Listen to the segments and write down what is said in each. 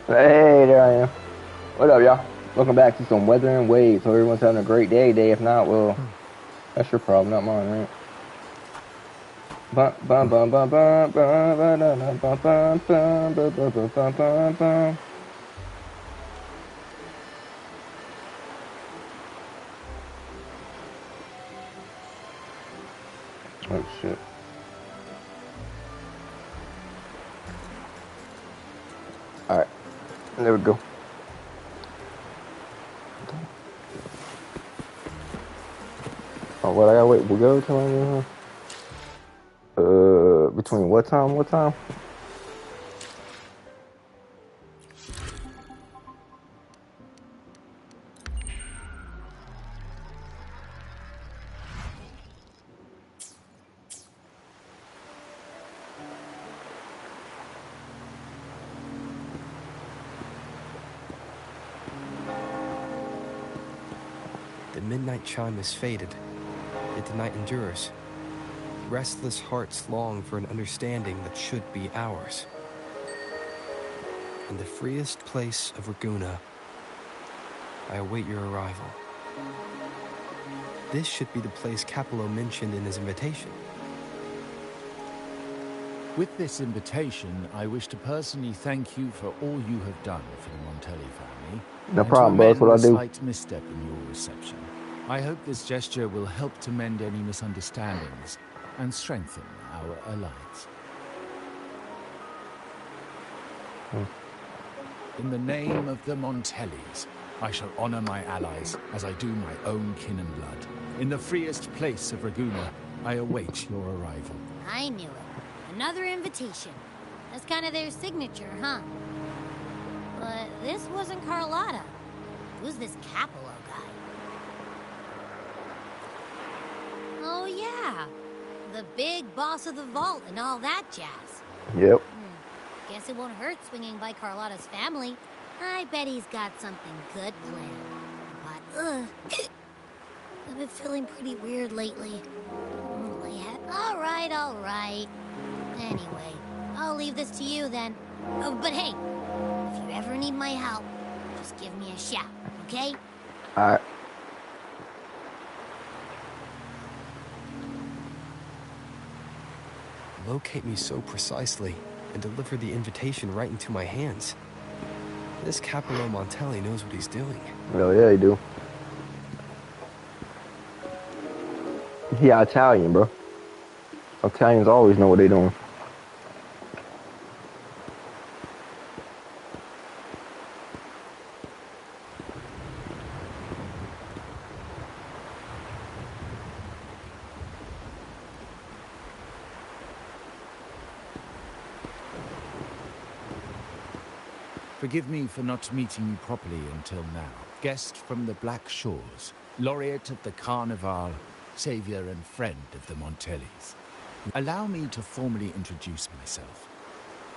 Hey, there I am. What up, y'all? Welcome back to some Wuthering Waves. Hope everyone's having a great day today. If not, well, that's your problem, not mine, right? Bum bum bum bum bum bum bum bum bum bum bum bum bum bum bum. Oh shit. Alright, there we go. Oh, what I gotta wait? We'll go till between what time? What time? The midnight chime is faded, yet the night endures. Restless hearts long for an understanding that should be ours. In the freest place of Raguna, I await your arrival. This should be the place Capello mentioned in his invitation. With this invitation, I wish to personally thank you for all you have done for the Montelli family. No problem, bro. That's what I do. A slight misstep in your reception. I hope this gesture will help to mend any misunderstandings and strengthen our alliance. In the name of the Montellis, I shall honor my allies as I do my own kin and blood. In the freest place of Raguna, I await your arrival. I knew it. Another invitation. That's kind of their signature, huh? But this wasn't Carlotta. Who's this Capello guy? Oh yeah, the big boss of the vault and all that jazz. Yep. Guess it won't hurt swinging by Carlotta's family. I bet he's got something good planned. But, I've been feeling pretty weird lately. All right. Anyway, I'll leave this to you then. Oh, but hey, if you ever need my help, just give me a shout, okay? Alright. Locate me so precisely and deliver the invitation right into my hands. This Capello Montelli knows what he's doing. Oh yeah, he do. Yeah, Italian, bro. Italians always know what they doing. Forgive me for not meeting you properly until now. Guest from the Black Shores, laureate of the Carnival, savior and friend of the Montellis. Allow me to formally introduce myself.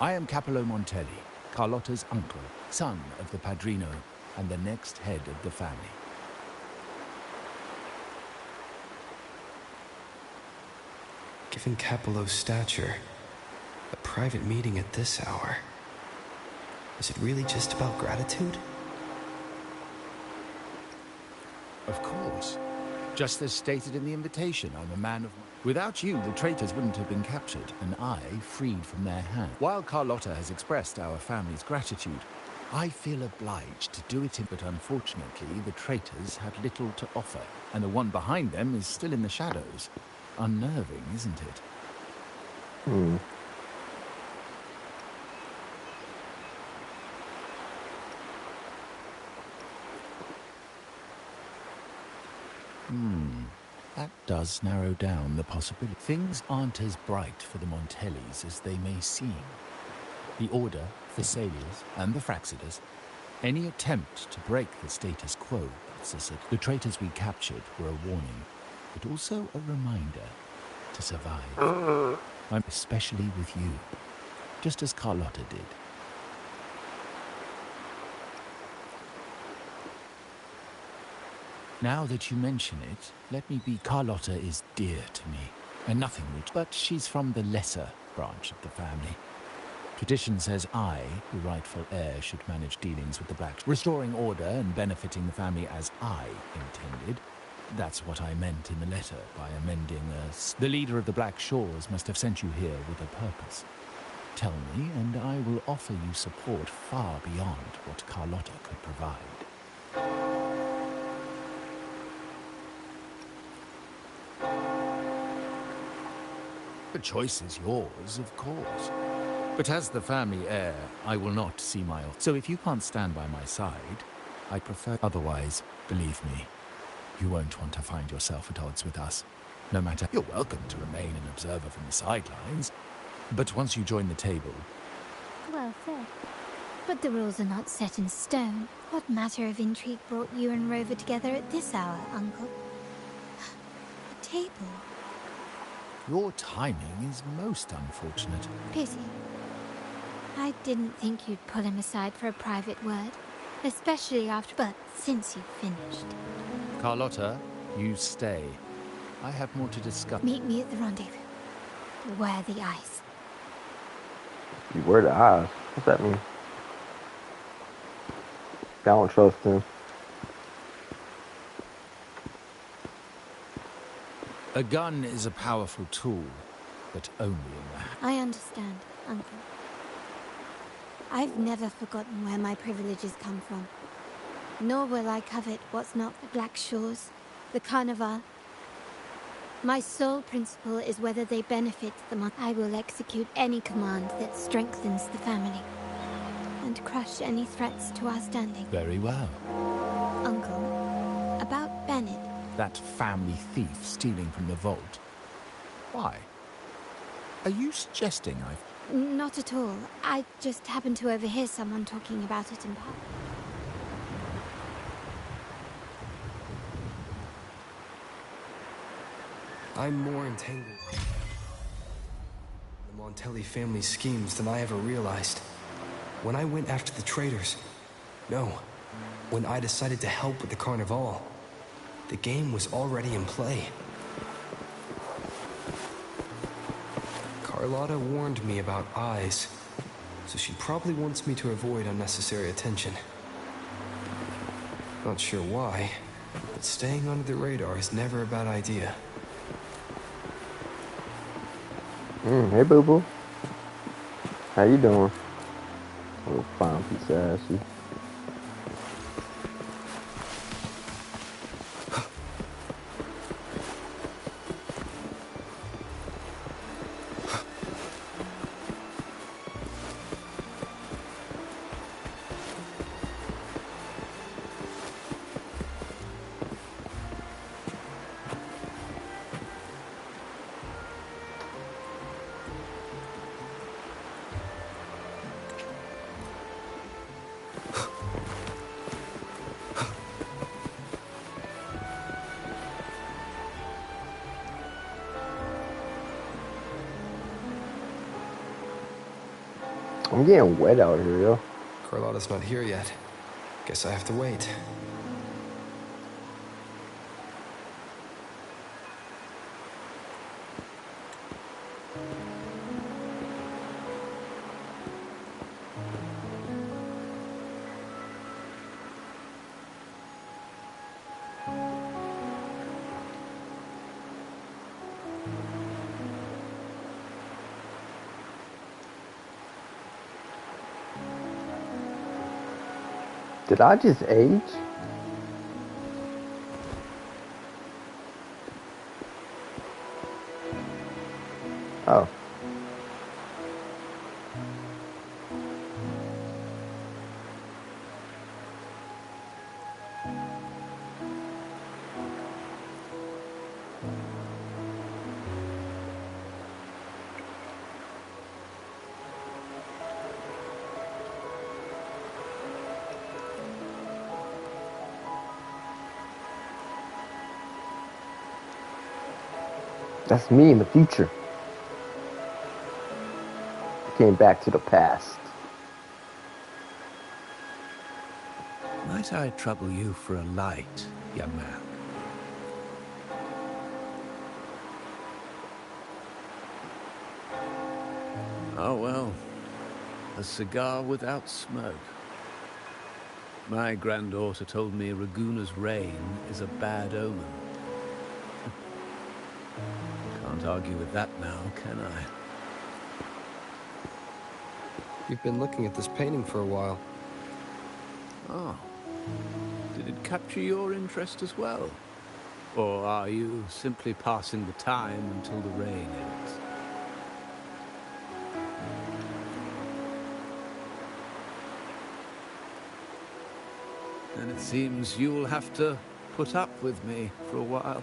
I am Capello Montelli, Carlotta's uncle, son of the Padrino, and the next head of the family. Given Capello's stature, a private meeting at this hour. Is it really just about gratitude? Of course. Just as stated in the invitation, I'm a man of... Without you, the traitors wouldn't have been captured, and I freed from their hand. While Carlotta has expressed our family's gratitude, I feel obliged to do it, but unfortunately, the traitors had little to offer, and the one behind them is still in the shadows. Unnerving, isn't it? That does narrow down the possibility. Things aren't as bright for the Montellis as they may seem. The Order, Thessalias, and the Fraxidus, any attempt to break the status quo puts us at... The traitors we captured were a warning, but also a reminder to survive. I'm especially with you, just as Carlotta did. Now that you mention it, let me be. Carlotta is dear to me, and nothing would... But she's from the lesser branch of the family. Tradition says I, the rightful heir, should manage dealings with the Black, restoring order and benefiting the family as I intended. That's what I meant in the letter by amending us. The leader of the Black Shores must have sent you here with a purpose. Tell me, and I will offer you support far beyond what Carlotta could provide. The choice is yours, of course. But as the family heir, I will not see my... So if you can't stand by my side, I prefer... Otherwise, believe me, you won't want to find yourself at odds with us. No matter... You're welcome to remain an observer from the sidelines. But once you join the table... Well said. But the rules are not set in stone. What matter of intrigue brought you and Rover together at this hour, Uncle? A table. Your timing is most unfortunate. Pity. I didn't think you'd pull him aside for a private word. Especially after... But since you've finished... Carlotta, you stay. I have more to discuss. Meet me at the rendezvous. Wear the ice. You wear the eyes. What's that mean? I don't trust him. A gun is a powerful tool, but only in the... I understand, Uncle. I've never forgotten where my privileges come from. Nor will I covet what's not the Black Shores, the Carnival. My sole principle is whether they benefit the I will execute any command that strengthens the family, and crush any threats to our standing. Very well. Uncle, about Bennett. That family thief stealing from the vault. Why? Are you suggesting I've... Not at all. I just happened to overhear someone talking about it in public. I'm more entangled in the Montelli family schemes than I ever realized. When I went after the traitors... No. When I decided to help with the Carnival... The game was already in play. Carlotta warned me about eyes, so she probably wants me to avoid unnecessary attention. Not sure why, but staying under the radar is never a bad idea. Hey, boo-boo. How you doing? Little fine piece of ass. I'm getting wet out here, yo. Carlotta's not here yet. Guess I have to wait. Did I just age? Oh. That's me in the future. Came back to the past. Might I trouble you for a light, young man? Oh, well. A cigar without smoke. My granddaughter told me Raguna's rain is a bad omen. Can't argue with that now, can I? You've been looking at this painting for a while. Oh. Did it capture your interest as well? Or are you simply passing the time until the rain ends? And it seems you'll have to put up with me for a while.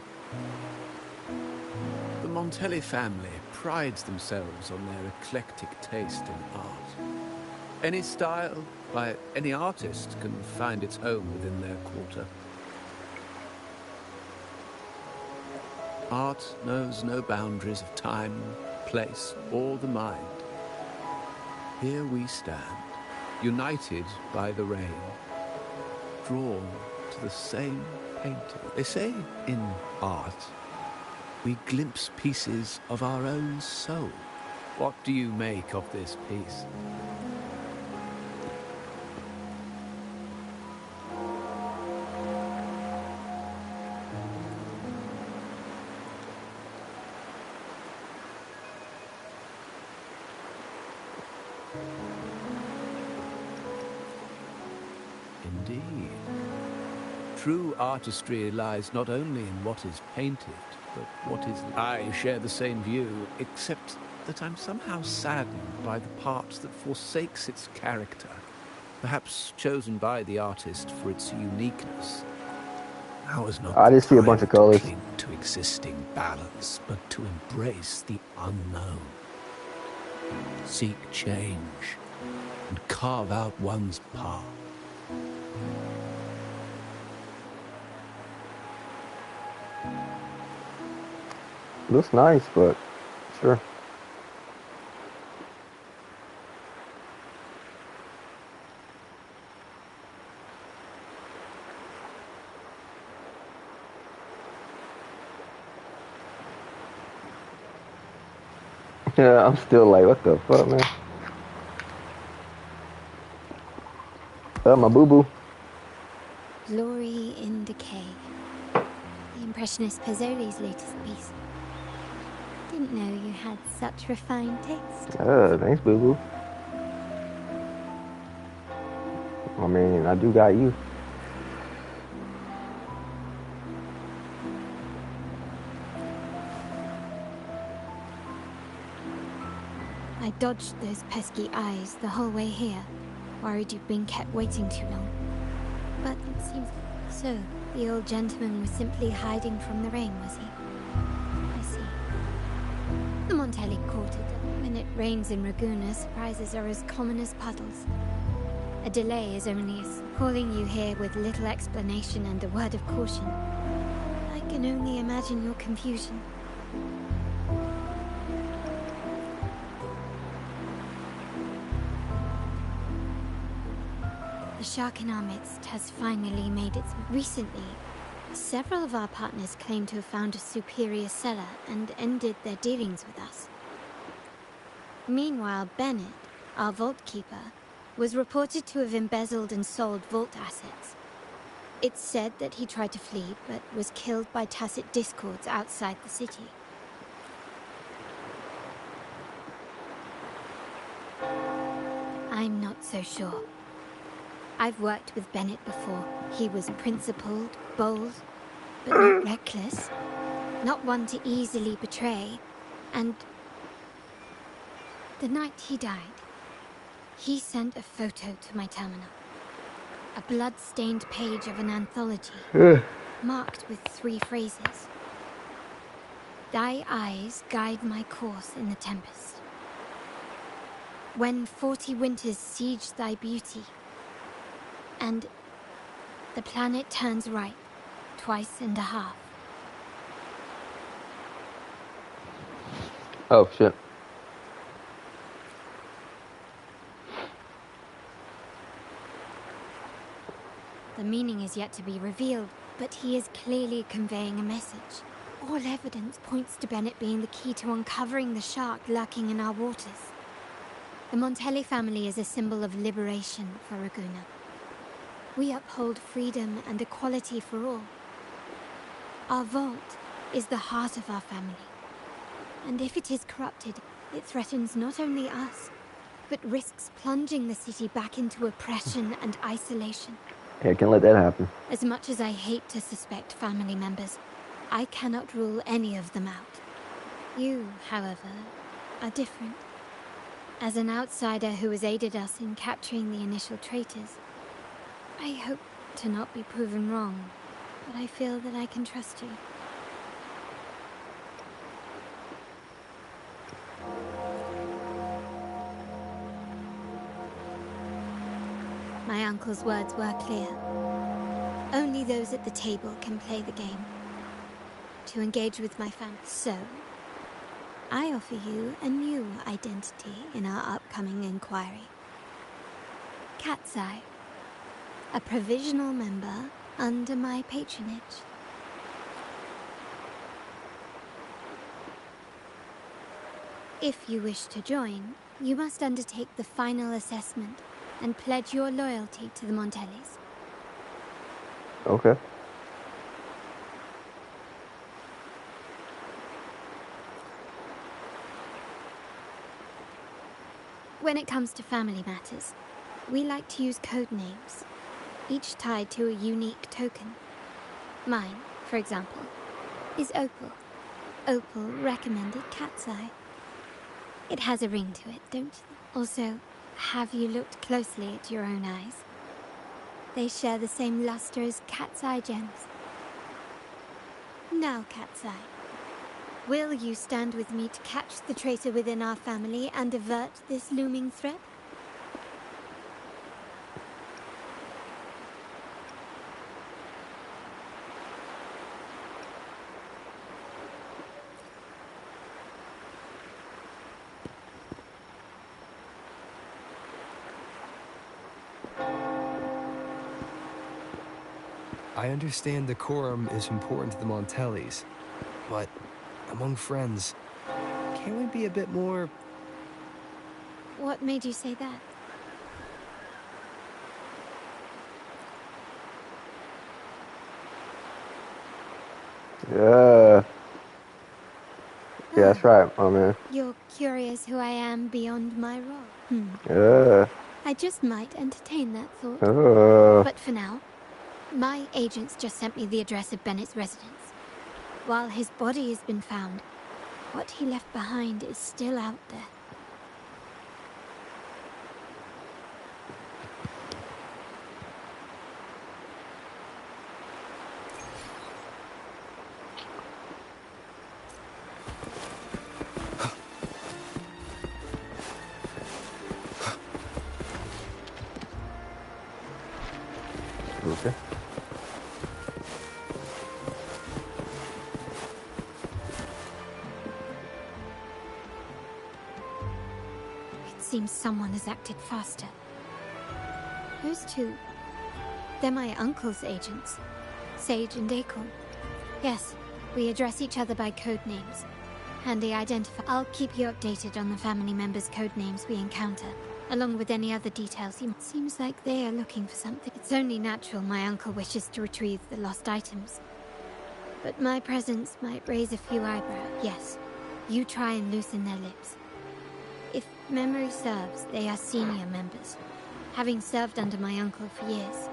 The Montelli family prides themselves on their eclectic taste in art. Any style by any artist can find its home within their quarter. Art knows no boundaries of time, place, or the mind. Here we stand, united by the rain, drawn to the same painting. They say in art, we glimpse pieces of our own soul. What do you make of this piece? Indeed. True artistry lies not only in what is painted, but what is... I share the same view, except that I'm somehow saddened by the part that forsakes its character, perhaps chosen by the artist for its uniqueness. Now is not I the just see a bunch time of colors. to cling to existing balance, but to embrace the unknown. Seek change and carve out one's path. Looks nice, but sure. Yeah, I'm still like, what the fuck, man? My boo-boo. Glory in Decay. The Impressionist Pazzoli's latest piece. Didn't know you had such refined taste. Thanks, boo-boo. I mean, I do got you. I dodged those pesky eyes the whole way here, worried you'd been kept waiting too long. But it seems... So, the old gentleman was simply hiding from the rain, was he? I see. The Montelli caught it. When it rains in Raguna, surprises are as common as puddles. A delay is only calling you here with little explanation and a word of caution. I can only imagine your confusion. The shark in our midst has finally made its... Recently, several of our partners claim to have found a superior cellar and ended their dealings with us. Meanwhile, Bennett, our vault keeper, was reported to have embezzled and sold vault assets. It's said that he tried to flee, but was killed by tacit discords outside the city. I'm not so sure. I've worked with Bennett before. He was principled, bold, but not reckless. Not one to easily betray. And the night he died, he sent a photo to my terminal. A blood-stained page of an anthology, marked with 3 phrases. Thy eyes guide my course in the tempest. When 40 winters siege thy beauty, and the planet turns right, 2.5 times. Oh, shit. The meaning is yet to be revealed, but he is clearly conveying a message. All evidence points to Bennett being the key to uncovering the shark lurking in our waters. The Montelli family is a symbol of liberation for Raguna. We uphold freedom and equality for all. Our vault is the heart of our family. And if it is corrupted, it threatens not only us, but risks plunging the city back into oppression and isolation. Yeah, can't let that happen. As much as I hate to suspect family members, I cannot rule any of them out. You, however, are different. As an outsider who has aided us in capturing the initial traitors, I hope to not be proven wrong, but I feel that I can trust you. My uncle's words were clear. Only those at the table can play the game. To engage with my family. So, I offer you a new identity in our upcoming inquiry. Cat's Eye. A provisional member under my patronage. If you wish to join, you must undertake the final assessment and pledge your loyalty to the Montellis. Okay. When it comes to family matters, we like to use code names, each tied to a unique token. Mine, for example, is Opal. Opal recommended Cat's Eye. It has a ring to it, don't you? Also, have you looked closely at your own eyes? They share the same luster as Cat's Eye gems. Now, Cat's Eye, will you stand with me to catch the traitor within our family and avert this looming threat? I understand decorum is important to the Montellis, but among friends, can't we be a bit more... What made you say that? Yeah. Yeah, that's right, my man. You're curious who I am beyond my role. Yeah. I just might entertain that thought. But for now, my agents just sent me the address of Bennett's residence. While his body has been found, what he left behind is still out there. Okay. It seems someone has acted faster. Those two, they're my uncle's agents, Sage and Acorn. Yes, we address each other by code names. Handy identify. I'll keep you updated on the family members' code names we encounter, along with any other details. Seems like they are looking for something. It's only natural my uncle wishes to retrieve the lost items. But my presence might raise a few eyebrows. Yes, you try and loosen their lips. If memory serves, they are senior members, having served under my uncle for years.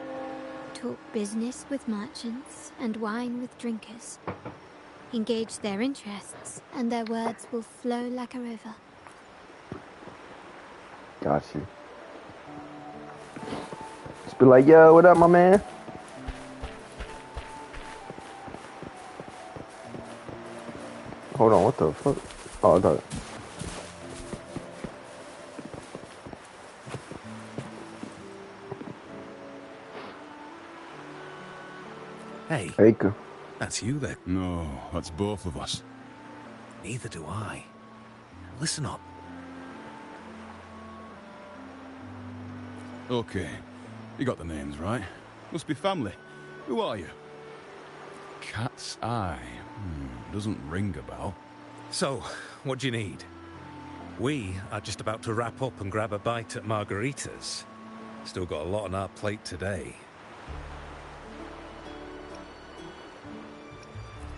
Talk business with merchants and wine with drinkers. Engage their interests, and their words will flow like a river. Got you. Just be like, yo, what up, my man? Hold on, what the fuck? Oh, I thought... Hey, Acre. that's you then. No, that's both of us. Neither do I. Listen up. Okay, you got the names right. Must be family. Who are you? Cat's Eye. Doesn't ring a bell. So, what do you need? We are just about to wrap up and grab a bite at Margarita's. Still got a lot on our plate today.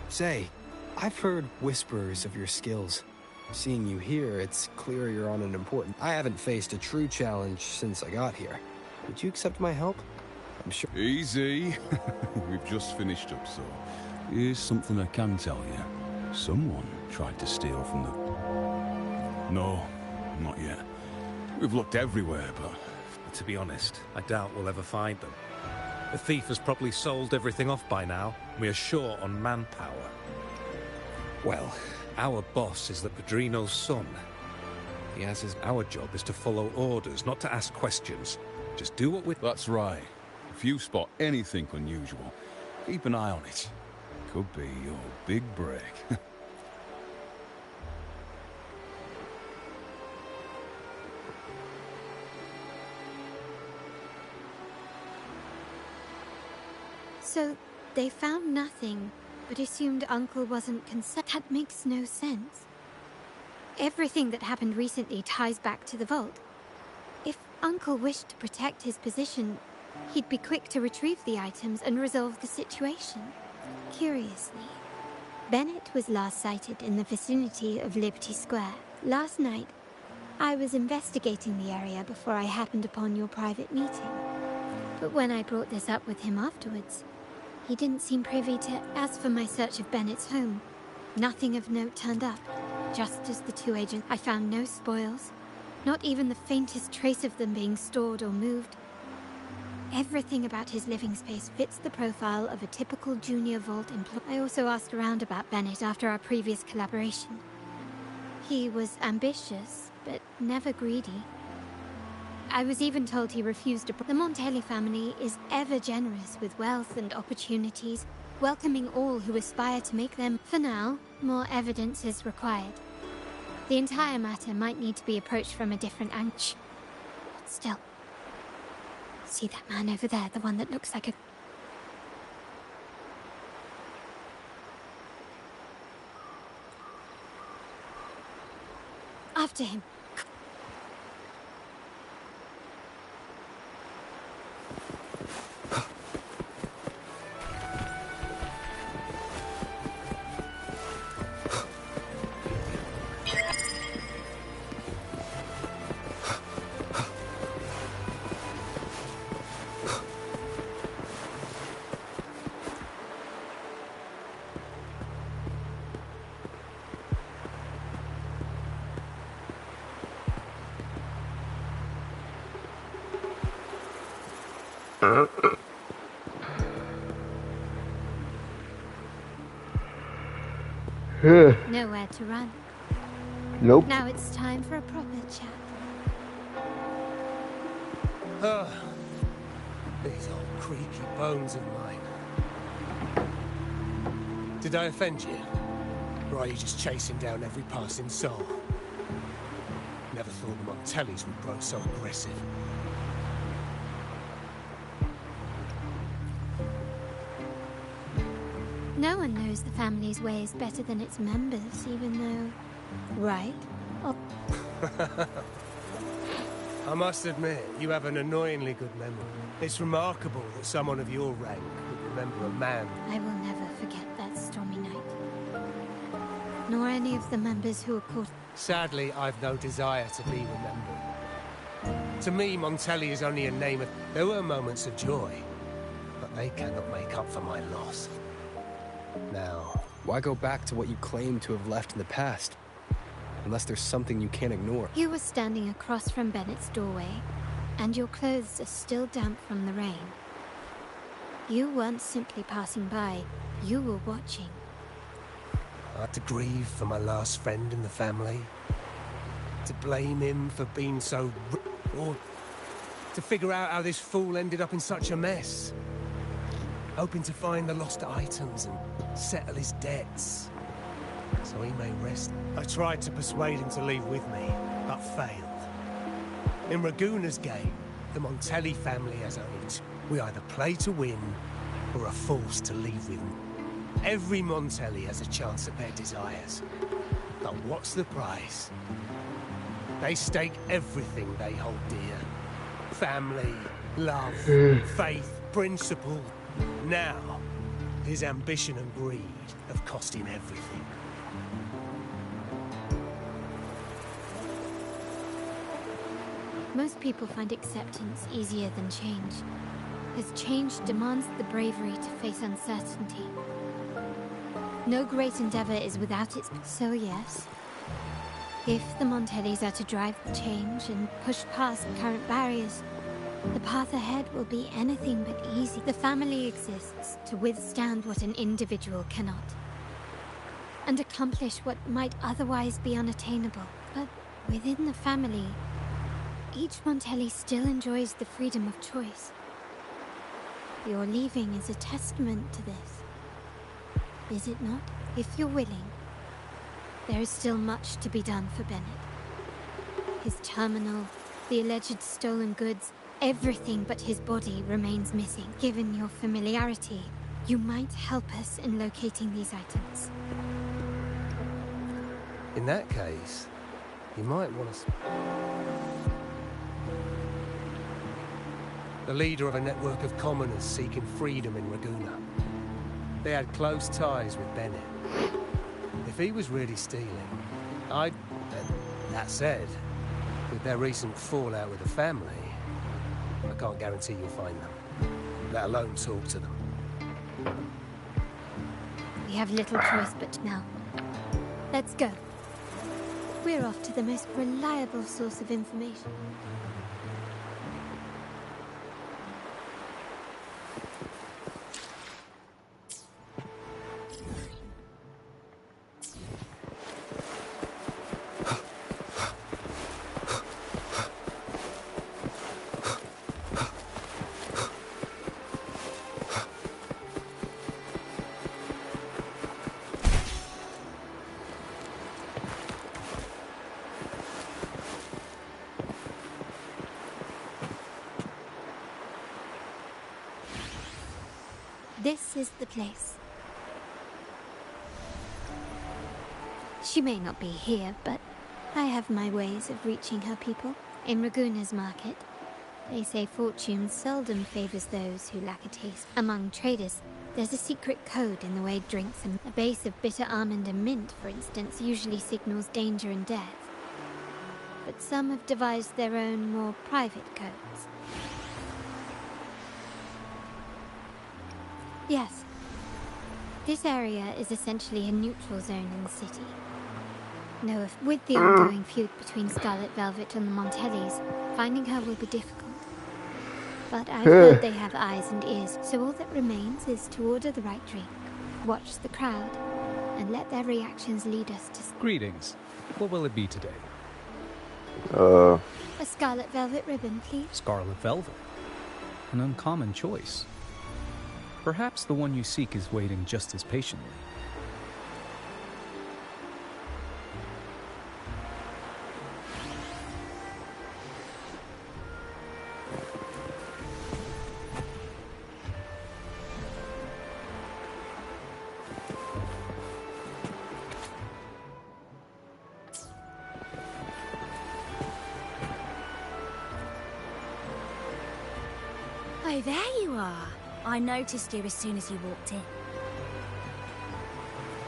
Say, I've heard whispers of your skills. Seeing you here, it's clear you're on an important... I haven't faced a true challenge since I got here. Would you accept my help? I'm sure... Easy. We've just finished up, so... Here's something I can tell you. Someone tried to steal from the... No, not yet. We've looked everywhere, but... To be honest, I doubt we'll ever find them. The thief has probably sold everything off by now. We are short on manpower. Well, our boss is the Padrino's son. He has his... Our job is to follow orders, not to ask questions. Just do what we... That's right. If you spot anything unusual, keep an eye on it. Could be your big break. So, they found nothing, but assumed Uncle wasn't concerned. That makes no sense. Everything that happened recently ties back to the vault. If Uncle wished to protect his position, he'd be quick to retrieve the items and resolve the situation. Curiously, Bennett was last sighted in the vicinity of Liberty Square. Last night, I was investigating the area before I happened upon your private meeting. But when I brought this up with him afterwards, he didn't seem privy to... As for my search of Bennett's home, nothing of note turned up. Just as the two agents, I found no spoils, not even the faintest trace of them being stored or moved. Everything about his living space fits the profile of a typical junior vault employee. I also asked around about Bennett after our previous collaboration. He was ambitious, but never greedy. I was even told he refused to... The Montelli family is ever generous with wealth and opportunities, welcoming all who aspire to make them. For now, more evidence is required. The entire matter might need to be approached from a different angle. But still, see that man over there, the one that looks like a... After him. Nowhere to run. Nope. Now it's time for a proper chat. These old creaky bones of mine. Did I offend you? Or are you just chasing down every passing soul? Never thought the Montellis would grow so aggressive. No one knows the family's ways better than its members, even though... Right? Oh. I must admit, you have an annoyingly good memory. It's remarkable that someone of your rank would remember a man. I will never forget that stormy night. Nor any of the members who were caught... Sadly, I've no desire to be remembered. To me, Montelli is only a name of... There were moments of joy, but they cannot make up for my loss. Now, why go back to what you claim to have left in the past? Unless there's something you can't ignore. You were standing across from Bennett's doorway, and your clothes are still damp from the rain. You weren't simply passing by, you were watching. I had to grieve for my last friend in the family. To blame him for being so... or to figure out how this fool ended up in such a mess. Hoping to find the lost items and settle his debts, so he may rest. I tried to persuade him to leave with me, but failed. In Raguna's game, the Montelli family has only two. We either play to win, or are forced to leave with them. Every Montelli has a chance at their desires. But what's the price? They stake everything they hold dear. Family, love, faith, principle. Now, his ambition and greed have cost him everything. Most people find acceptance easier than change, as change demands the bravery to face uncertainty. No great endeavor is without its... So yes, if the Montellis are to drive change and push past current barriers, the path ahead will be anything but easy. The family exists to withstand what an individual cannot, and accomplish what might otherwise be unattainable. But within the family, each Montelli still enjoys the freedom of choice. Your leaving is a testament to this, is it not? If you're willing, there is still much to be done for Bennett. His terminal, the alleged stolen goods, everything but his body remains missing. Given your familiarity, you might help us in locating these items. In that case, you might want to... The leader of a network of commoners seeking freedom in Ragusa. They had close ties with Bennett. If he was really stealing, I'd... That said, with their recent fallout with the family, I can't guarantee you'll find them, let alone talk to them. We have little choice but now. Let's go. We're off to the most reliable source of information. This is the place. She may not be here, but I have my ways of reaching her people. In Ragusa's market, they say fortune seldom favors those who lack a taste. Among traders, there's a secret code in the way drinks and a base of bitter almond and mint, for instance, usually signals danger and death. But some have devised their own, more private codes. Yes. This area is essentially a neutral zone in the city. No, with the ongoing feud between Scarlet Velvet and the Montellis, finding her will be difficult. But I've heard they have eyes and ears, so all that remains is to order the right drink, watch the crowd, and let their reactions lead us to... Greetings. What will it be today? A Scarlet Velvet ribbon, please. Scarlet Velvet. An uncommon choice. Perhaps the one you seek is waiting just as patiently. Oh, there you are. I noticed you as soon as you walked in.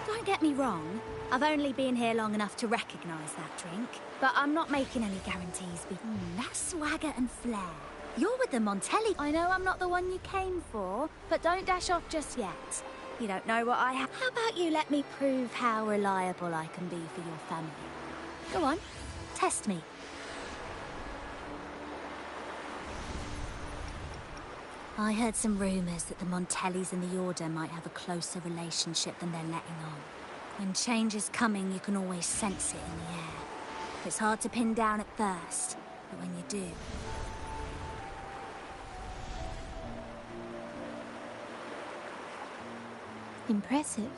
Don't get me wrong, I've only been here long enough to recognise that drink, but I'm not making any guarantees. That swagger and flair. You're with the Montelli. I know I'm not the one you came for, but don't dash off just yet. You don't know what I have. How about you let me prove how reliable I can be for your family? Go on, test me. I heard some rumours that the Montellis and the Order might have a closer relationship than they're letting on. When change is coming, you can always sense it in the air. It's hard to pin down at first, but when you do... Impressive.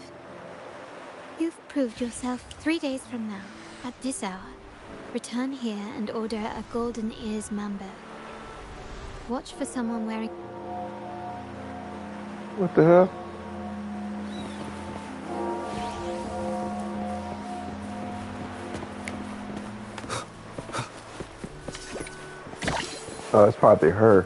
You've proved yourself. 3 days from now, at this hour, return here and order a Golden Ears Mambo. Watch for someone wearing... What the hell? Oh, it's probably her.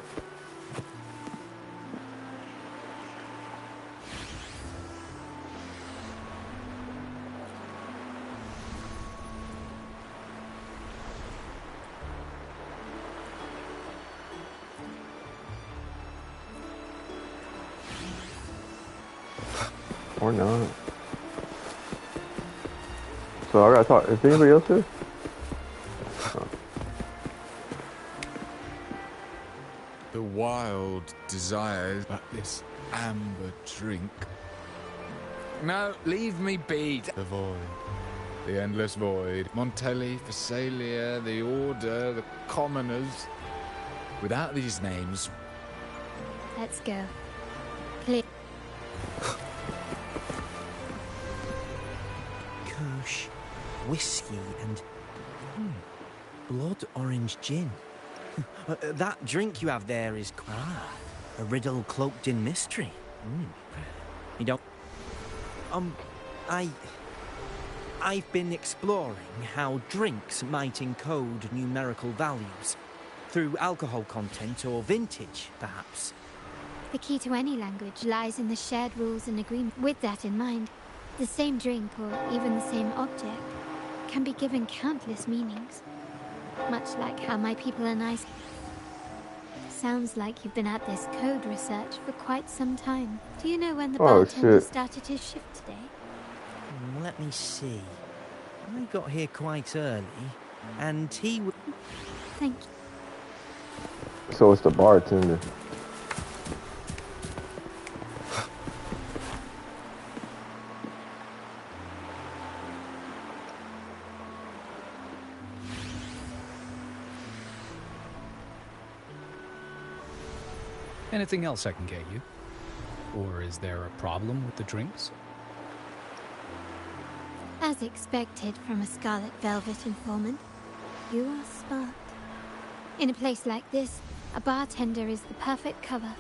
Or not. So I gotta talk. Is anybody else here? Oh. The wild desires, but this amber drink. No, leave me be. The void. The endless void. Montelli, Phasalia, the Order, the Commoners. Without these names... Let's go. Clear. Kush, whiskey, and blood orange gin. That drink you have there is a riddle cloaked in mystery. You don't. I've been exploring how drinks might encode numerical values through alcohol content or vintage, perhaps. The key to any language lies in the shared rules and agreement. With that in mind, the same drink or even the same object can be given countless meanings. Much like how my people and I... Sounds like you've been at this code research for quite some time. Do you know when the bartender started his shift today? Let me see. I got here quite early, and he... Thank you. So it's the bartender. Anything else I can get you? Or is there a problem with the drinks? As expected from a Scarlet Velvet informant, you are smart. In a place like this, a bartender is the perfect cover.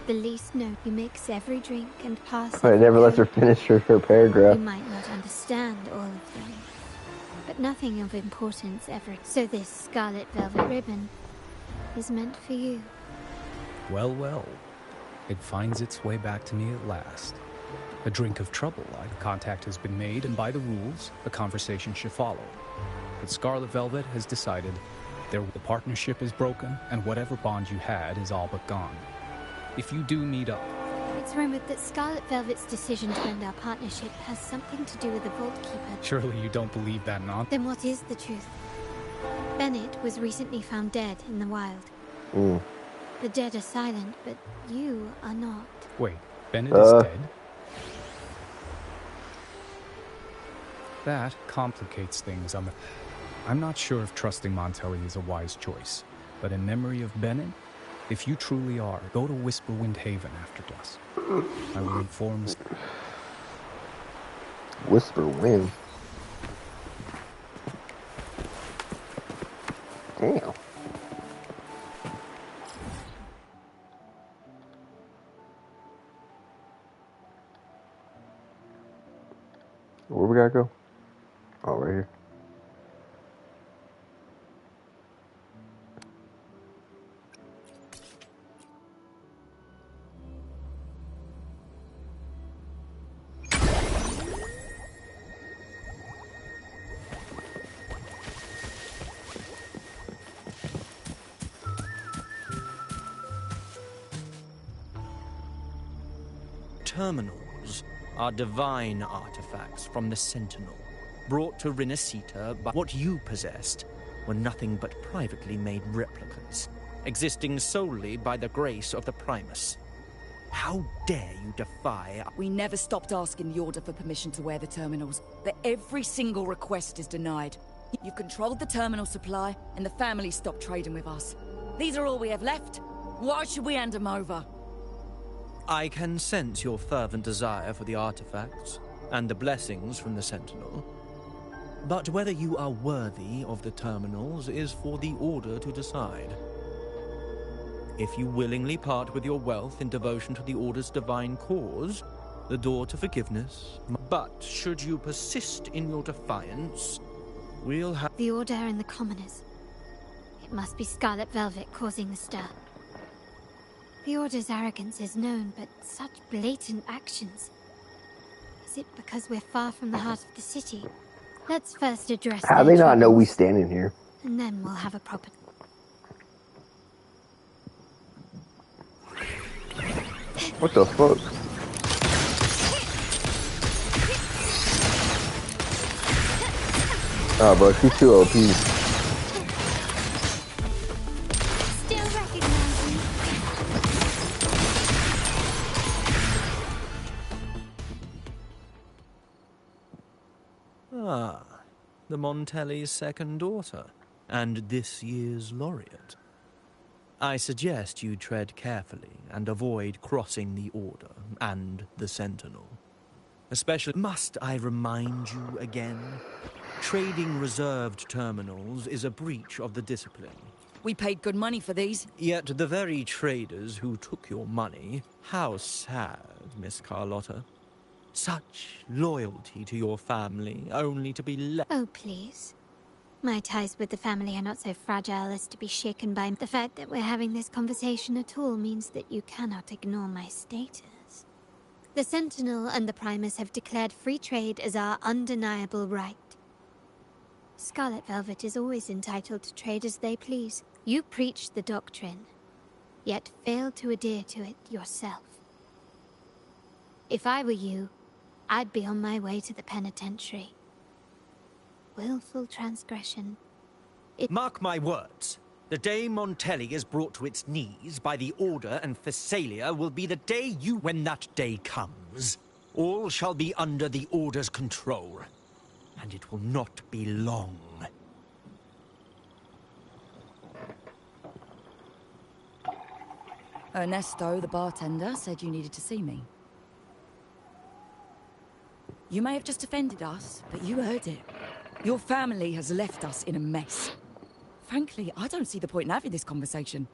The least note you mix every drink and pass... I never lets her finish her paragraph. You might not understand all of them, but nothing of importance ever. So this Scarlet Velvet ribbon is meant for you. Well, well. It finds its way back to me at last. A drink of trouble. Contact has been made, and by the rules, a conversation should follow. But Scarlet Velvet has decided the partnership is broken, and whatever bond you had is all but gone. If you do meet up... It's rumored that Scarlet Velvet's decision to end our partnership has something to do with the Vault Keeper. Surely you don't believe that nonsense? Then what is the truth? Bennett was recently found dead in the wild. The dead are silent, but you are not. Wait, Bennett is dead? That complicates things. I'm not sure if trusting Montelli is a wise choice, but in memory of Bennett, if you truly are, go to Whisperwind Haven after dusk. I will inform... Whisperwind? Damn. Where we gotta go? Oh, right here. Terminals are divine artifacts from the Sentinel, brought to Rinasita by what you possessed were nothing but privately made replicas, existing solely by the grace of the Primus. How dare you defy... We never stopped asking the Order for permission to wear the terminals, but every single request is denied. You've controlled the terminal supply, and the family stopped trading with us. These are all we have left. Why should we hand them over? I can sense your fervent desire for the artifacts and the blessings from the Sentinel. But whether you are worthy of the terminals is for the Order to decide. If you willingly part with your wealth in devotion to the Order's divine cause, the door to forgiveness. But should you persist in your defiance, we'll have... The Order and the Commoners. It must be Scarlet Velvet causing the stir. The Order's arrogance is known, but such blatant actions. Is it because we're far from the heart of the city? Let's first address How their they not know we troubles, standing here? and then we'll have a proper... What the fuck? Oh, bro, she's too OP. Still recognize me? Ah, the Montelli's second daughter, and this year's laureate. I suggest you tread carefully and avoid crossing the Order and the Sentinel. Especially, must I remind you again? Trading reserved terminals is a breach of the discipline. We paid good money for these. Yet the very traders who took your money, how sad, Miss Carlotta. Such loyalty to your family, only to be left... Oh, please. My ties with the family are not so fragile as to be shaken by the fact that we're having this conversation at all means that you cannot ignore my status. The Sentinel and the Primus have declared free trade as our undeniable right. Scarlet Velvet is always entitled to trade as they please. You preach the doctrine, yet fail to adhere to it yourself. If I were you, I'd be on my way to the penitentiary. Willful transgression. Mark my words. The day Montelli is brought to its knees by the Order and Phasalia will be the day you... When that day comes, all shall be under the Order's control. And it will not be long. Ernesto, the bartender, said you needed to see me. You may have just offended us, but you heard it. Your family has left us in a mess. Frankly, I don't see the point in having this conversation.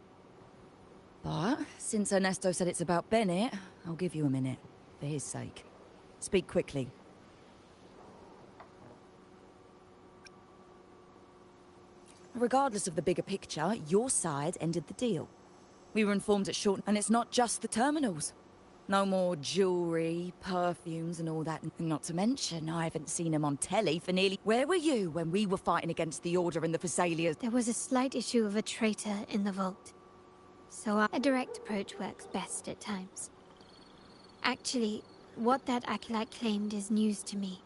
But, since Ernesto said it's about Bennett, I'll give you a minute, for his sake. Speak quickly. Regardless of the bigger picture, your side ended the deal. We were informed at short, and it's not just the terminals. No more jewelry, perfumes and all that. Not to mention, I haven't seen him on telly for nearly... Where were you when we were fighting against the Order and the Phasalia? There was a slight issue of a traitor in the vault. So a direct approach works best at times. Actually, what that acolyte claimed is news to me.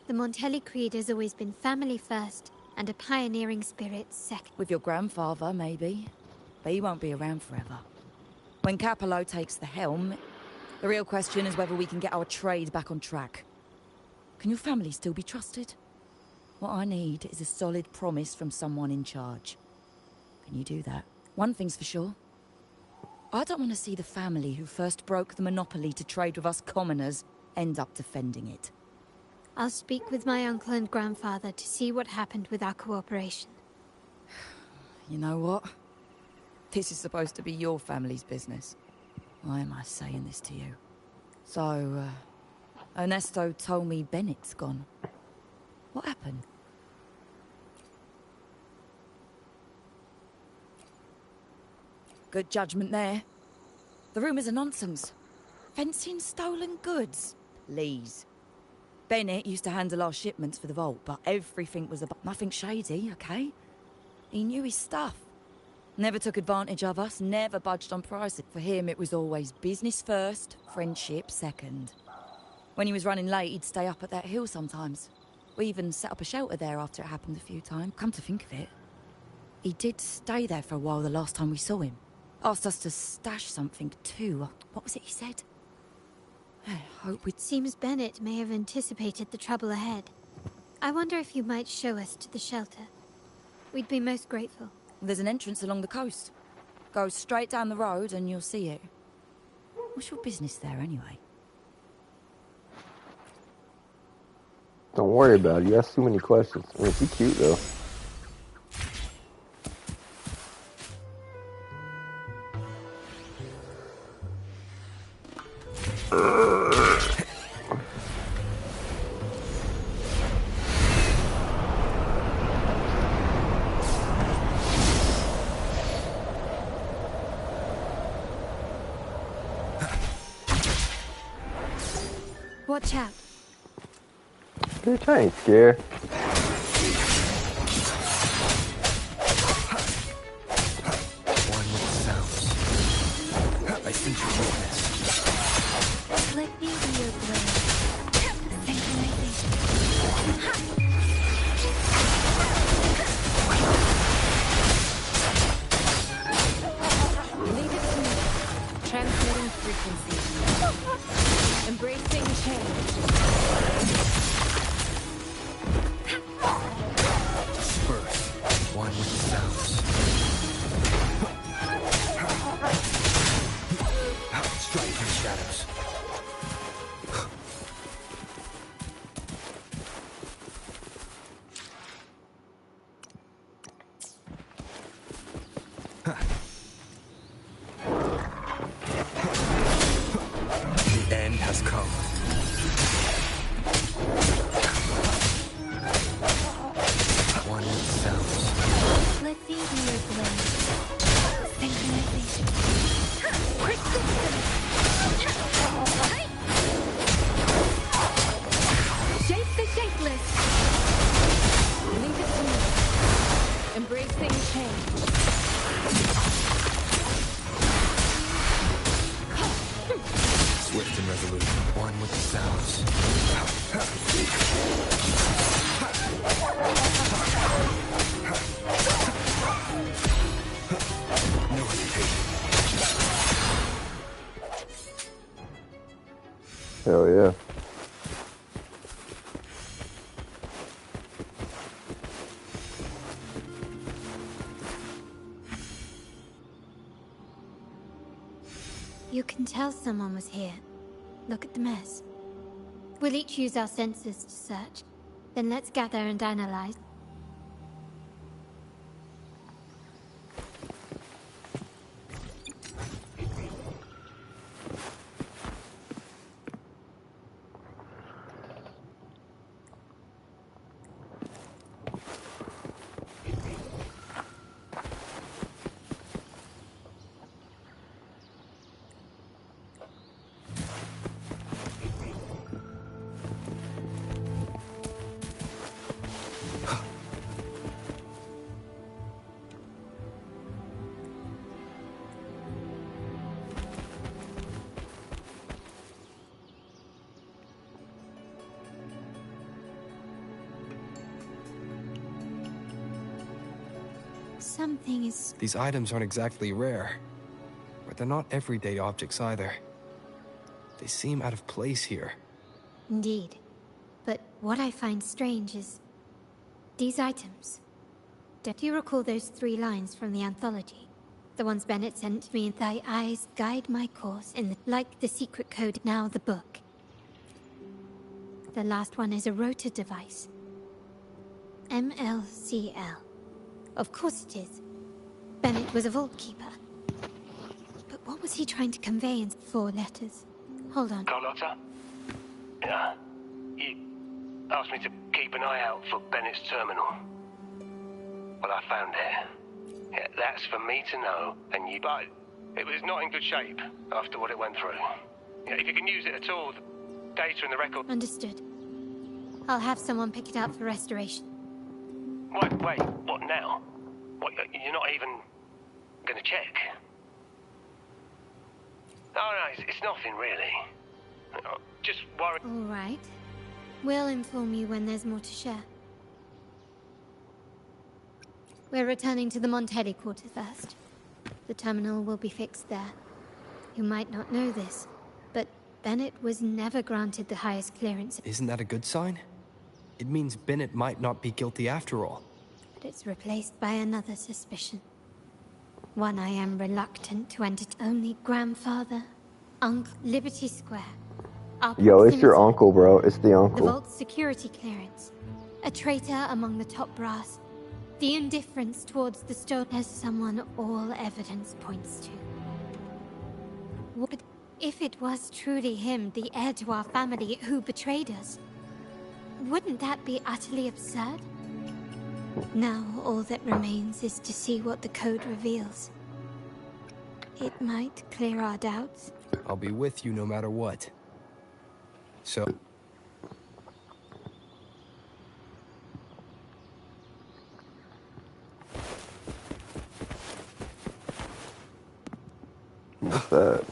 The Montelli creed has always been family first, and a pioneering spirit second. With your grandfather, maybe. But he won't be around forever. When Capello takes the helm, the real question is whether we can get our trade back on track. Can your family still be trusted? What I need is a solid promise from someone in charge. Can you do that? One thing's for sure. I don't want to see the family who first broke the monopoly to trade with us commoners end up defending it. I'll speak with my uncle and grandfather to see what happened with our cooperation. You know what? This is supposed to be your family's business. Why am I saying this to you? So, Ernesto told me Bennett's gone. What happened? Good judgment there. The rumours are nonsense. Fencing stolen goods. Please. Bennett used to handle our shipments for the vault, but everything was about nothing shady, okay? He knew his stuff. Never took advantage of us, never budged on prices. For him, it was always business first, friendship second. When he was running late, he'd stay up at that hill sometimes. We even set up a shelter there after it happened a few times. Come to think of it, he did stay there for a while the last time we saw him. Asked us to stash something too. What was it he said? I hope it seems Bennett may have anticipated the trouble ahead. I wonder if you might show us to the shelter. We'd be most grateful. There's an entrance along the coast. Go straight down the road and you'll see it. What's your business there anyway? Don't worry about it. You ask too many questions. I mean, she's cute though. Watch out. Bitch, I ain't scared. One with sounds. I sense your weakness. Let me be your blade. Synchronization. Leave it to me. Transmitting frequency. Embracing change. Disperse. One with sounds. Strike from shadows. The end has come. One with sounds. Let me be your blade. Synchronization. Persistence. Shape the shapeless. Leave it to me. Embracing change. Swift and resolute. One with sounds. No hesitation. Hell yeah. You can tell someone was here. Look at the mess. We'll each use our senses to search. Then let's gather and analyze. Something is... These items aren't exactly rare, but they're not everyday objects either. They seem out of place here. Indeed. But what I find strange is... these items. Do you recall those 3 lines from the anthology? The ones Bennett sent me? Thy eyes guide my course in the... like the secret code, now the book. The last one is a rotor device. MLCL. Of course it is. Bennett was a vault keeper. But what was he trying to convey in 4 letters? Hold on. Carlotta? Yeah. You asked me to keep an eye out for Bennett's terminal. Well, I found it. Yeah, that's for me to know, and you... But it was not in good shape after what it went through. Yeah, if you can use it at all, the data in the record... Understood. I'll have someone pick it up for restoration. Wait, what now? What, you're not even gonna check? Oh, no, it's nothing really. Just worry. All right. We'll inform you when there's more to share. We're returning to the Montelli quarter first. The terminal will be fixed there. You might not know this, but Bennett was never granted the highest clearance. Isn't that a good sign? It means Bennett might not be guilty after all. But it's replaced by another suspicion. One I am reluctant to entertain. Only grandfather, Uncle, Liberty Square. Yo, it's your uncle, bro. It's the The uncle. Vault's security clearance. A traitor among the top brass. The indifference towards the stone as someone all evidence points to. But if it was truly him, the heir to our family, who betrayed us, wouldn't that be utterly absurd? Now all that remains is to see what the code reveals. It might clear our doubts. I'll be with you no matter what. So... What's that?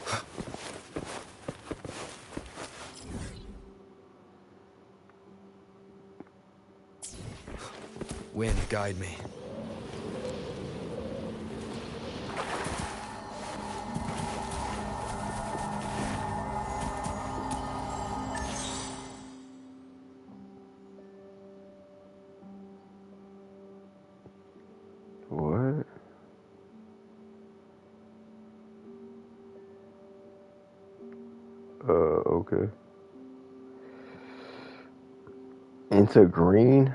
Wind, guide me. What? Okay. Into green?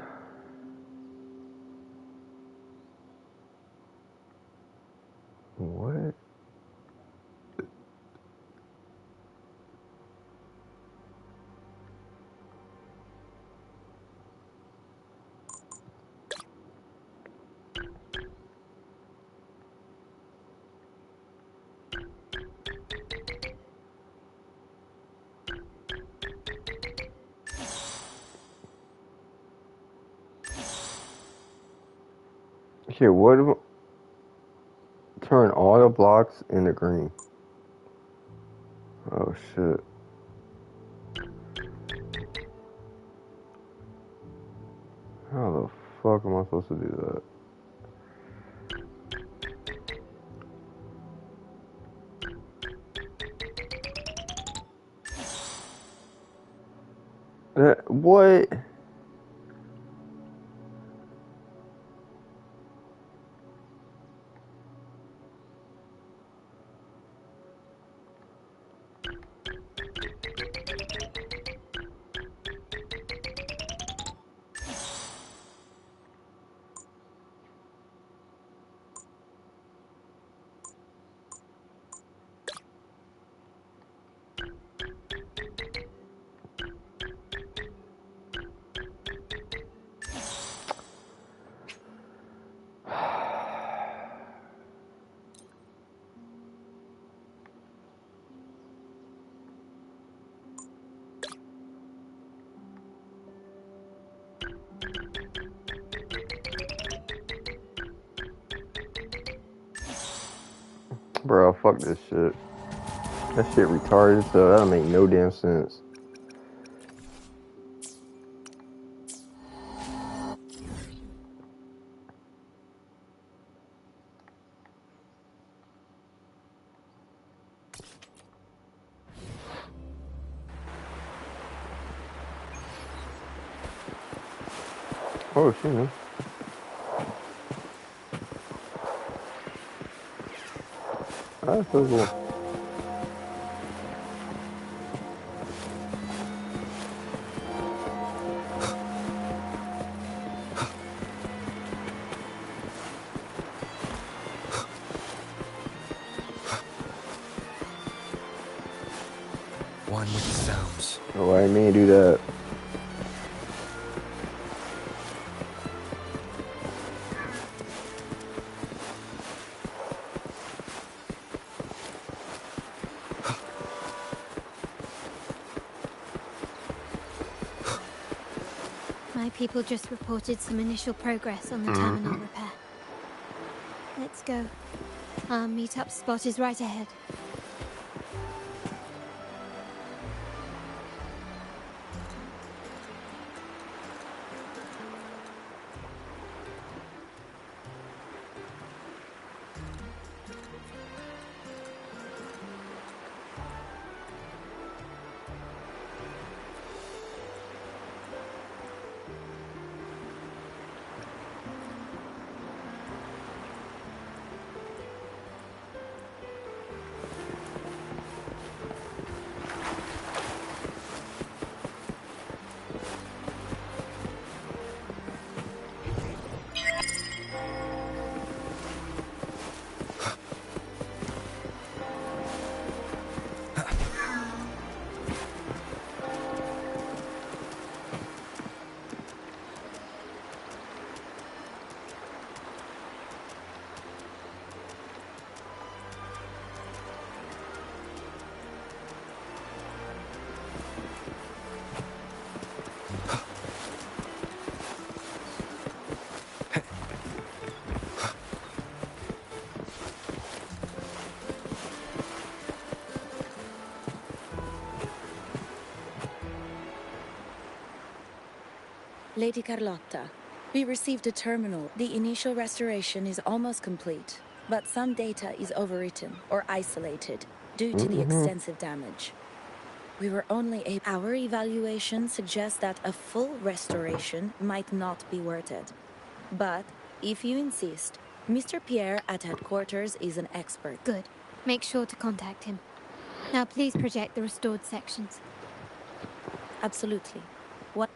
What? Okay, what? Turn all the blocks into green. Oh shit. How the fuck am I supposed to do that? What? Bro, fuck this shit. That shit retarded, so that don't make no damn sense. Oh shit, man. That's so cool. One with the sounds. Oh, I didn't mean to do that. My people just reported some initial progress on the terminal repair. Let's go. Our meetup spot is right ahead. Lady Carlotta, we received a terminal. The initial restoration is almost complete, but some data is overwritten or isolated due to the extensive damage. We were only Our evaluation suggests that a full restoration might not be worth it. But, if you insist, Mr. Pierre at headquarters is an expert. Good. Make sure to contact him. Now please project the restored sections. Absolutely. What?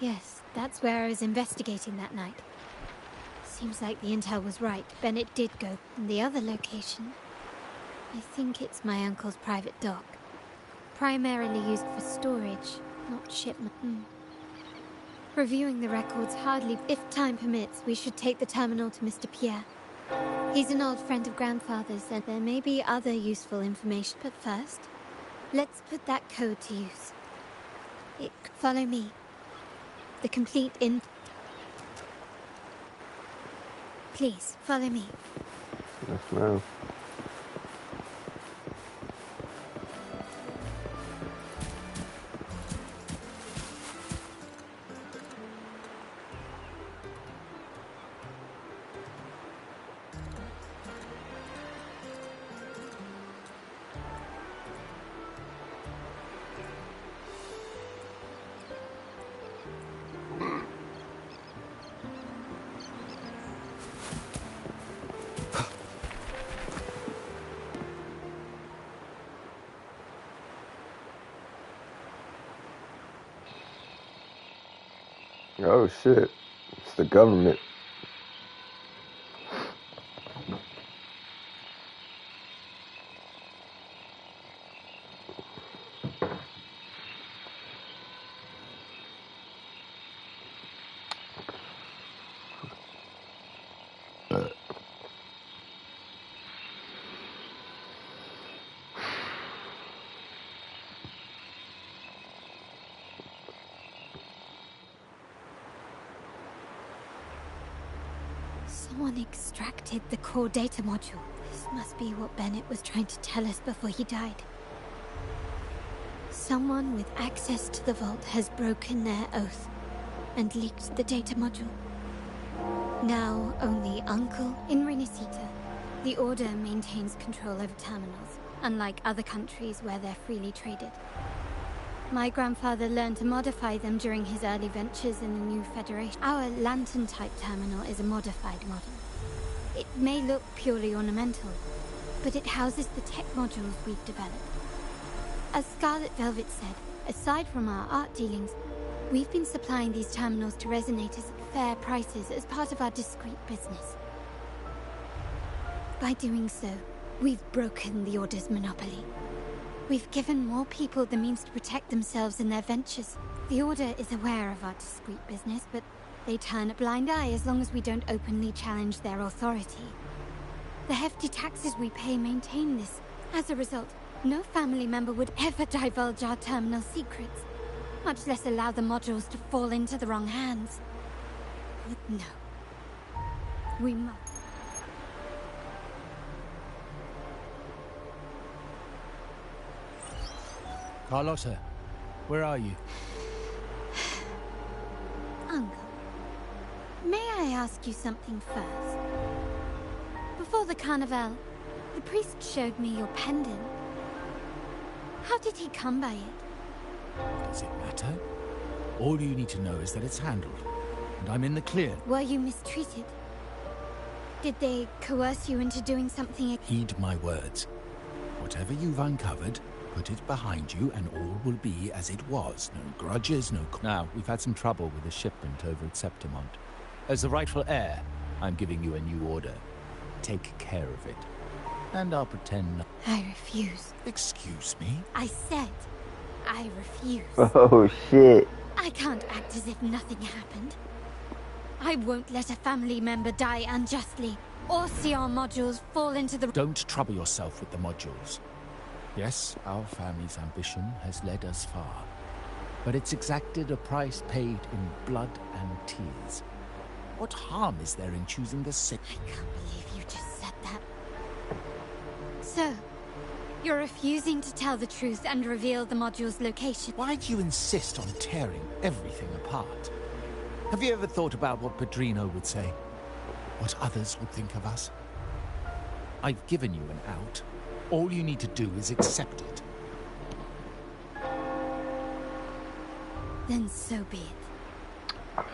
Yes, that's where I was investigating that night. Seems like the intel was right. Bennett did go. And the other location, I think it's my uncle's private dock. Primarily used for storage, not shipment. Reviewing the records hardly... If time permits, we should take the terminal to Mr. Pierre. He's an old friend of Grandfather's, and there may be other useful information. But first, let's put that code to use. Follow me. The complete Please, follow me. Yes, ma'am. Oh shit, it's the government. Someone extracted the core data module. This must be what Bennett was trying to tell us before he died. Someone with access to the vault has broken their oath and leaked the data module. Now only Uncle in Renisita. The Order maintains control over terminals, unlike other countries where they're freely traded. My grandfather learned to modify them during his early ventures in the new Federation. Our lantern-type terminal is a modified model. It may look purely ornamental, but it houses the tech modules we've developed. As Scarlet Velvet said, aside from our art dealings, we've been supplying these terminals to resonators at fair prices as part of our discreet business. By doing so, we've broken the Order's monopoly. We've given more people the means to protect themselves in their ventures. The Order is aware of our discreet business, but they turn a blind eye as long as we don't openly challenge their authority. The hefty taxes we pay maintain this. As a result, no family member would ever divulge our terminal secrets, much less allow the modules to fall into the wrong hands. But no. We must. Carlotta, where are you? Uncle, may I ask you something first? Before the carnival, the priest showed me your pendant. How did he come by it? Does it matter? All you need to know is that it's handled, and I'm in the clear. Were you mistreated? Did they coerce you into doing something? Heed my words. Whatever you've uncovered, put it behind you and all will be as it was. No grudges, no... Now, we've had some trouble with the shipment over at Septimont. As the rightful heir, I'm giving you a new order. Take care of it. And I'll pretend... I refuse. Excuse me? I said I refuse. Oh shit. I can't act as if nothing happened. I won't let a family member die unjustly, or see our modules fall into the... Don't trouble yourself with the modules. Yes, our family's ambition has led us far, but it's exacted a price paid in blood and tears. What harm is there in choosing the sick? I can't believe you just said that. So, You're refusing to tell the truth and reveal the module's location. Why do you insist on tearing everything apart? Have you ever thought about what Padrino would say? What others would think of us? I've given you an out. All you need to do is accept it. Then so be it.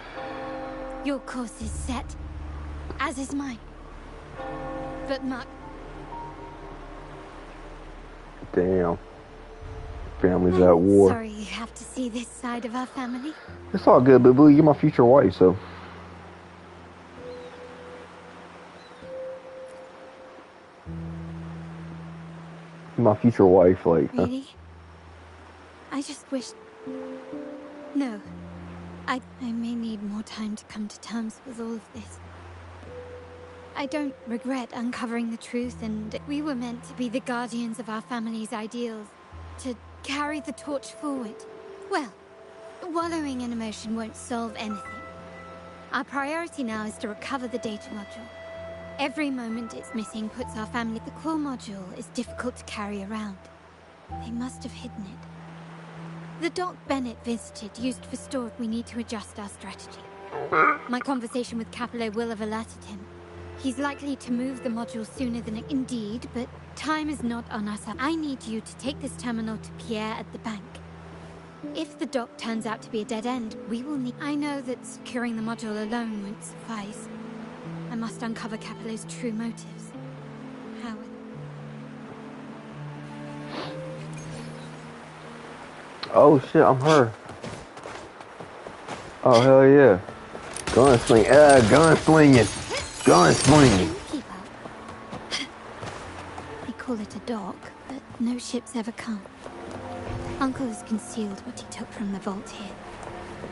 Your course is set, as is mine. But Mark... Damn. Family's at war. Sorry you have to see this side of our family. It's all good, boo-boo. You're my future wife, so... You're my future wife, like... Really? I just wish... No. I may need more time to come to terms with all of this. I don't regret uncovering the truth, and we were meant to be the guardians of our family's ideals. To carry the torch forward. Well, wallowing in emotion won't solve anything. Our priority now is to recover the data module. Every moment it's missing puts our family... The core module is difficult to carry around. They must have hidden it. The dock Bennett visited used for storage. We need to adjust our strategy. My conversation with Capello will have alerted him. He's likely to move the module sooner than... Indeed, but time is not on us. I need you to take this terminal to Pierre at the bank. If the dock turns out to be a dead end, we will need... I know that securing the module alone won't suffice. I must uncover Capello's true motives. How... Oh shit, I'm her. Oh hell yeah. Gunsling, gunslinging. Gunslinging. Keep up. They call it a dock, but no ships ever come. Uncle has concealed what he took from the vault here.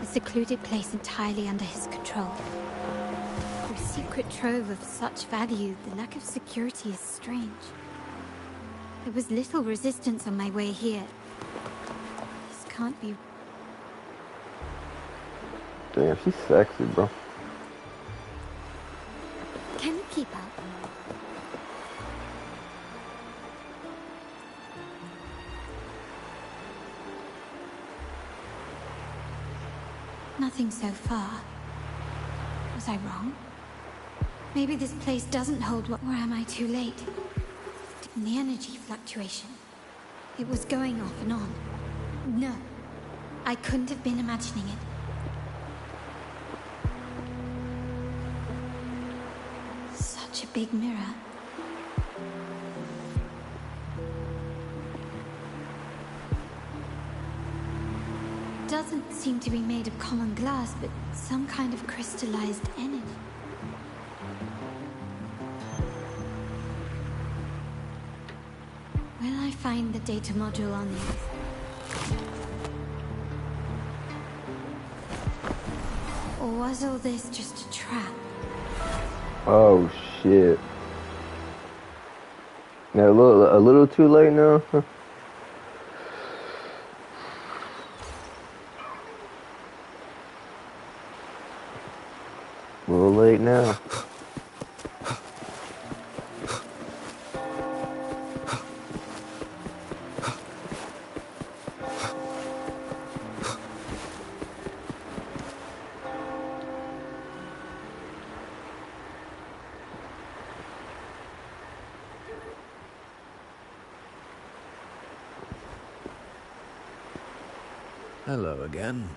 A secluded place entirely under his control. For a secret trove of such value, the lack of security is strange. There was little resistance on my way here. This can't be... Damn, she's sexy, bro. Can you keep up? Nothing so far. Was I wrong? Maybe this place doesn't hold what... Or am I too late? And the energy fluctuation. It was going off and on. No. I couldn't have been imagining it. Such a big mirror. Doesn't seem to be made of common glass, but some kind of crystallized energy. Will I find the data module on this? Or was all this just a trap? Oh shit. Now a little too late now. A little late now. Hello again.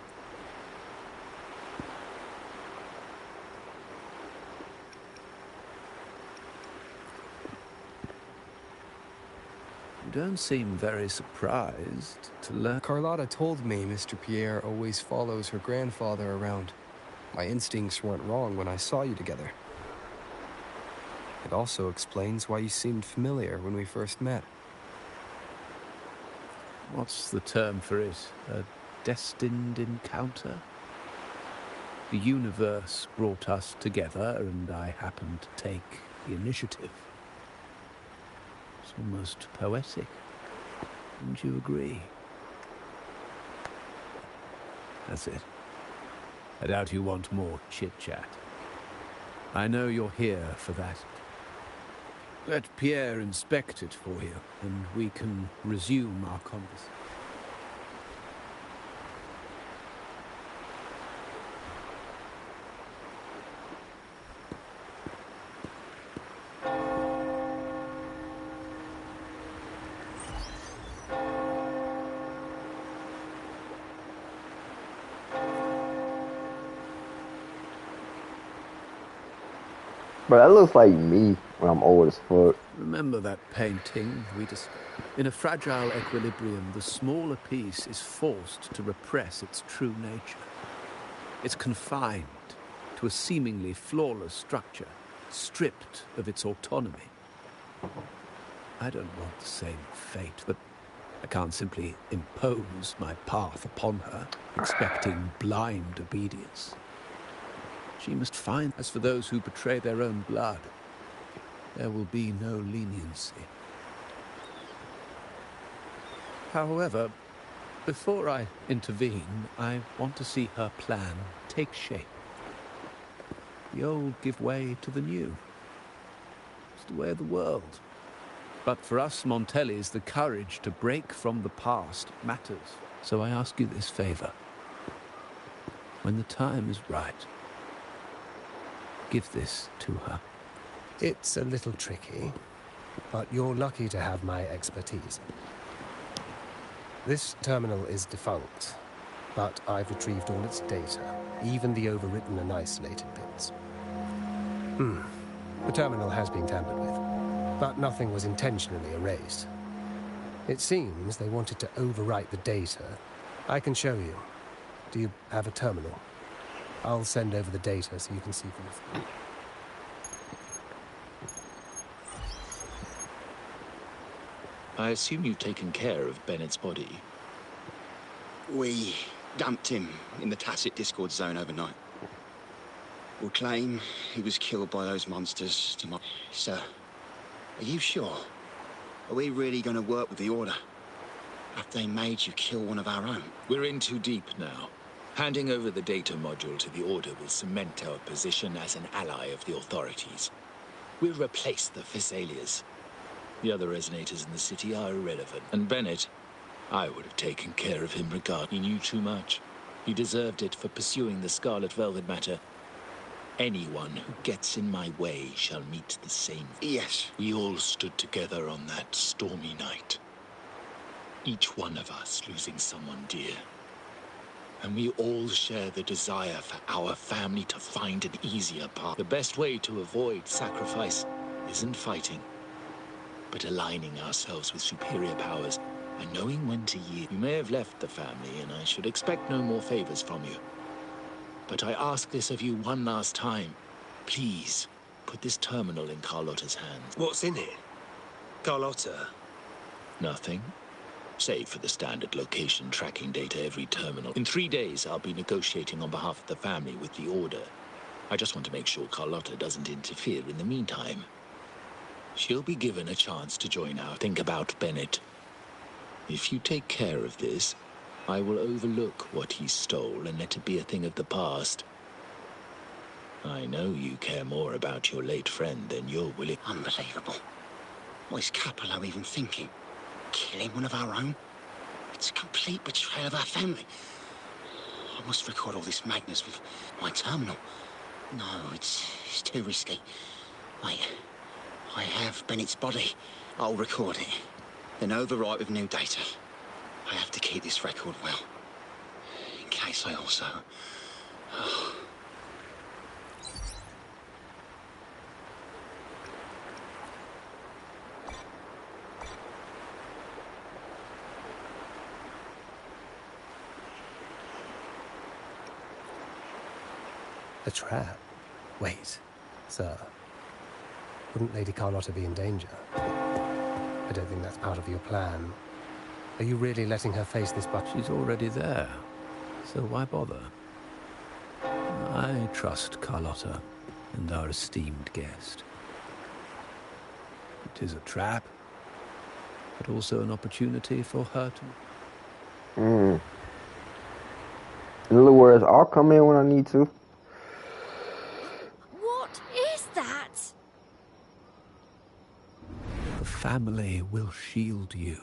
You don't seem very surprised to learn... Carlotta told me Mr. Pierre always follows her grandfather around. My instincts weren't wrong when I saw you together. It also explains why you seemed familiar when we first met. What's the term for it? A destined encounter? The universe brought us together, and I happened to take the initiative. It's almost poetic. Wouldn't you agree? That's it. I doubt you want more chit-chat. I know you're here for that Let Pierre inspect it for you, and we can resume our conversation. But that looks like me when I'm old as fuck. Remember that painting we discussed? In a fragile equilibrium, the smaller piece is forced to repress its true nature. It's confined to a seemingly flawless structure, stripped of its autonomy. I don't want the same fate, but I can't simply impose my path upon her, expecting blind obedience. She must find. As for those who betray their own blood, there will be no leniency. However, before I intervene, I want to see her plan take shape. The old give way to the new. It's the way of the world. But for us Montellis, the courage to break from the past matters. So I ask you this favor. When the time is right, give this to her. It's a little tricky, but you're lucky to have my expertise. This terminal is defunct, but I've retrieved all its data, even the overwritten and isolated bits. The terminal has been tampered with, but nothing was intentionally erased. It seems they wanted to overwrite the data. I can show you. Do you have a terminal? I'll send over the data so you can see for yourself. I assume you've taken care of Bennett's body. We dumped him in the Tacit Discord zone overnight. We'll claim he was killed by those monsters tomorrow. Sir, are you sure? Are we really going to work with the Order? Have they made you kill one of our own? We're in too deep now. Handing over the data module to the Order will cement our position as an ally of the authorities. We'll replace the Thessalias. The other resonators in the city are irrelevant. And Bennett, I would have taken care of him regardless. He knew too much. He deserved it for pursuing the Scarlet Velvet matter. Anyone who gets in my way shall meet the same. Yes. We all stood together on that stormy night. Each one of us losing someone dear. And we all share the desire for our family to find an easier path. The best way to avoid sacrifice isn't fighting, but aligning ourselves with superior powers and knowing when to yield. You may have left the family, and I should expect no more favors from you. But I ask this of you one last time. Please, put this terminal in Carlotta's hands. What's in it? Carlotta? Nothing. Save for the standard location tracking data every terminal. In 3 days, I'll be negotiating on behalf of the family with the Order. I just want to make sure Carlotta doesn't interfere in the meantime. She'll be given a chance to join our. Think about Bennett. If you take care of this, I will overlook what he stole and let it be a thing of the past. I know you care more about your late friend than you're willing. Unbelievable. What is Capello even thinking? Killing one of our own? It's a complete betrayal of our family. I must record all this madness with my terminal. No, it's too risky. Wait, I have Bennett's body. I'll record it, then overwrite with new data. I have to keep this record well, in case I also... Oh. A trap? Wait, sir. Wouldn't Lady Carlotta be in danger? I don't think that's part of your plan. Are you really letting her face this but? She's already there, so why bother? I trust Carlotta and our esteemed guest. It is a trap, but also an opportunity for her to... In other words, I'll come in when I need to. What is that? family will shield you.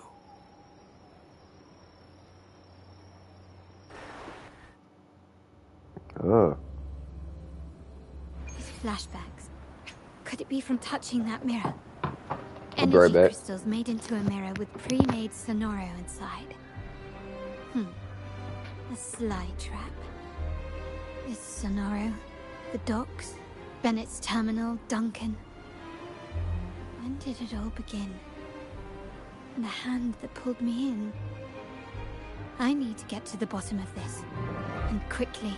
These flashbacks. Could it be from touching that mirror? I'll be right Energy back. crystals made into a mirror with pre-made sonoro inside. A sly trap. This sonoro, the docks, Bennett's terminal, Duncan. When did it all begin? And the hand that pulled me in. I need to get to the bottom of this. And quickly.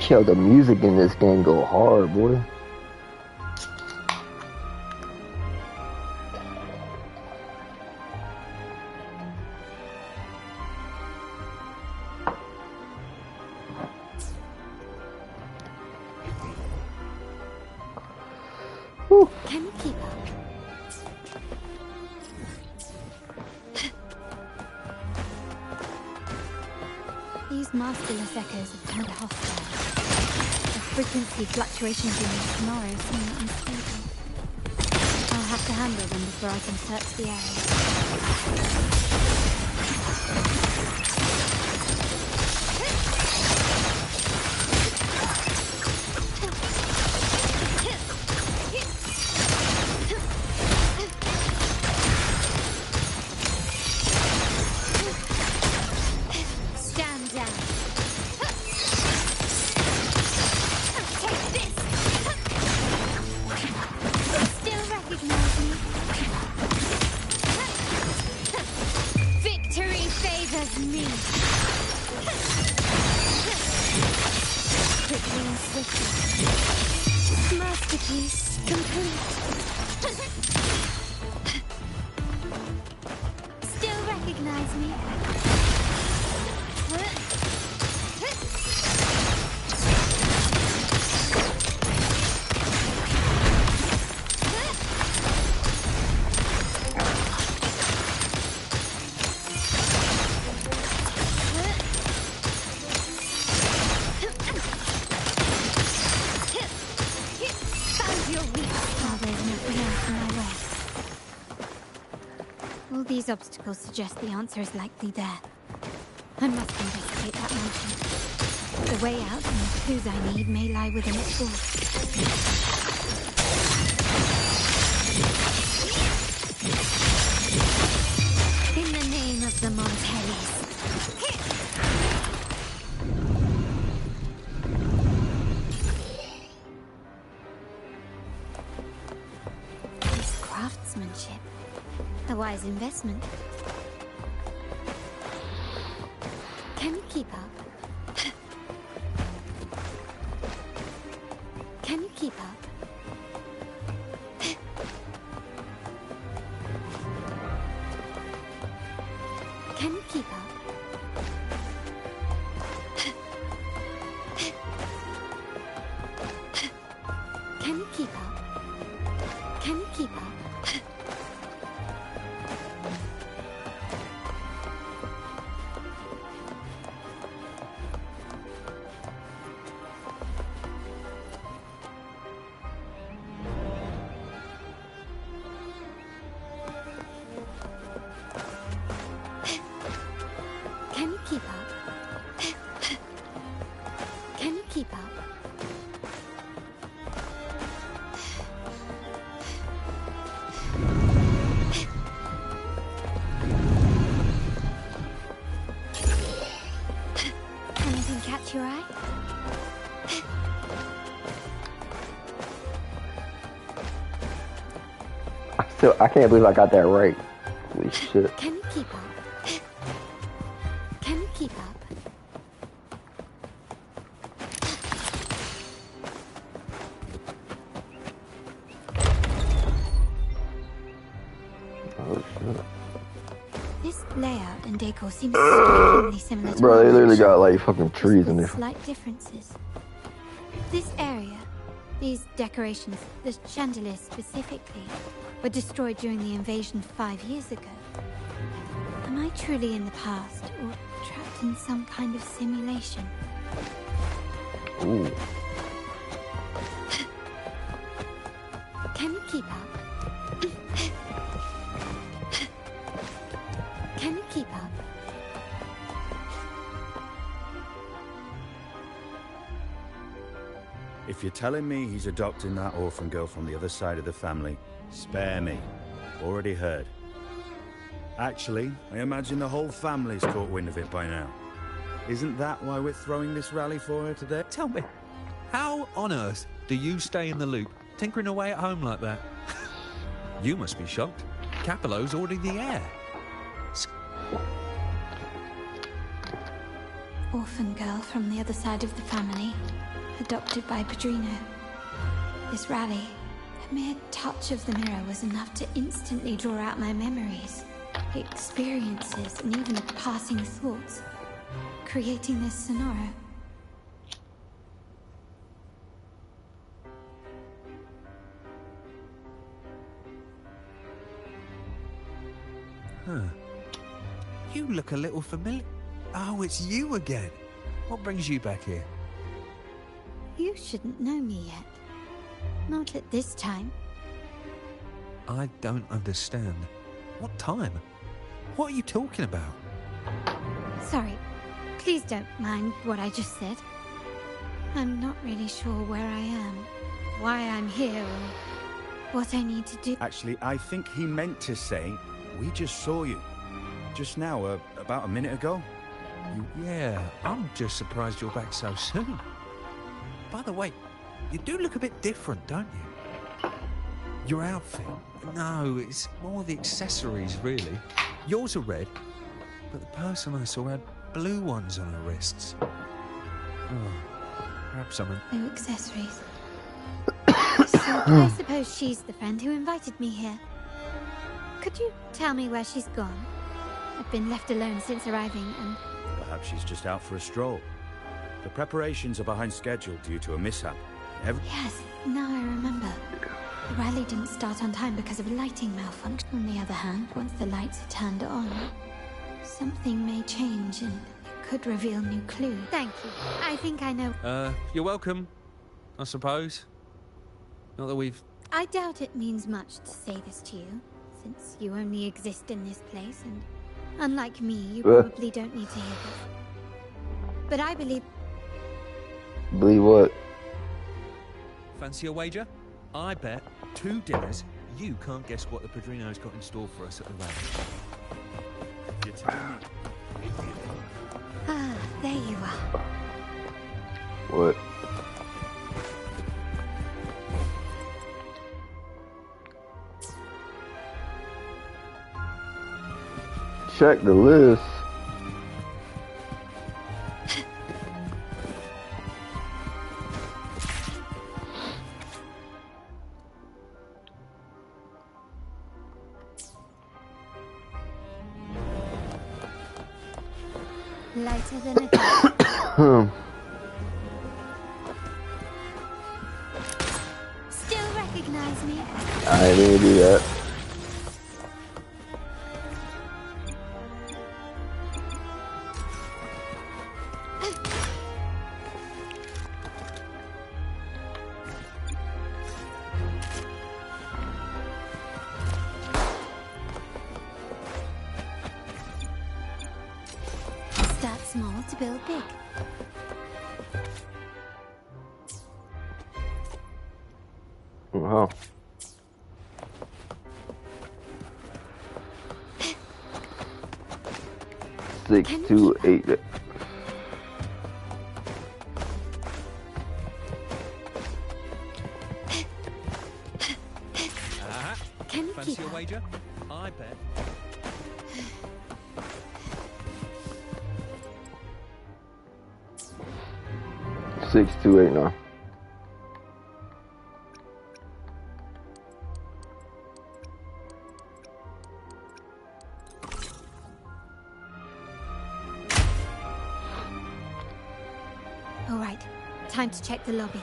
Yo, the music in this game go hard, boy. Can you keep up? These masterless echoes have turned hostile. The frequency fluctuations in these tomorrow seem unstable. I'll have to handle them before I can search the area. Masterpiece complete. Still recognize me? All these obstacles suggest the answer is likely there. I must investigate that mountain. The way out and the clues I need may lie within its walls. In the name of the Montellis. This craftsmanship. A wise investment. Can you keep up? Can you keep up? Can you keep up? Something catch your eye? I can't believe I got that right. Holy shit. Can you keep up? Can you keep up? Oh shit. This layout and decor seems strikingly similar to Bro, they ours, literally got like fucking trees in with there. slight differences. This area, these decorations, the chandeliers specifically, were destroyed during the invasion 5 years ago. Am I truly in the past, or trapped in some kind of simulation? Ooh. Can you keep up? Can you keep up? If you're telling me he's adopting that orphan girl from the other side of the family, spare me. Already heard. Actually, I imagine the whole family's caught wind of it by now. Isn't that why we're throwing this rally for her today? Tell me, how on earth do you stay in the loop, tinkering away at home like that? You must be shocked. Capello's already the heir. Orphan girl from the other side of the family, adopted by Padrino. This rally, a mere touch of the mirror was enough to instantly draw out my memories, experiences, and even passing thoughts, creating this scenario. Huh. You look a little familiar. Oh, it's you again. What brings you back here? You shouldn't know me yet. Not at this time. I don't understand. What time? What are you talking about? Sorry. Please don't mind what I just said. I'm not really sure where I am, why I'm here, or what I need to do. Actually, I think he meant to say, we just saw you. Just now, about a minute ago. Yeah, I'm just surprised you're back so soon. By the way, you do look a bit different, don't you? Your outfit. No, it's more the accessories, really. Yours are red, but the person I saw had blue ones on her wrists. Oh, perhaps I'm No accessories. So I suppose she's the friend who invited me here. Could you tell me where she's gone? I've been left alone since arriving, and... Perhaps she's just out for a stroll. The preparations are behind schedule due to a mishap. Yes, now I remember. The rally didn't start on time because of a lighting malfunction. On the other hand, once the lights are turned on, something may change and it could reveal new clues. Thank you. I think I know. You're welcome, I suppose. Not that we've... I doubt it means much to say this to you, since you only exist in this place, and unlike me, you probably don't need to hear this. But I believe... Believe what? Fancy a wager? I bet 2 dinners you can't guess what the Padrino's got in store for us at the rally. You're telling me? Ah, there you are. What? Check the list. Lighter than a dove. Still recognize me? I didn't do that. Start small to build big. Wow. Six, 2, 8. Fancy a wager? I bet. 6289. All right, time to check the lobby.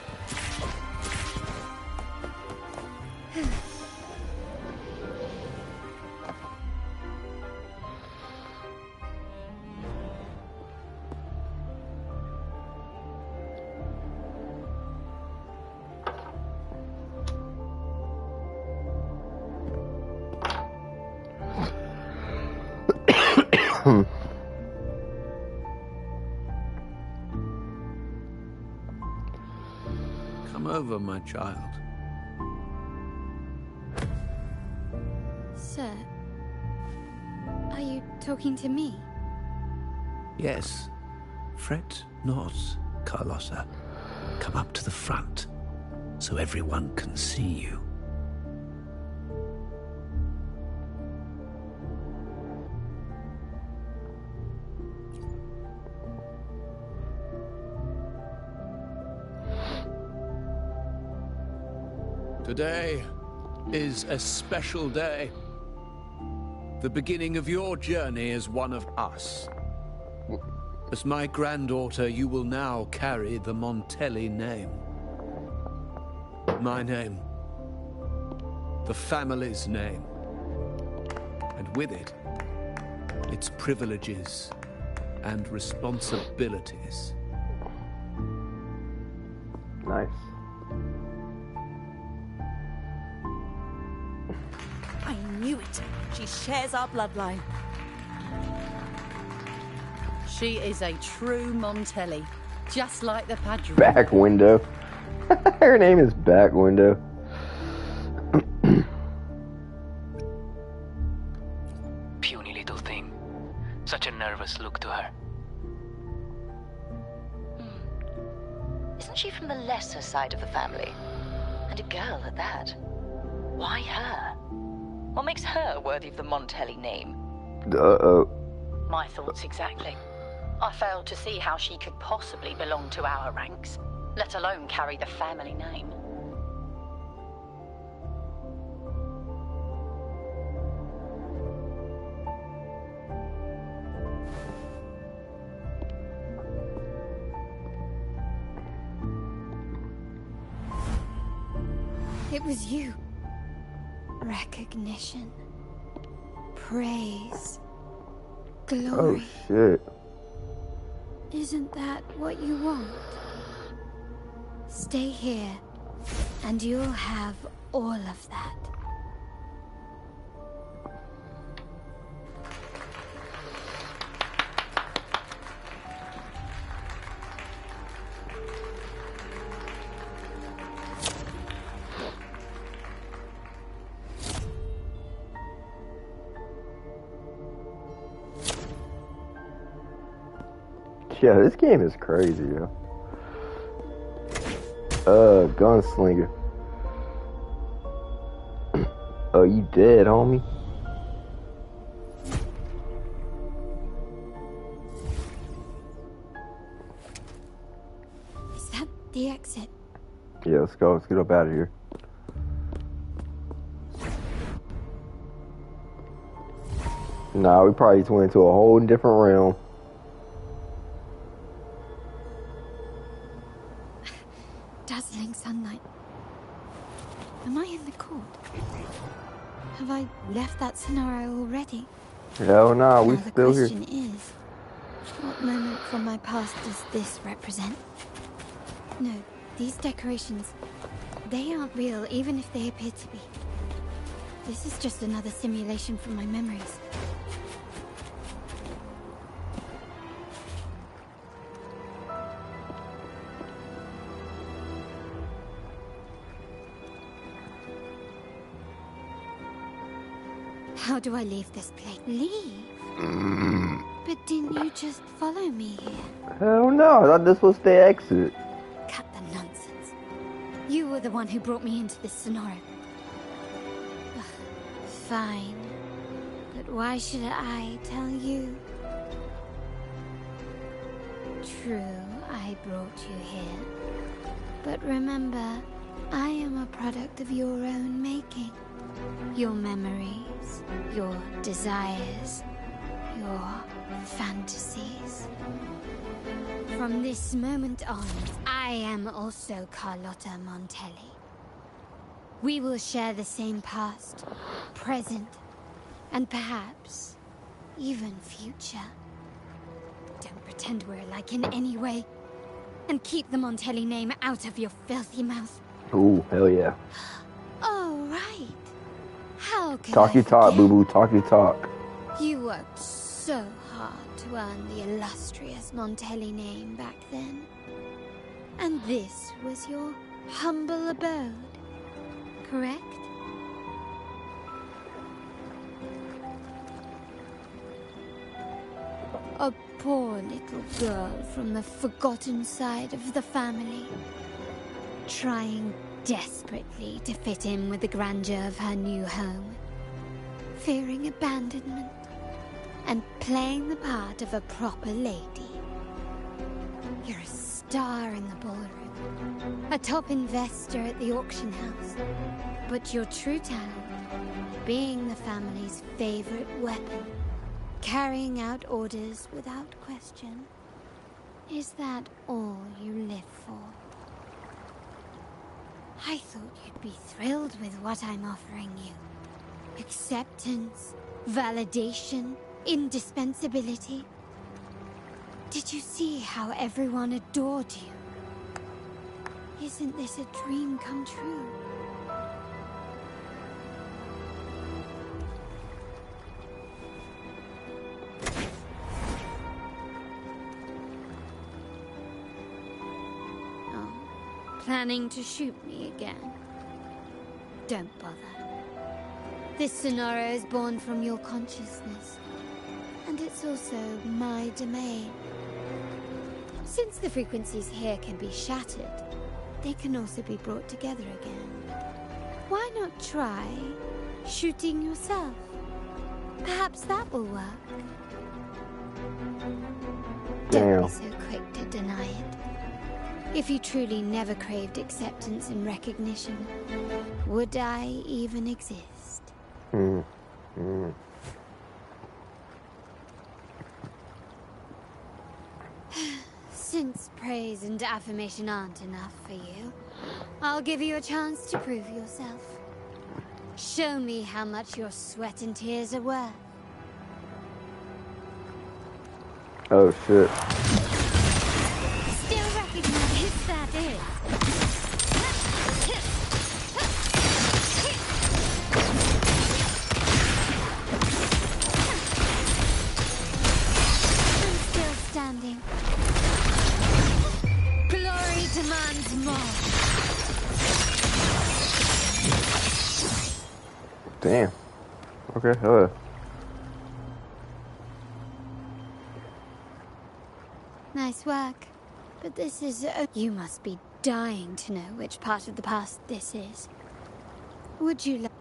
Come over, my child. Sir, are you talking to me? Yes. Fret not, Carlotta. Come up to the front, so everyone can see you. Today is a special day. The beginning of your journey as one of us. As my granddaughter, you will now carry the Montelli name. My name. The family's name. And with it, its privileges and responsibilities. Nice. I knew it. She shares our bloodline. She is a true Montelli, just like the Padre. Back window. Her name is Back Window. Puny little thing. Such a nervous look to her. Isn't she from the lesser side of the family? And a girl at that. Why her? What makes her worthy of the Montelli name? Uh-oh. My thoughts exactly. I failed to see how she could possibly belong to our ranks, let alone carry the family name. It was you. Recognition. Praise. Glory. Oh, shit. Isn't that what you want? Stay here, and you'll have all of that. Yeah, this game is crazy, yo. Gunslinger. Oh, you dead, homie? Is that the exit? Yeah, let's go. Let's get up out of here. Nah, we probably just went into a whole different realm. Dazzling sunlight. Am I in the court? Have I left that scenario already? Hell nah, we still here. The question is, what moment from my past does this represent? No, these decorations, they aren't real, even if they appear to be. This is just another simulation from my memories. How do I leave this place? Leave? But didn't you just follow me here? Hell no, I thought this was the exit. Cut the nonsense. You were the one who brought me into this scenario. Ugh, Fine. But why should I tell you? True, I brought you here. But remember, I am a product of your own making. Your memories, your desires, your fantasies. From this moment on, I am also Carlotta Montelli. We will share the same past, present, and perhaps even future. Don't pretend we're alike in any way. And keep the Montelli name out of your filthy mouth. Ooh, hell yeah. Oh, right. How could Talk I your talk, forget? boo-boo. Talk your talk. You worked so hard to earn the illustrious Montelli name back then. And this was your humble abode, correct? A poor little girl from the forgotten side of the family, trying desperately to fit in with the grandeur of her new home, fearing abandonment, and playing the part of a proper lady. You're a star in the ballroom, a top investor at the auction house, but your true talent, being the family's favorite weapon, carrying out orders without question. Is that all you live for? I thought you'd be thrilled with what I'm offering you. Acceptance, validation, indispensability. Did you see how everyone adored you? Isn't this a dream come true? Planning to shoot me again? Don't bother. This scenario is born from your consciousness, and it's also my domain. Since the frequencies here can be shattered, they can also be brought together again. Why not try shooting yourself? Perhaps that will work. Don't be so quick to deny it. If you truly never craved acceptance and recognition, would I even exist? Since praise and affirmation aren't enough for you, I'll give you a chance to prove yourself. Show me how much your sweat and tears are worth. Oh, shit. Still recognize that is. I'm still standing. Glory demands more. Damn. Okay, hello. Nice work. But this is... you must be dying to know which part of the past this is. Would you like...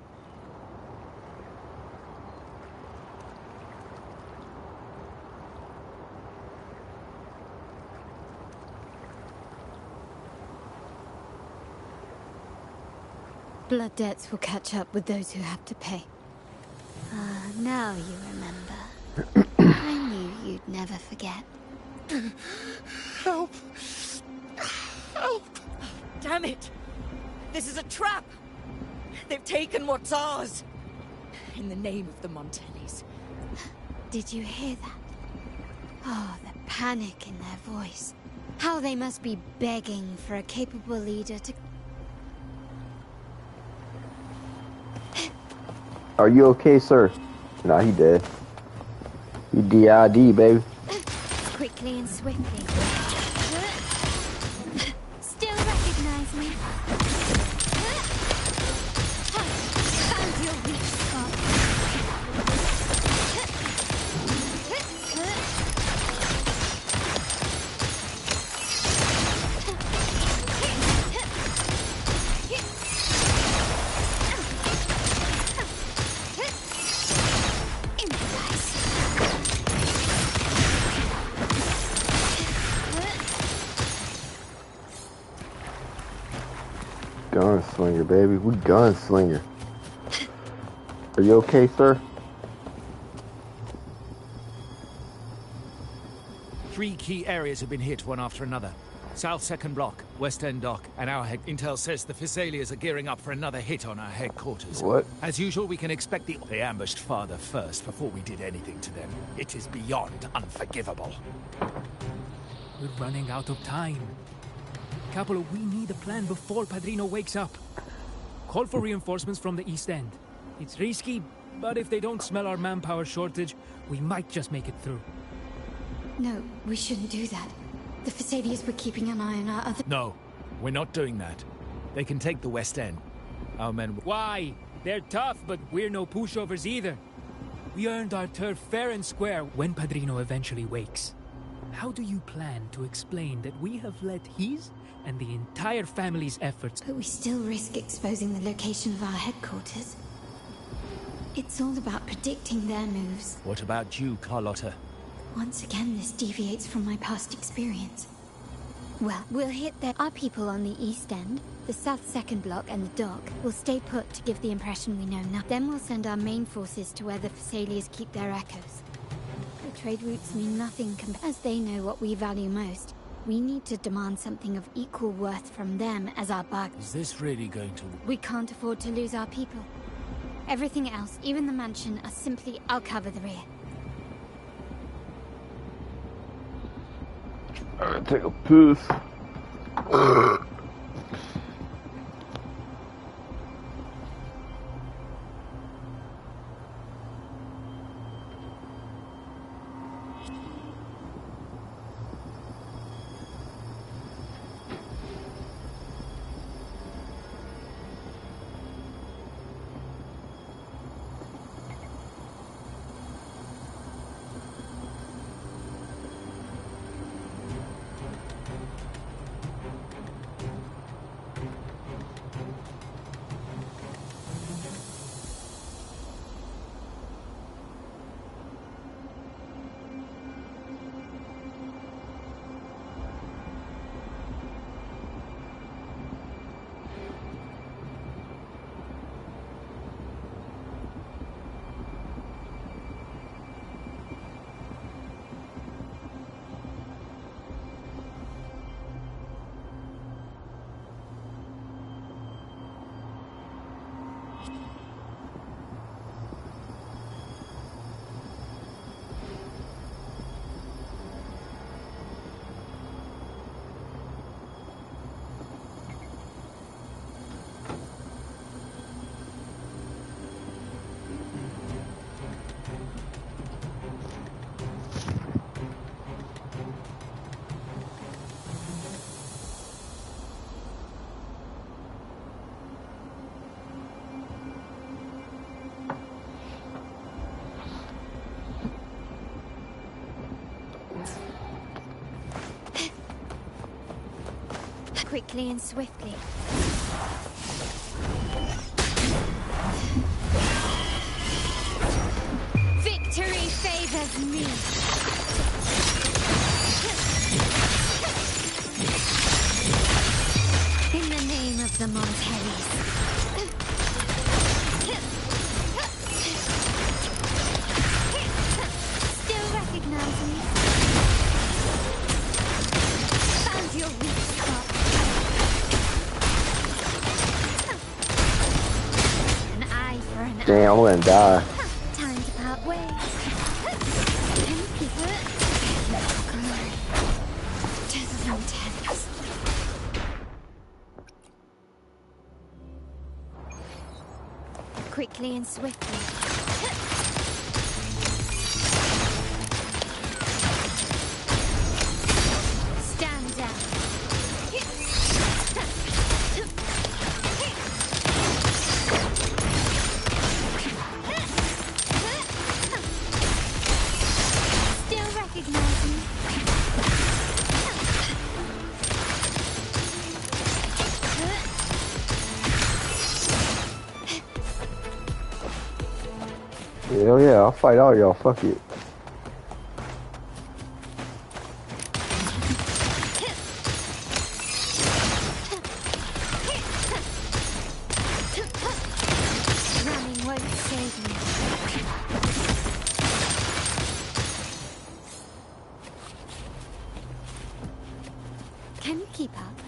Blood debts will catch up with those who have to pay. Ah, now you remember. I knew you'd never forget. Help! Help! Damn it! This is a trap! They've taken what's ours! In the name of the Montellis. Did you hear that? Oh, the panic in their voice. How they must be begging for a capable leader to... Are you okay, sir? Nah, he dead. He DID, baby. Quickly and swiftly. Still recognize me? Found your weak spot. Gunslinger, baby. We gunslinger. Are you okay, sir? 3 key areas have been hit one after another. South 2nd Block, West End Dock, and our head. Intel says the Thessalians are gearing up for another hit on our headquarters. What? As usual, we can expect They ambushed father first before we did anything to them. It is beyond unforgivable. We're running out of time. Capola, we need a plan before Padrino wakes up. Call for reinforcements from the East End. It's risky, but if they don't smell our manpower shortage, we might just make it through. No, we shouldn't do that. The Thessalians were keeping an eye on our other... No, we're not doing that. They can take the West End. Our men... Why? They're tough, but we're no pushovers either. We earned our turf fair and square when Padrino eventually wakes. How do you plan to explain that we have let his and the entire family's efforts... But we still risk exposing the location of our headquarters. It's all about predicting their moves. What about you, Carlotta? Once again, this deviates from my past experience. Well, we'll hit our people on the East End, the South 2nd Block, and the dock. We'll stay put to give the impression we know nothing. Then we'll send our main forces to where the Thessalians keep their echoes. The trade routes mean nothing as they know what we value most. We need to demand something of equal worth from them as our bargain. Is this really going to... We can't afford to lose our people. Everything else, even the mansion, are simply... I'll cover the rear. I'm gonna take a piss. Quickly and swiftly. Victory favors me. In the name of the Montellis. Still recognize me? Found your weak spot. An eye for an eye. Damn, I'm gonna die. Time to part ways. Glory to the Montellis. Quickly and swiftly. Stand down. Still recognize me? Hell yeah, I'll fight all y'all. Fuck it. Can you keep up?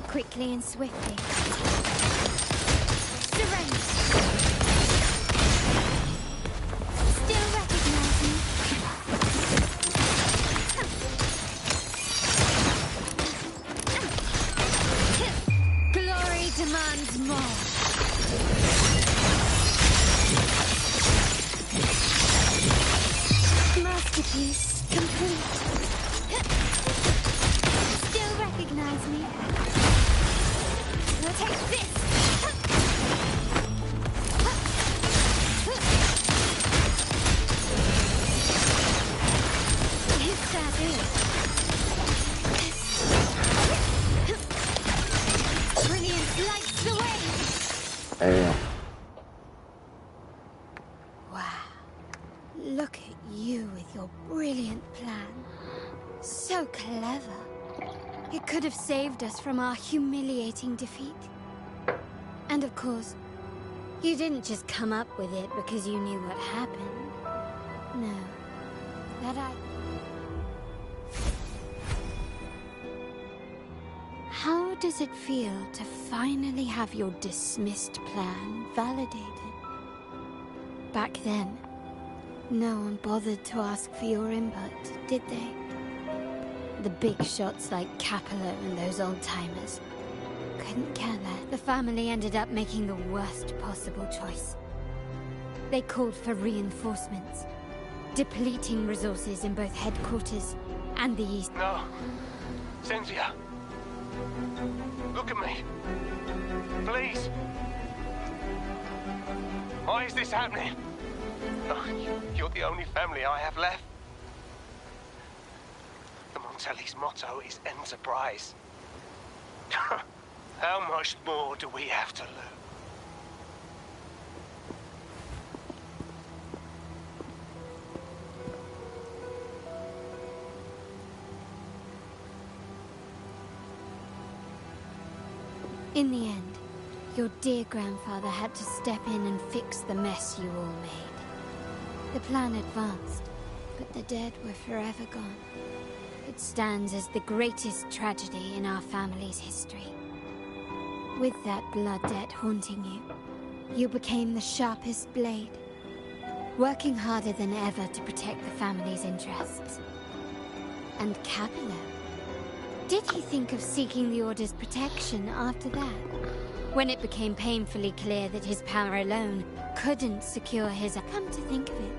Quickly and swiftly. Surrender. Still recognize me? Glory demands more. Masterpiece complete. Still recognize me? We'll take this! Is that it? Brilliant lights the way! Damn. Wow. Look at you with your brilliant plan. So clever. It could have saved us from our humiliating defeat. And of course, you didn't just come up with it because you knew what happened. No. How does it feel to finally have your dismissed plan validated? Back then, no one bothered to ask for your input, did they? The big shots like Capello and those old-timers couldn't care less. The family ended up making the worst possible choice. They called for reinforcements, depleting resources in both headquarters and the east. No. Cynthia. Look at me. Please. Why is this happening? Oh, you're the only family I have left. The Montelli's motto is enterprise. How much more do we have to lose? In the end, your dear grandfather had to step in and fix the mess you all made. The plan advanced, but the dead were forever gone. It stands as the greatest tragedy in our family's history. With that blood debt haunting you, you became the sharpest blade, working harder than ever to protect the family's interests. And Capello, did he think of seeking the Order's protection after that? When it became painfully clear that his power alone couldn't secure his... Come to think of it,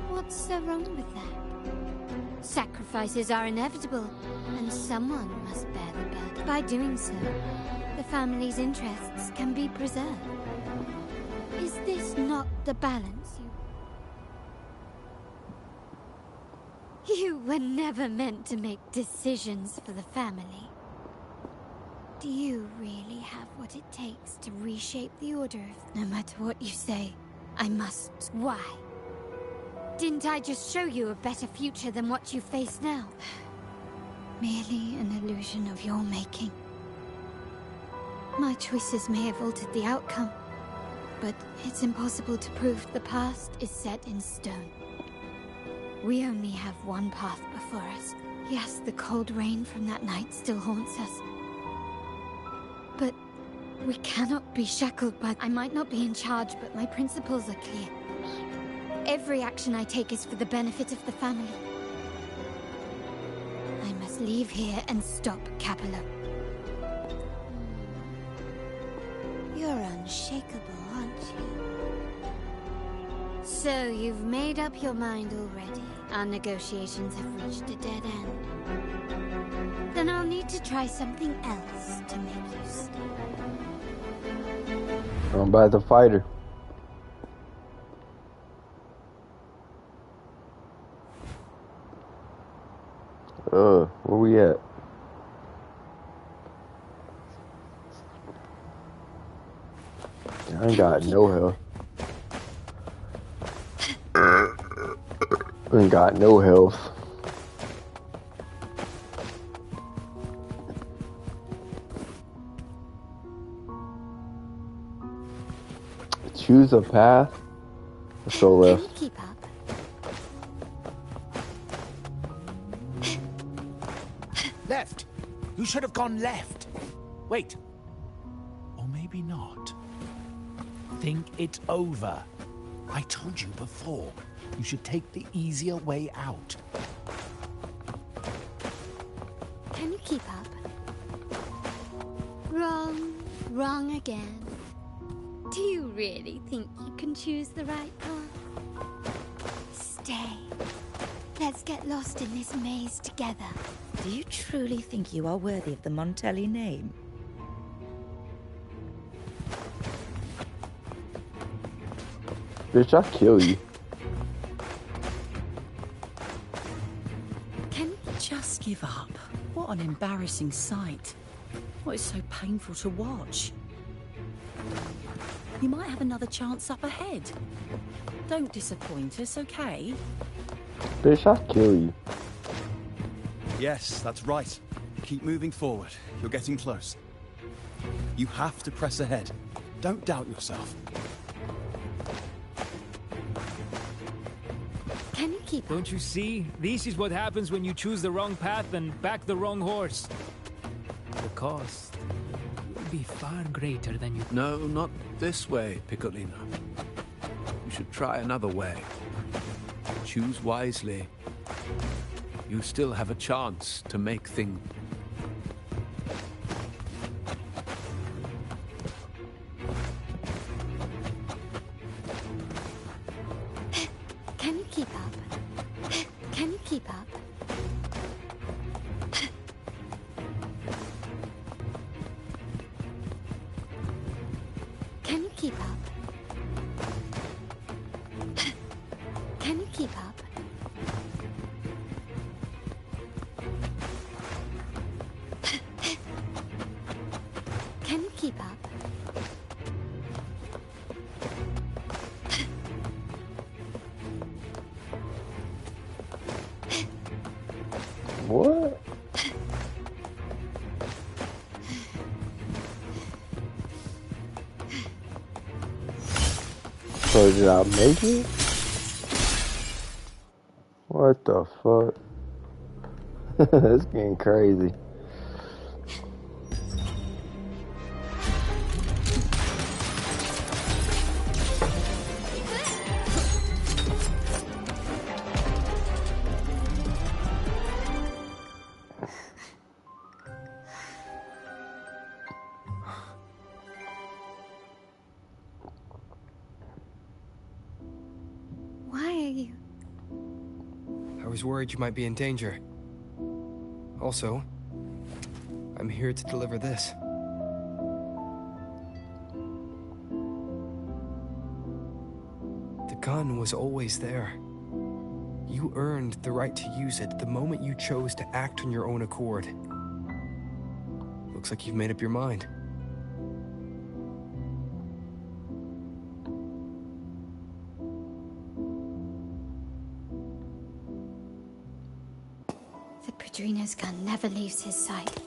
what's so wrong with that? Sacrifices are inevitable, and someone must bear the burden. By doing so, the family's interests can be preserved. Is this not the balance You were never meant to make decisions for the family. Do you really have what it takes to reshape the Order? No matter what you say, I must. Why? Didn't I just show you a better future than what you face now? Merely an illusion of your making. My choices may have altered the outcome, but it's impossible to prove the past is set in stone. We only have one path before us. Yes, the cold rain from that night still haunts us. But we cannot be shackled by... I might not be in charge, but my principles are clear. Every action I take is for the benefit of the family. I must leave here and stop Capello. You're unshakable, aren't you? So you've made up your mind already. Our negotiations have reached a dead end. Then I'll need to try something else to make you stay. I'm about to fight her. Where we at? I ain't got no health. I ain't got no health. Choose a path. Let's go left. Can you keep up? Left! You should have gone left. Wait. Or maybe not. Think it over. I told you before. You should take the easier way out. Can you keep up? Wrong. Wrong again. Do you really think you can choose the right path? Stay. Let's get lost in this maze together. Do you truly think you are worthy of the Montelli name? Bitch, I'll kill you. Can you just give up? What an embarrassing sight. What is so painful to watch? You might have another chance up ahead. Don't disappoint us, okay? Bitch, I'll kill you. Yes, that's right. Keep moving forward. You're getting close. You have to press ahead. Don't doubt yourself. Can you keep up? Don't you see? This is what happens when you choose the wrong path and back the wrong horse. The cost will be far greater than you... No, not this way, Piccolino. You should try another way. Choose wisely. You still have a chance to make things... Can you keep up? Can you keep up? Can you keep up? Can you keep up? Can you keep up? What? So did I make it? What the fuck? It's getting crazy. Why are you? I was worried you might be in danger. Also, I'm here to deliver this. The gun was always there. You earned the right to use it the moment you chose to act on your own accord. Looks like you've made up your mind. The Padrino's gun never leaves his sight.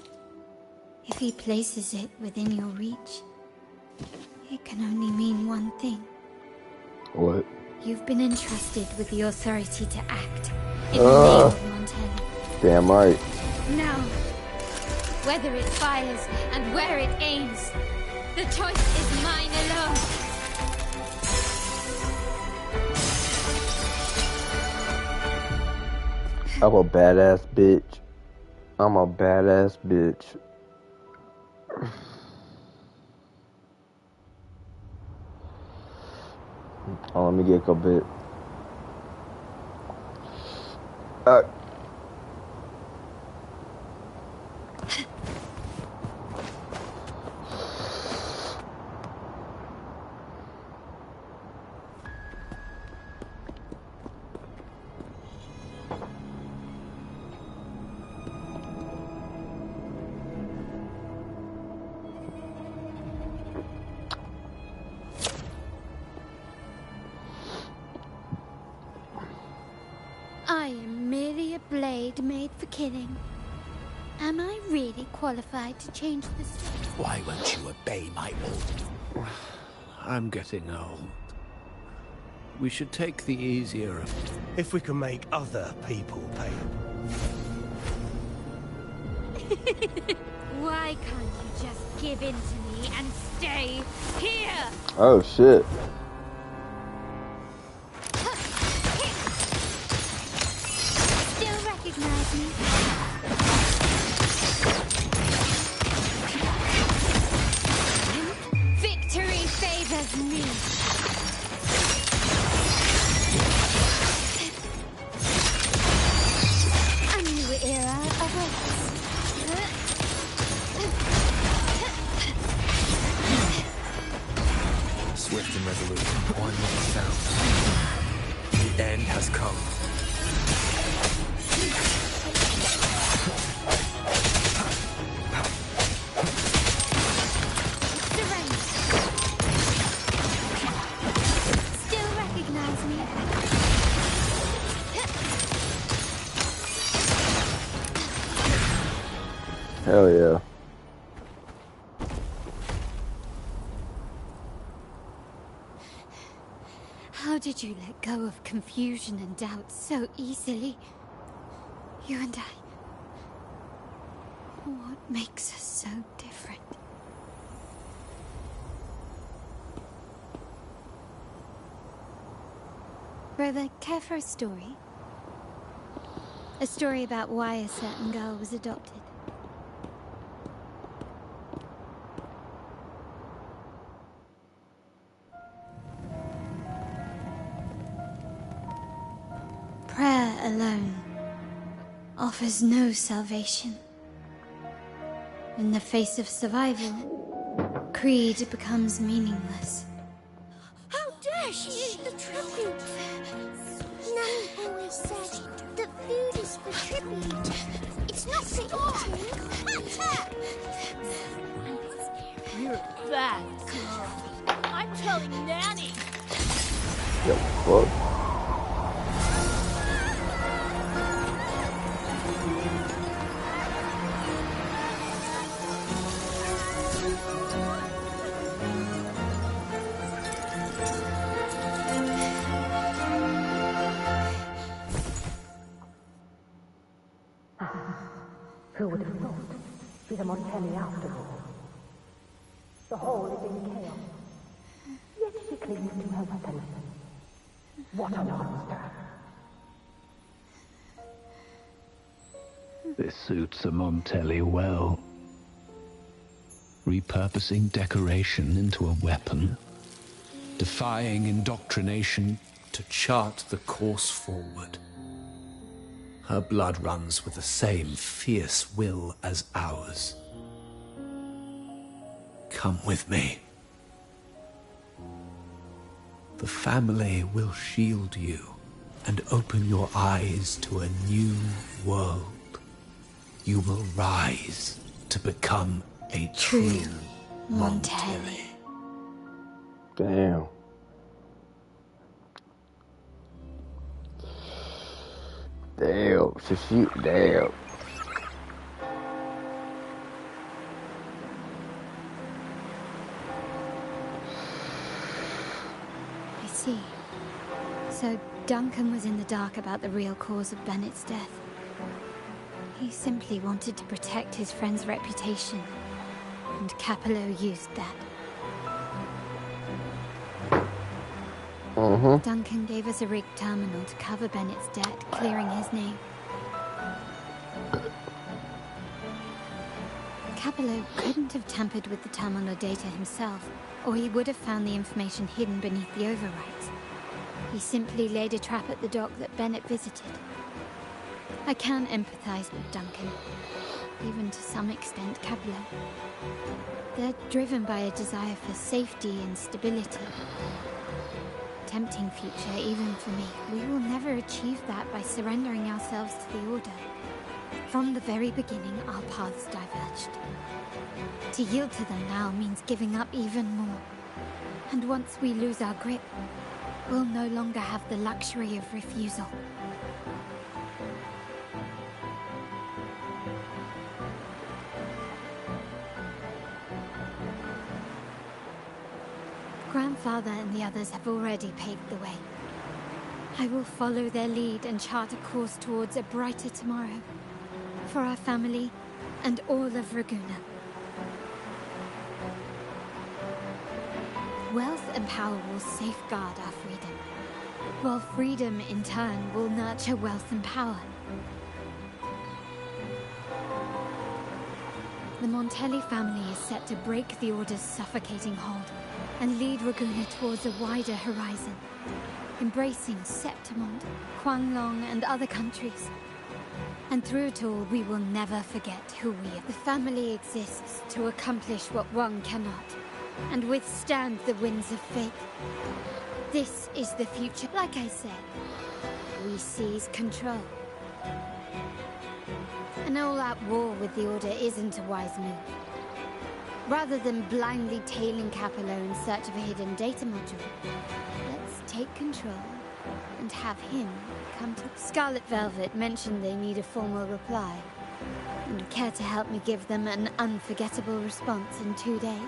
If he places it within your reach, it can only mean one thing. What? You've been entrusted with the authority to act in the name of Montelli. Damn right. Now, whether it fires and where it aims, the choice is mine alone. I'm a badass bitch. I'm a badass bitch. Oh, let me get a bit. I am merely a blade made for killing. Am I really qualified to change the state? Why won't you obey my order? I'm getting old. We should take the easier of... If we can make other people pay. Why can't you just give in to me and stay here? Oh shit. Still recognize me? Victory favors me. A new era awaits. Swift and resolute, one with sound. The end has come. Surrender. Still recognize me? Hell yeah. How did you let go of confusion and doubt so easily? You and I. What makes us so different? Brother, care for a story? A story about why a certain girl was adopted. Prayer alone offers no salvation. In the face of survival, creed becomes meaningless. How dare she eat the tribute? Nanny always said that food is for tribute. It's not for eating. You're a bad girl. I'm telling Nanny. Yo, fuck. Who would have thought? She's a Montelli after all. The hall is in chaos. Yet she clings to her weapon. What a monster! This suits a Montelli well. Repurposing decoration into a weapon. Defying indoctrination to chart the course forward. Her blood runs with the same fierce will as ours. Come with me. The family will shield you and open your eyes to a new world. You will rise to become a true Montelli. Damn. Damn, so she, damn. I see. So Duncan was in the dark about the real cause of Bennett's death. He simply wanted to protect his friend's reputation, and Capello used that. Duncan gave us a rigged terminal to cover Bennett's debt, clearing his name. Capello couldn't have tampered with the terminal data himself, or he would have found the information hidden beneath the overwrites. He simply laid a trap at the dock that Bennett visited. I can empathize with Duncan, even to some extent Capello. They're driven by a desire for safety and stability. Tempting future, even for me. We will never achieve that by surrendering ourselves to the Order. From the very beginning, our paths diverged. To yield to them now means giving up even more. And once we lose our grip, we'll no longer have the luxury of refusal. father and the others have already paved the way. I will follow their lead and chart a course towards a brighter tomorrow. For our family and all of Raguna. Wealth and power will safeguard our freedom, while freedom in turn will nurture wealth and power. The Montelli family is set to break the Order's suffocating hold and lead Raguna towards a wider horizon, embracing Septimond, Quanglong, and other countries. And through it all, we will never forget who we are. The family exists to accomplish what one cannot, and withstand the winds of fate. This is the future. Like I said, we seize control. An all-out war with the Order isn't a wise move. Rather than blindly tailing Capello in search of a hidden data module, let's take control and have him come to... Scarlet Velvet mentioned they need a formal reply. And care to help me give them an unforgettable response in 2 days?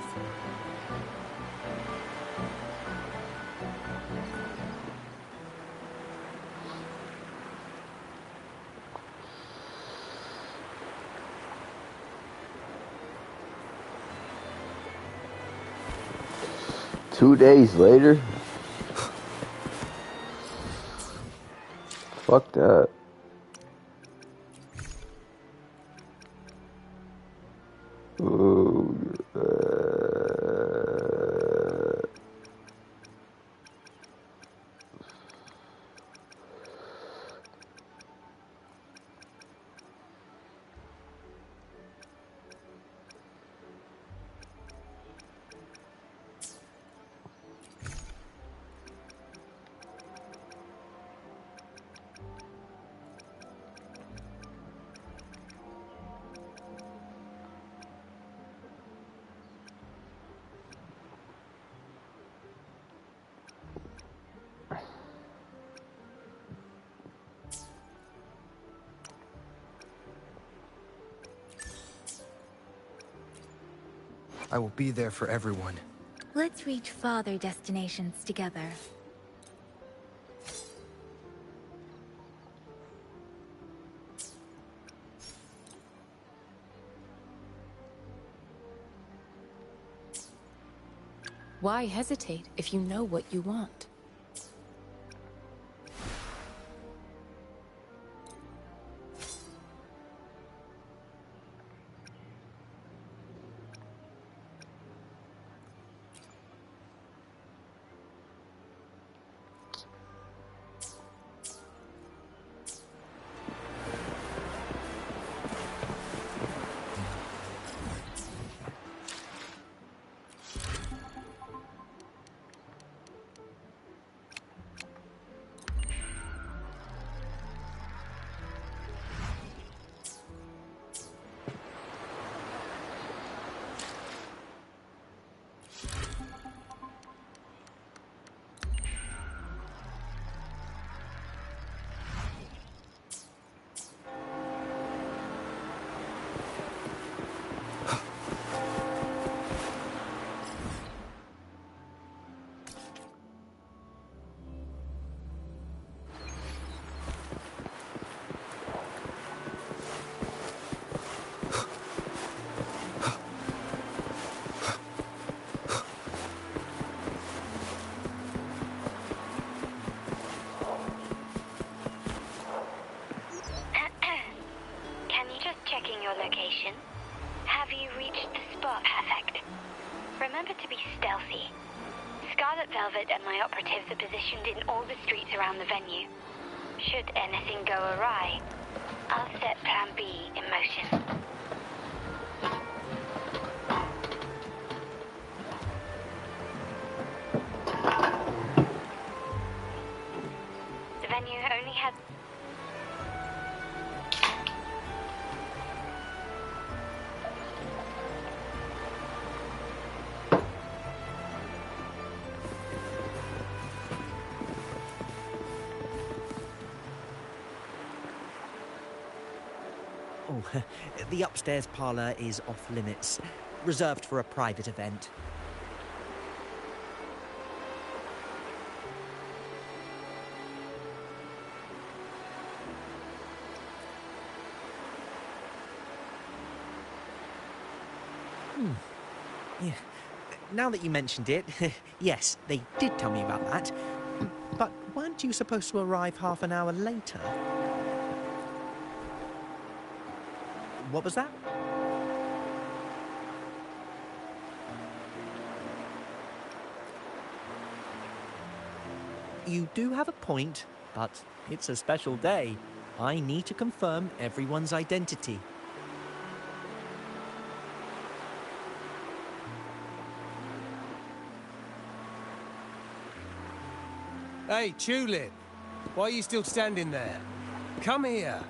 Two days later? Fuck that. Ooh, I will be there for everyone. Let's reach farther destinations together. Why hesitate if you know what you want? Checking your location. Have you reached the spot? Perfect. Remember to be stealthy. Scarlet Velvet and my operatives are positioned in all the streets around the venue. Should anything go awry, I'll set Plan B in motion. The venue only has... Oh, the upstairs parlour is off limits, reserved for a private event. Yeah. Now that you mentioned it, yes, they did tell me about that. But weren't you supposed to arrive half an hour later? What was that? You do have a point, but it's a special day. I need to confirm everyone's identity. Hey, Tulip! Why are you still standing there? Come here!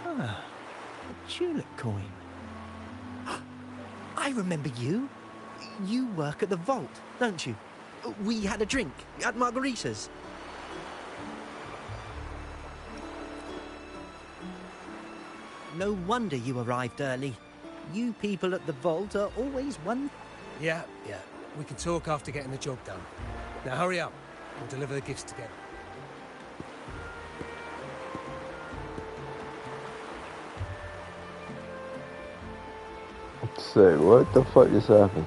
Ah, a tulip coin. I remember you. You work at the vault, don't you? We had a drink at Margarita's. No wonder you arrived early. You people at the vault are always one... Yeah. We can talk after getting the job done. Now hurry up. We'll deliver the gifts together. Say, what the fuck just happened?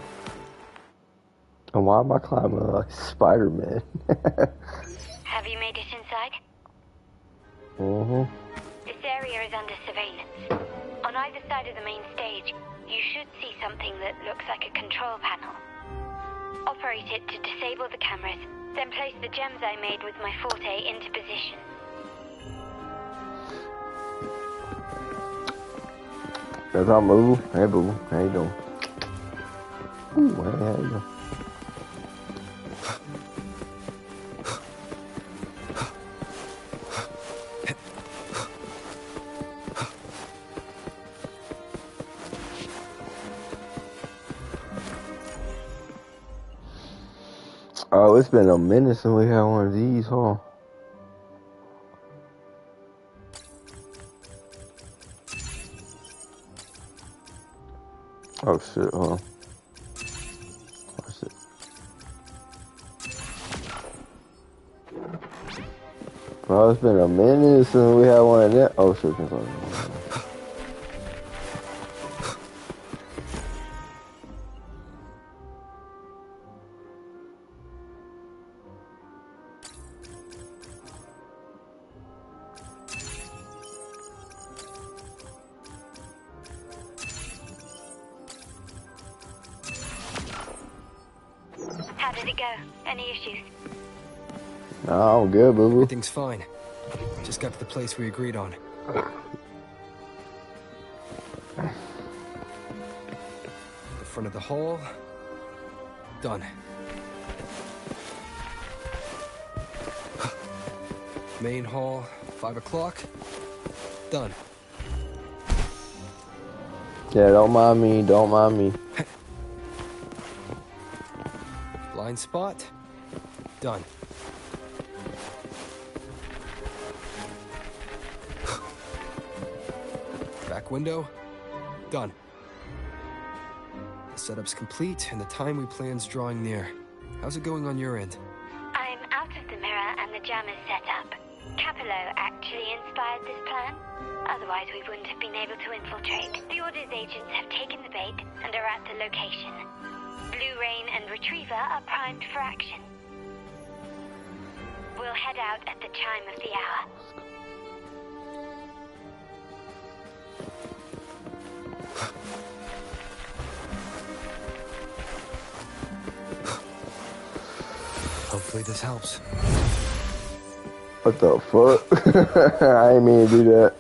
And why am I climbing like Spider-Man? Have you made it inside? Mm-hmm. This area is under surveillance. On either side of the main stage, you should see something that looks like a control panel. Operate it to disable the cameras, then place the gems I made with my forte into position. As I move, hey boo, how you doing? Ooh, hey, how you doing? Oh, it's been a minute since we had one of these, huh? Oh shit, huh? Oh shit. Oh, it's been a minute since we had one of them. Oh shit, How did it go? Any issues? Nah, I'm good, boo boo. Everything's fine. Just got to the place we agreed on. The front of the hall. Done. Main hall, 5 o'clock. Done. Yeah, don't mind me, don't mind me. Blind spot. Done. Back window. Done. The setup's complete and the time we planned's drawing near. How's it going on your end? I'm out of the mirror and the jam is set up. Capello actually inspired this plan. Otherwise, we wouldn't have been able to infiltrate. The Order's agents have taken the bait and are at the location. Blue Rain and Retriever are primed for action. We'll head out at the chime of the hour. Hopefully this helps. What the fuck? I ain't mean to do that.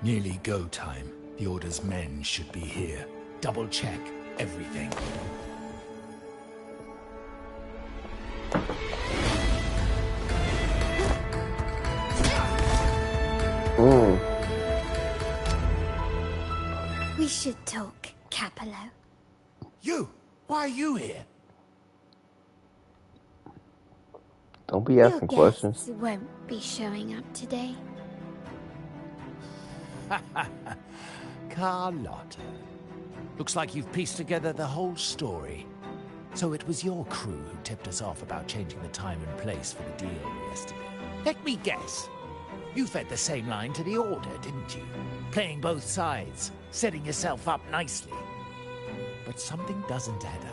Nearly go time. The Order's men should be here. Double check everything. We should talk, Capello. You! Why are you here? Don't be asking questions. Your guests won't be showing up today. Carlotta. Looks like you've pieced together the whole story. So it was your crew who tipped us off about changing the time and place for the deal yesterday. Let me guess. You fed the same line to the Order, didn't you? Playing both sides, setting yourself up nicely. But something doesn't add up.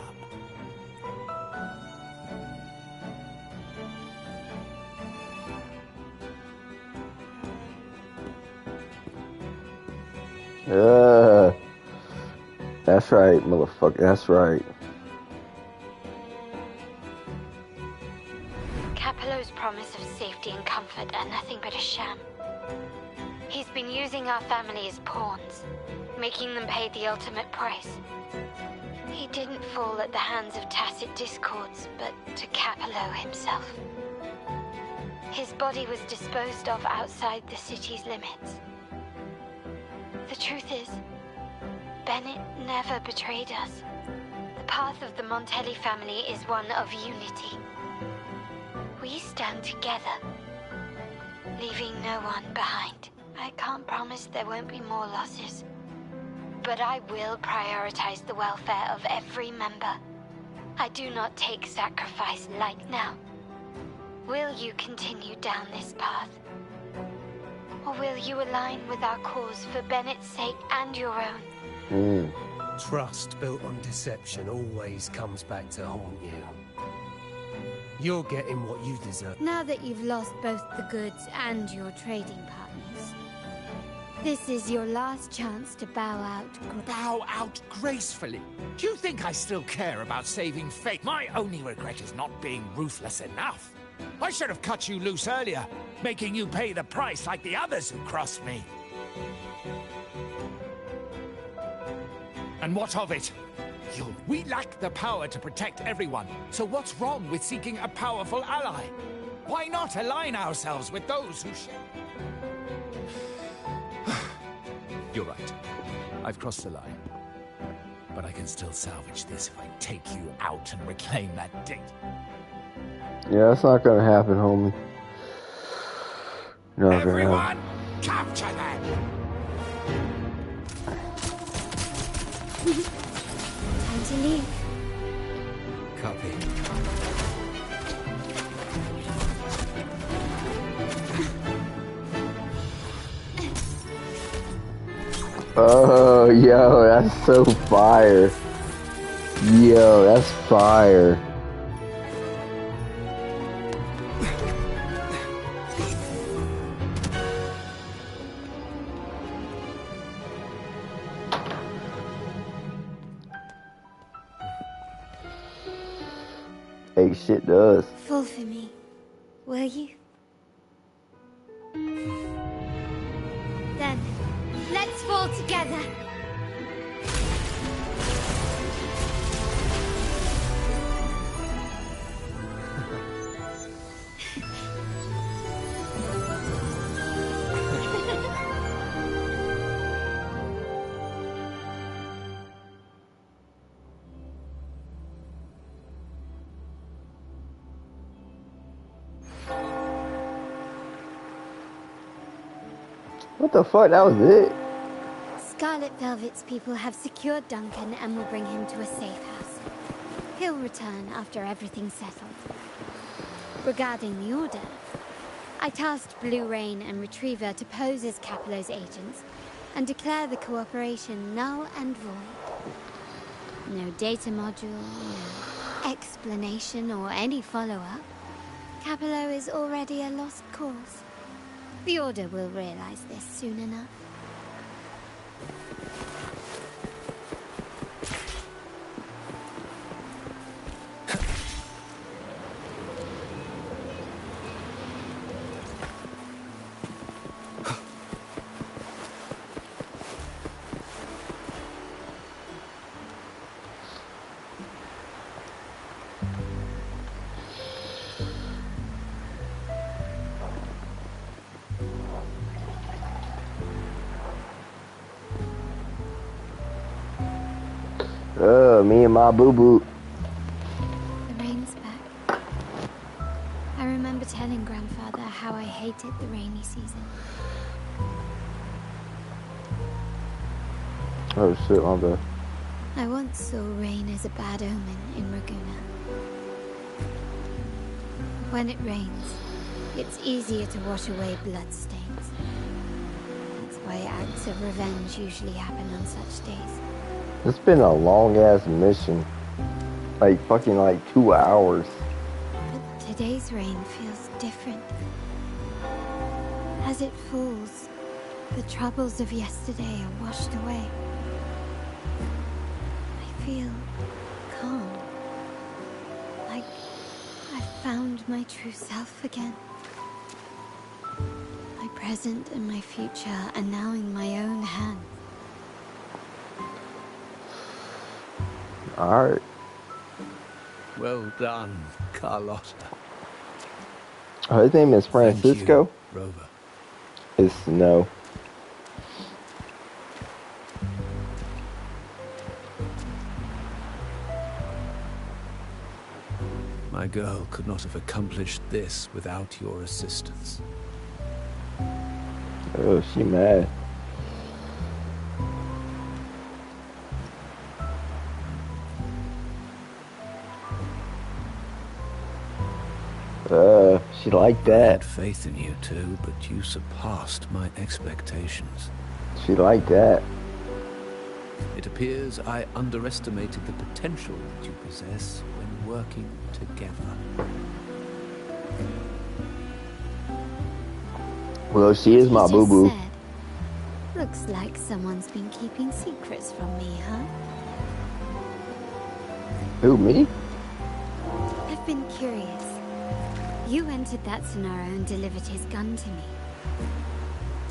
That's right, motherfucker. That's right. Capello's promise of safety and comfort are nothing but a sham. He's been using our family as pawns, making them pay the ultimate price. He didn't fall at the hands of tacit discords, but to Capello himself. His body was disposed of outside the city's limits. The truth is, Bennett never betrayed us. The path of the Montelli family is one of unity. We stand together, leaving no one behind. I can't promise there won't be more losses, but I will prioritize the welfare of every member. I do not take sacrifice light now. Will you continue down this path? Or will you align with our cause for Bennett's sake and your own? Trust built on deception always comes back to haunt you. You're getting what you deserve. Now that you've lost both the goods and your trading partners, this is your last chance to bow out. Bow out gracefully? Do you think I still care about saving Fate? My only regret is not being ruthless enough. I should have cut you loose earlier, making you pay the price like the others who crossed me. And what of it? We lack the power to protect everyone, so what's wrong with seeking a powerful ally? Why not align ourselves with those who share? You're right. I've crossed the line. But I can still salvage this if I take you out and reclaim that date. Yeah, that's not gonna happen, homie. Not Everyone, capture them! Time to leave. Copy. Oh, yo, that's so fire. Yo, that's fire. Hey, shit does. Fall for me, will you? Then, let's fall together. What the fuck? That was it? Scarlet Velvet's people have secured Duncan and will bring him to a safe house. He'll return after everything's settled. Regarding the Order, I tasked Blue Rain and Retriever to pose as Capello's agents and declare the cooperation null and void. No data module, no explanation or any follow-up. Capello is already a lost cause. The Order will realize this soon enough. Me and my boo-boo. The rain's back. I remember telling Grandfather how I hated the rainy season. Oh shit, my bad. I once saw rain as a bad omen in Raguna. When it rains, it's easier to wash away bloodstains. That's why acts of revenge usually happen on such days. It's been a long ass mission. Like fucking like 2 hours. But today's rain feels different. As it falls, the troubles of yesterday are washed away. I feel calm. Like I've found my true self again. My present and my future are now in my own hands. Alright. Well done, Carlotta. His name is Francisco? Thank you, Rover. It's no. My girl could not have accomplished this without your assistance. Oh, she mad. She liked that. I had faith in you too, but you surpassed my expectations. She liked that. It appears I underestimated the potential that you possess when working together. Well, she is my boo-boo. Looks like someone's been keeping secrets from me, huh? Who, me? I've been curious. You entered that scenario and delivered his gun to me.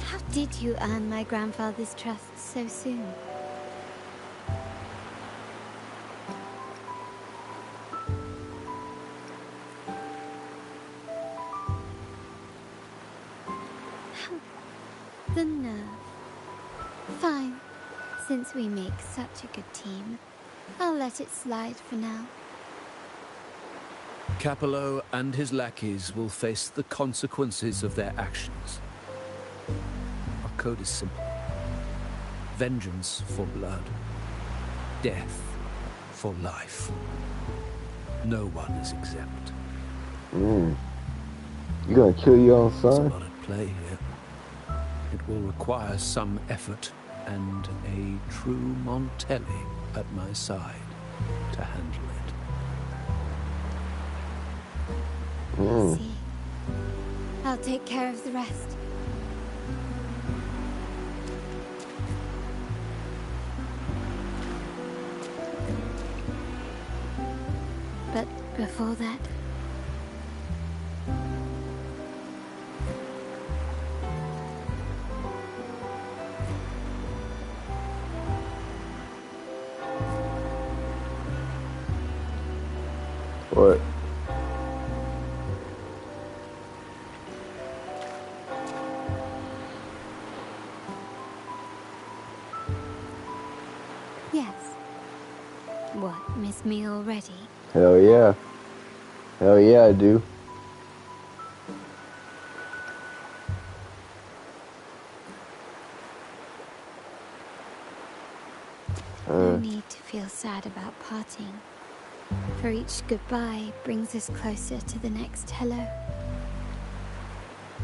How did you earn my grandfather's trust so soon? The nerve. Fine. Since we make such a good team, I'll let it slide for now. Capello and his lackeys will face the consequences of their actions. Our code is simple. Vengeance for blood. Death for life. No one is exempt. You gonna kill your own There's a son? lot at play here. It will require some effort and a true Montelli at my side to handle it. See. I'll take care of the rest. But before that... What? Yes. What, miss me already? Hell yeah. Hell yeah, I do. No need to feel sad about parting. For each goodbye brings us closer to the next hello.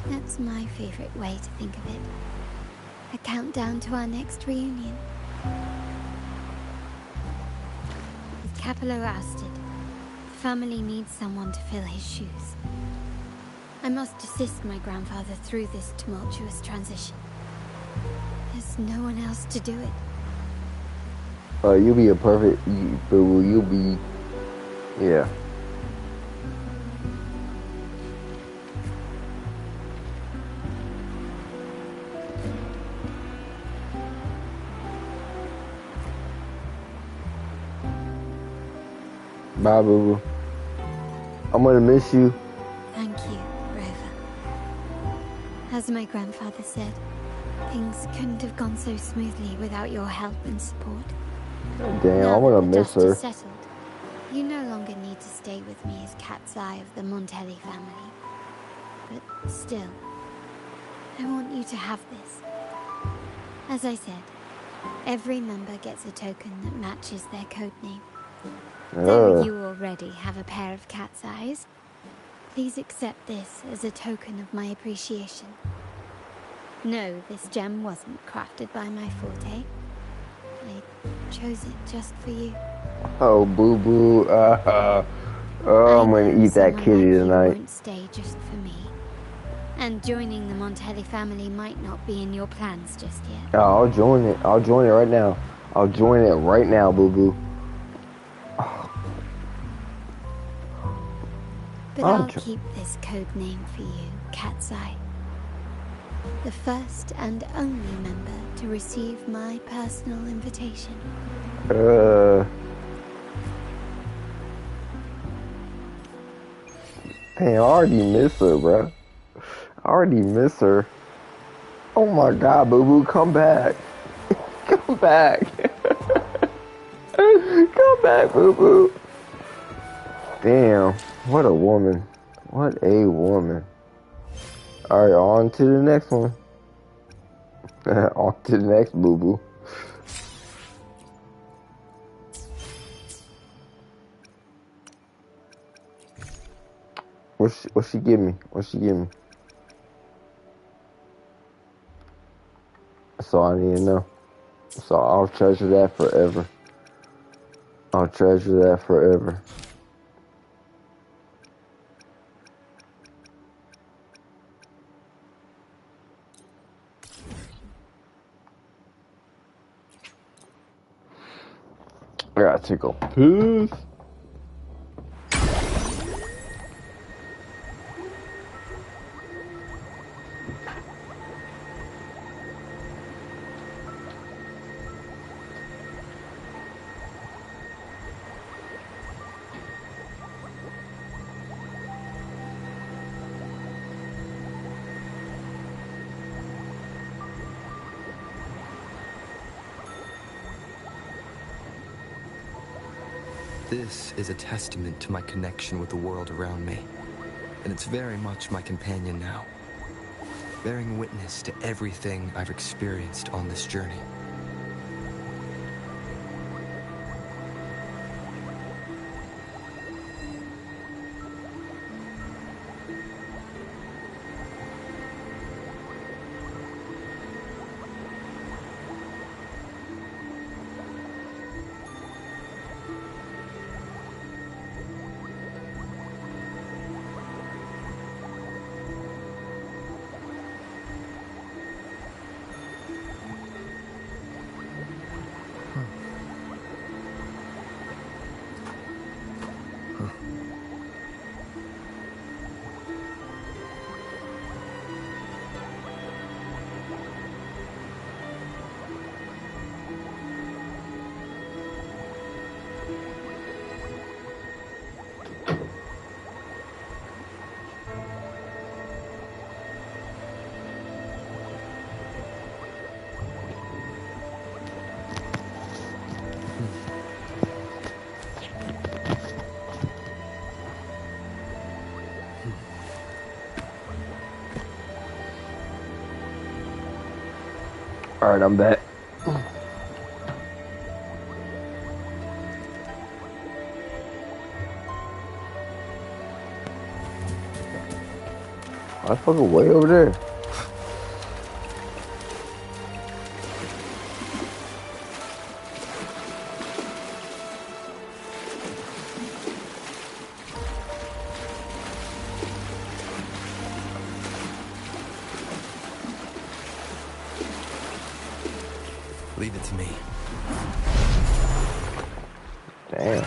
That's my favorite way to think of it. A countdown to our next reunion. With Capello ousted, the family needs someone to fill his shoes. I must assist my grandfather through this tumultuous transition. There's no one else to do it. You'll be a perfect boo. You'll be, yeah. Bye, boo boo. I'm gonna miss you. Thank you, Rover. As my grandfather said, things couldn't have gone so smoothly without your help and support. Damn, Now I'm gonna that the miss dust her. is settled, you no longer need to stay with me as cat's eye of the Montelli family. But still, I want you to have this. As I said, Every member gets a token that matches their codename. Though you already have a pair of cat's eyes, please accept this as a token of my appreciation. No, this gem wasn't crafted by my forte. I chose it just for you. Oh, boo-boo. Oh, I'm gonna eat that kitty tonight. You won't stay just for me. And joining the Montelli family might not be in your plans just yet. Oh, I'll join it. I'll join it right now. I'll join it right now, boo-boo. But I'll keep this code name for you, Cat's Eye. The first and only member to receive my personal invitation. Damn, I already miss her, bro. I already miss her. Oh my god, boo-boo, come back. Come back. Come back, boo-boo. Damn, what a woman. What a woman. Alright, on to the next one. On to the next boo-boo. What she give me? What she give me? That's all I need to know. So I'll treasure that forever. I'll treasure that forever. I gotta take a piss. This is a testament to my connection with the world around me, and it's very much my companion now, bearing witness to everything I've experienced on this journey. Alright, I'm back. I fucking way over there. Leave it to me. Damn.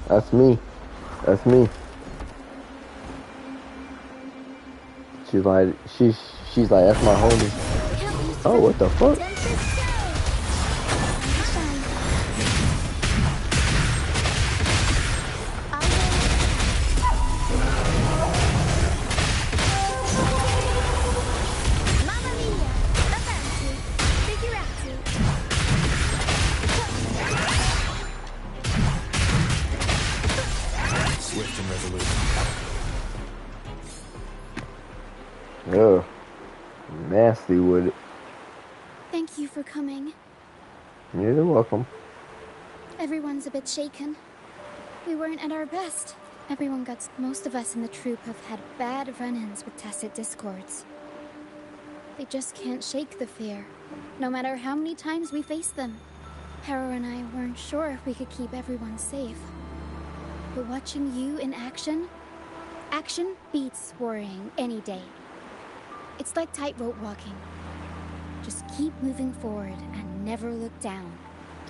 That's me. That's me. She's like, that's my homie. Oh, what the fuck? Swift and resolute. Ugh. Nasty with it. Thank you for coming. You're welcome. Everyone's a bit shaken. We weren't at our best. Everyone got... Most of us in the troop have had bad run-ins with tacit discords. They just can't shake the fear, no matter how many times we face them. Harrow and I weren't sure if we could keep everyone safe. But watching you in action beats worrying any day. It's like tightrope walking. Just keep moving forward and never look down.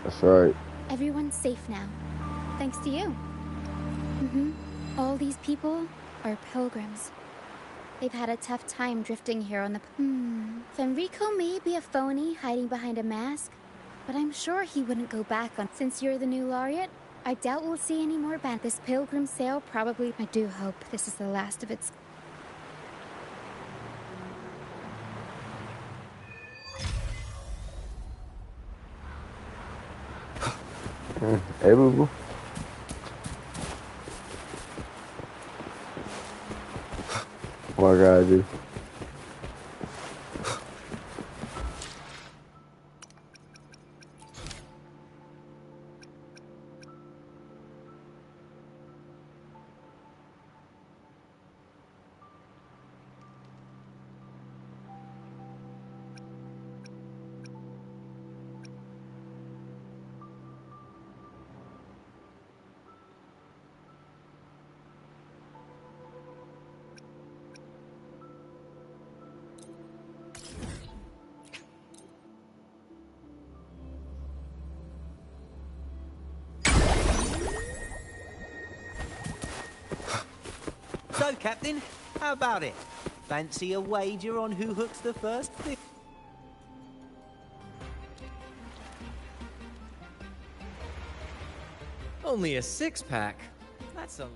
That's right. Everyone's safe now, thanks to you. All these people are pilgrims. They've had a tough time drifting here on the... Fenrico may be a phony hiding behind a mask, but I'm sure he wouldn't go back on... Since you're the new laureate, I doubt we'll see any more band. This pilgrim sale probably... I do hope this is the last of its... Hey, boo boo. What I gotta do? So, Captain, how about it? Fancy a wager on who hooks the first fish? Only a six-pack. That's a...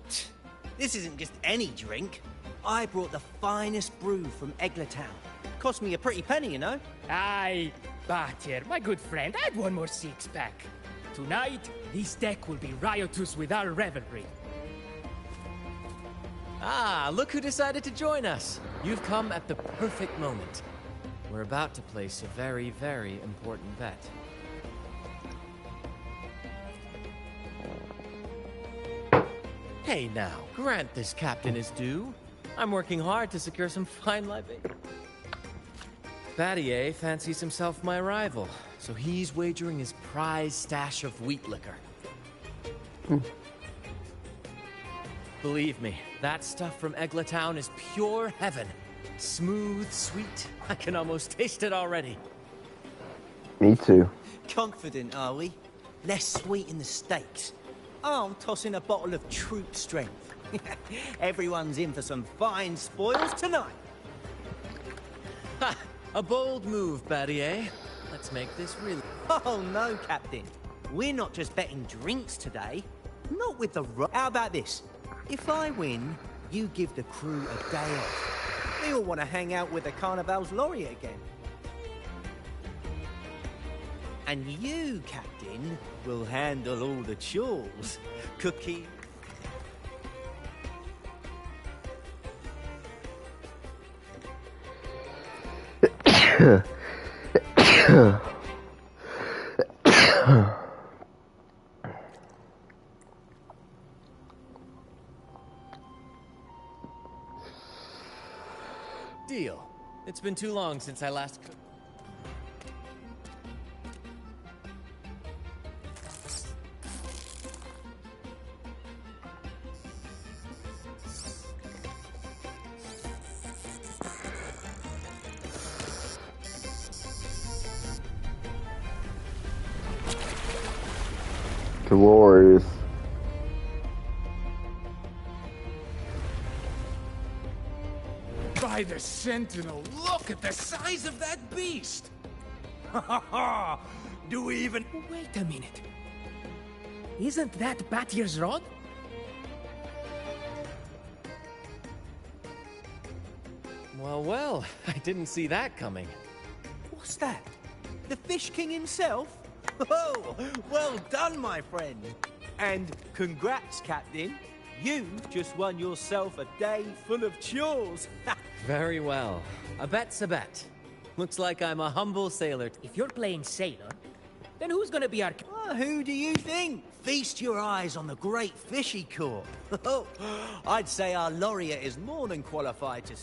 This isn't just any drink. I brought the finest brew from Egglertown. Cost me a pretty penny, you know. Aye, Batir, my good friend, add one more six-pack. Tonight, this deck will be riotous with our revelry. Ah, look who decided to join us. You've come at the perfect moment. We're about to place a very, very important bet. Hey now, grant this captain his due. I'm working hard to secure some fine living. Battier fancies himself my rival, so he's wagering his prize stash of wheat liquor. Believe me, that stuff from Egglertown is pure heaven. Smooth, sweet. I can almost taste it already. Me too. Confident, are we? Less sweet in the steaks. I'll toss in a bottle of troop strength. Everyone's in for some fine spoils tonight. Ha! A bold move, Battier. Let's make this real. Oh, no, Captain. We're not just betting drinks today. Not with the... How about this? If I win, you give the crew a day off. We all want to hang out with the Carnival's laureate again. And you, Captain, will handle all the chores. Cooking. Deal. It's been too long since I last cooked. Glorious. By By the Sentinel, look at the size of that beast! Ha ha ha! Do we even... Wait a minute. Isn't that Batier's rod? Well, well, I didn't see that coming. What's that? The Fish King himself? Oh, well done, my friend. And congrats, Captain. You just won yourself a day full of chores. Very well. A bet's a bet. Looks like I'm a humble sailor. If you're playing sailor, then who's gonna be our... Well, who do you think? Feast your eyes on the great fish he caught. Oh, I'd say our laureate is more than qualified to...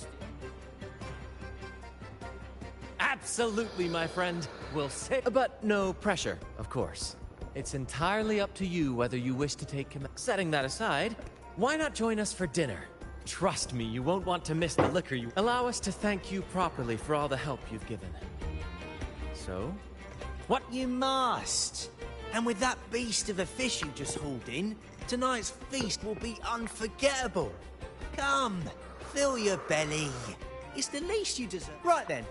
Absolutely, my friend. We'll say... But no pressure, of course. It's entirely up to you whether you wish to take command. Setting that aside, why not join us for dinner? Trust me, you won't want to miss the liquor you... Allow us to thank you properly for all the help you've given. So? What you must. And with that beast of a fish you just hauled in, tonight's feast will be unforgettable. Come, fill your belly. It's the least you deserve. Right then,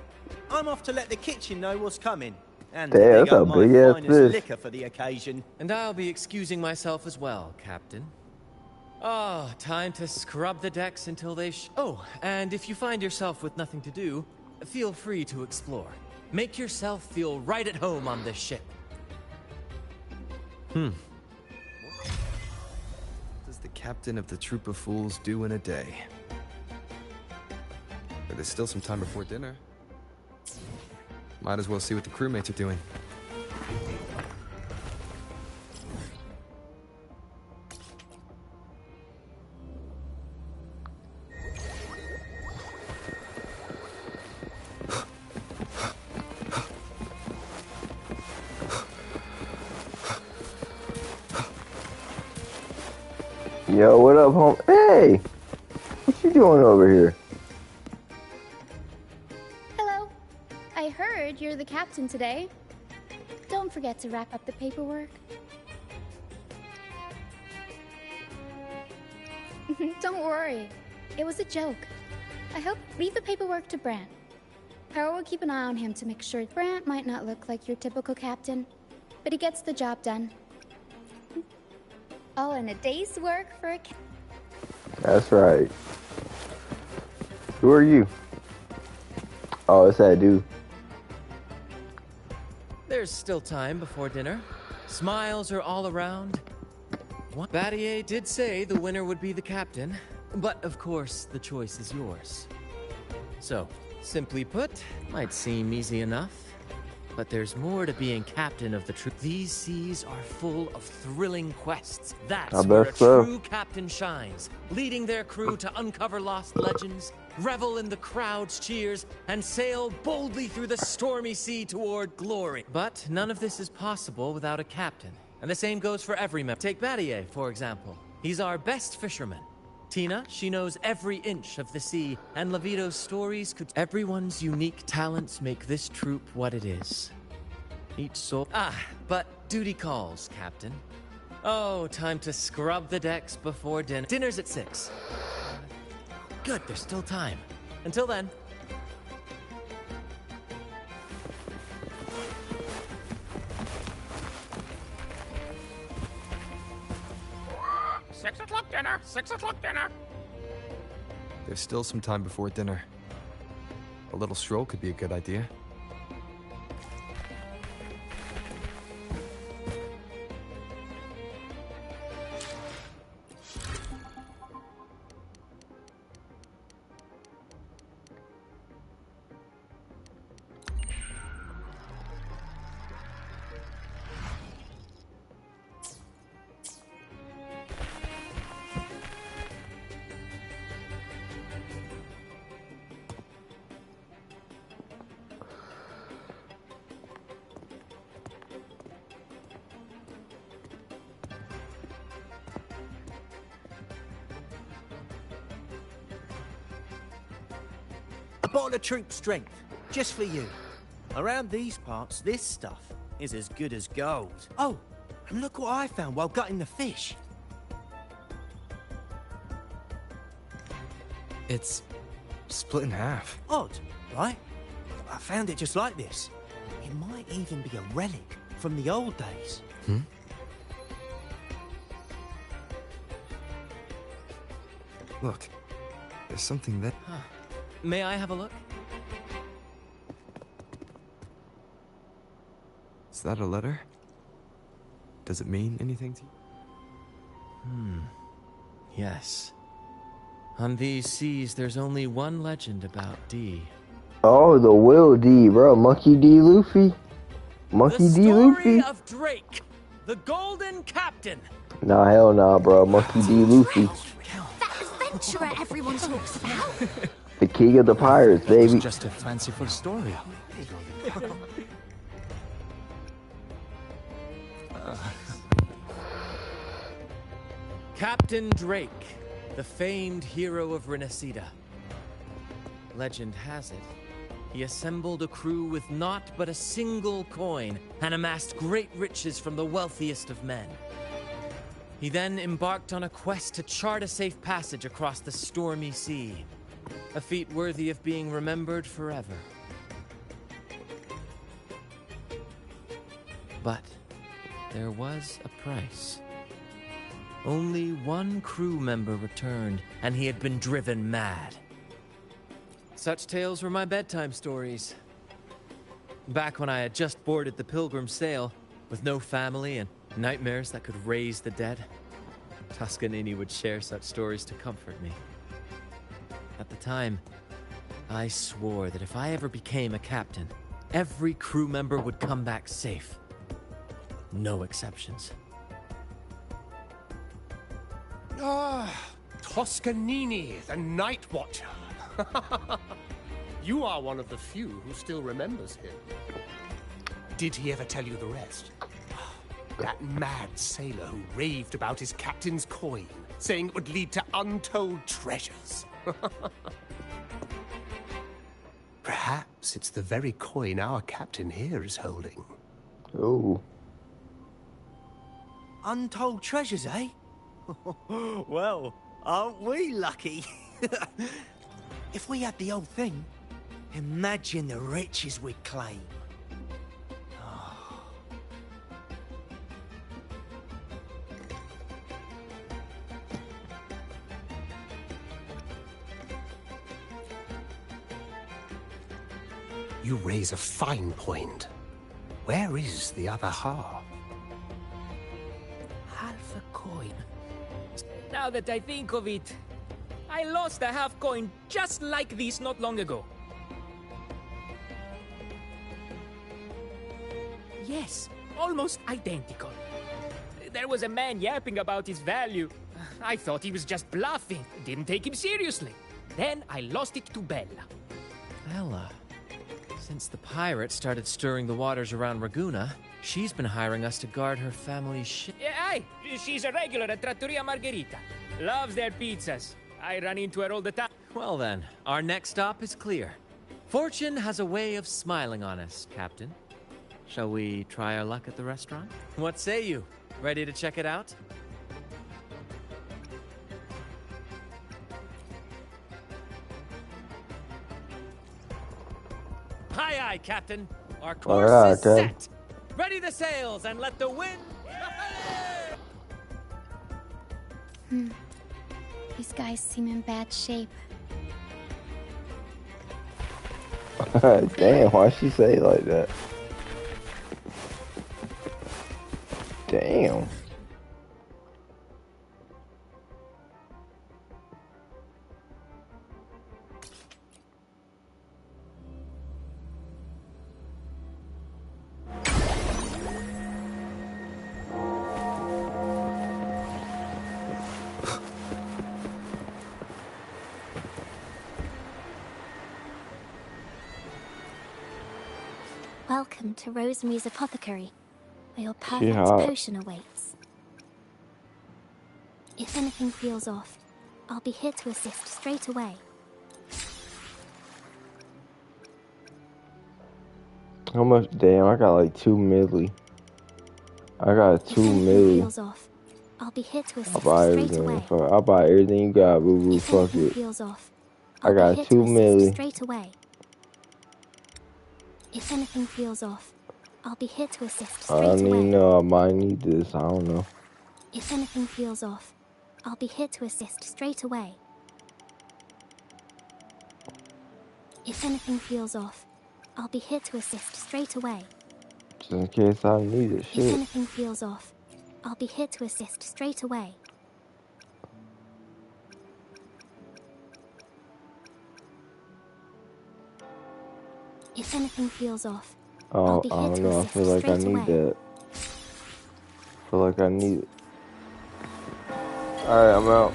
I'm off to let the kitchen know what's coming. And Damn, dig that's a up my big-ass finest fish. liquor for the occasion. And I'll be excusing myself as well, Captain. Oh, time to scrub the decks until they Oh, and if you find yourself with nothing to do, feel free to explore. Make yourself feel right at home on this ship. What does the captain of the troop of fools do in a day? But there's still some time before dinner. Might as well see what the crewmates are doing. Yo, what up, home? Hey! What you doing over here? Hello. I heard you're the captain today. Don't forget to wrap up the paperwork. Don't worry. It was a joke. I hope leave the paperwork to Brant. Power will keep an eye on him to make sure Brant might not look like your typical captain, but he gets the job done. Oh, and a day's work for a That's right. Who are you? Oh, it's that dude. There's still time before dinner. Smiles are all around. What? Battier did say the winner would be the captain, but of course the choice is yours. So, simply put, might seem easy enough, but there's more to being captain of the troop. These seas are full of thrilling quests. That's where a true captain shines, leading their crew to uncover lost legends, revel in the crowd's cheers, and sail boldly through the stormy sea toward glory. But none of this is possible without a captain, and the same goes for every member. Take Battier, for example. He's our best fisherman. Tina, she knows every inch of the sea, and Levito's stories could... Everyone's unique talents make this troop what it is. Each soul... but duty calls, Captain. Oh, time to scrub the decks before dinner. Dinner's at 6. Good, there's still time. Until then... Six o'clock dinner! 6 o'clock dinner! There's still some time before dinner. A little stroll could be a good idea. A bottle of troop strength, just for you. Around these parts, this stuff is as good as gold. Oh, and look what I found while gutting the fish. It's split in half. Odd, right? I found it just like this. It might even be a relic from the old days. Hmm? Look, there's something that... Huh. May I have a look? Is that a letter? Does it mean anything to you? Yes. On these seas, there's only one legend about D. Oh, the Will D, bro. Monkey D. Luffy. Monkey D. Luffy. Of Drake, the Golden Captain. Nah, hell nah, bro. Monkey D. Luffy. That adventurer everyone talks about. The king of the pirates, baby. It's just a fanciful story. Captain Drake, the famed hero of Renacida. Legend has it, he assembled a crew with naught but a single coin and amassed great riches from the wealthiest of men. He then embarked on a quest to chart a safe passage across the stormy sea, a feat worthy of being remembered forever. But there was a price. Only one crew member returned, and he had been driven mad. Such tales were my bedtime stories. Back when I had just boarded the Pilgrim sail, with no family and nightmares that could raise the dead, Toscanini would share such stories to comfort me. At the time, I swore that if I ever became a captain, every crew member would come back safe. No exceptions. Ah, Toscanini, the Night Watcher. You are one of the few who still remembers him. Did he ever tell you the rest? That mad sailor who raved about his captain's coin, saying it would lead to untold treasures. Perhaps it's the very coin our captain here is holding. Oh. Untold treasures, eh? Well, aren't we lucky? If we had the old thing, imagine the riches we'd claim. You raise a fine point. Where is the other half? Half a coin. Now that I think of it, I lost a half coin just like this not long ago. Yes, almost identical. There was a man yapping about his value. I thought he was just bluffing, didn't take him seriously. Then I lost it to Bella. Bella? Since the pirates started stirring the waters around Raguna, she's been hiring us to guard her family's ship. Yeah, aye, she's a regular at Trattoria Margherita. Loves their pizzas. I run into her all the time. Well then, our next stop is clear. Fortune has a way of smiling on us, Captain. Shall we try our luck at the restaurant? What say you? Ready to check it out? Aye, aye, Captain. Our course is set. Ready the sails and let the wind... These guys seem in bad shape. Damn, why'd she say it like that? Damn. Welcome to Rosemary's Apothecary, where your perfect potion awaits. If anything feels off, I'll be here to assist straight away. How much? Damn, I got like 2 milli. I got 2 milli. Feels off, I'll be here to assist I'll buy straight everything. away. I'll buy everything you got, boo boo. If Fuck anything it. feels off, I got 2 milli. Straight away. If anything feels off, I'll be here to assist straight away. I don't even know. I might need this. I don't know. If anything feels off, I'll be here to assist straight away. If anything feels off, I'll be here to assist straight away. Just in case I need it. If Shit. anything feels off, I'll be here to assist straight away. If anything feels off, Oh, I don't know. I feel like I need that. I feel like I need it. Alright, I'm out.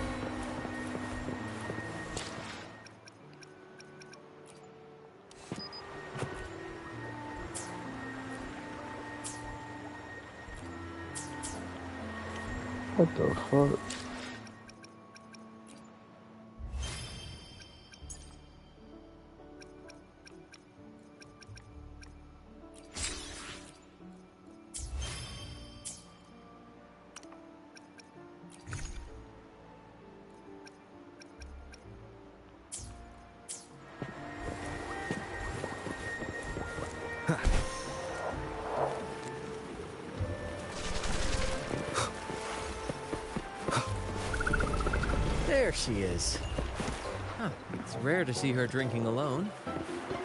What the fuck? There she is. Huh, it's rare to see her drinking alone.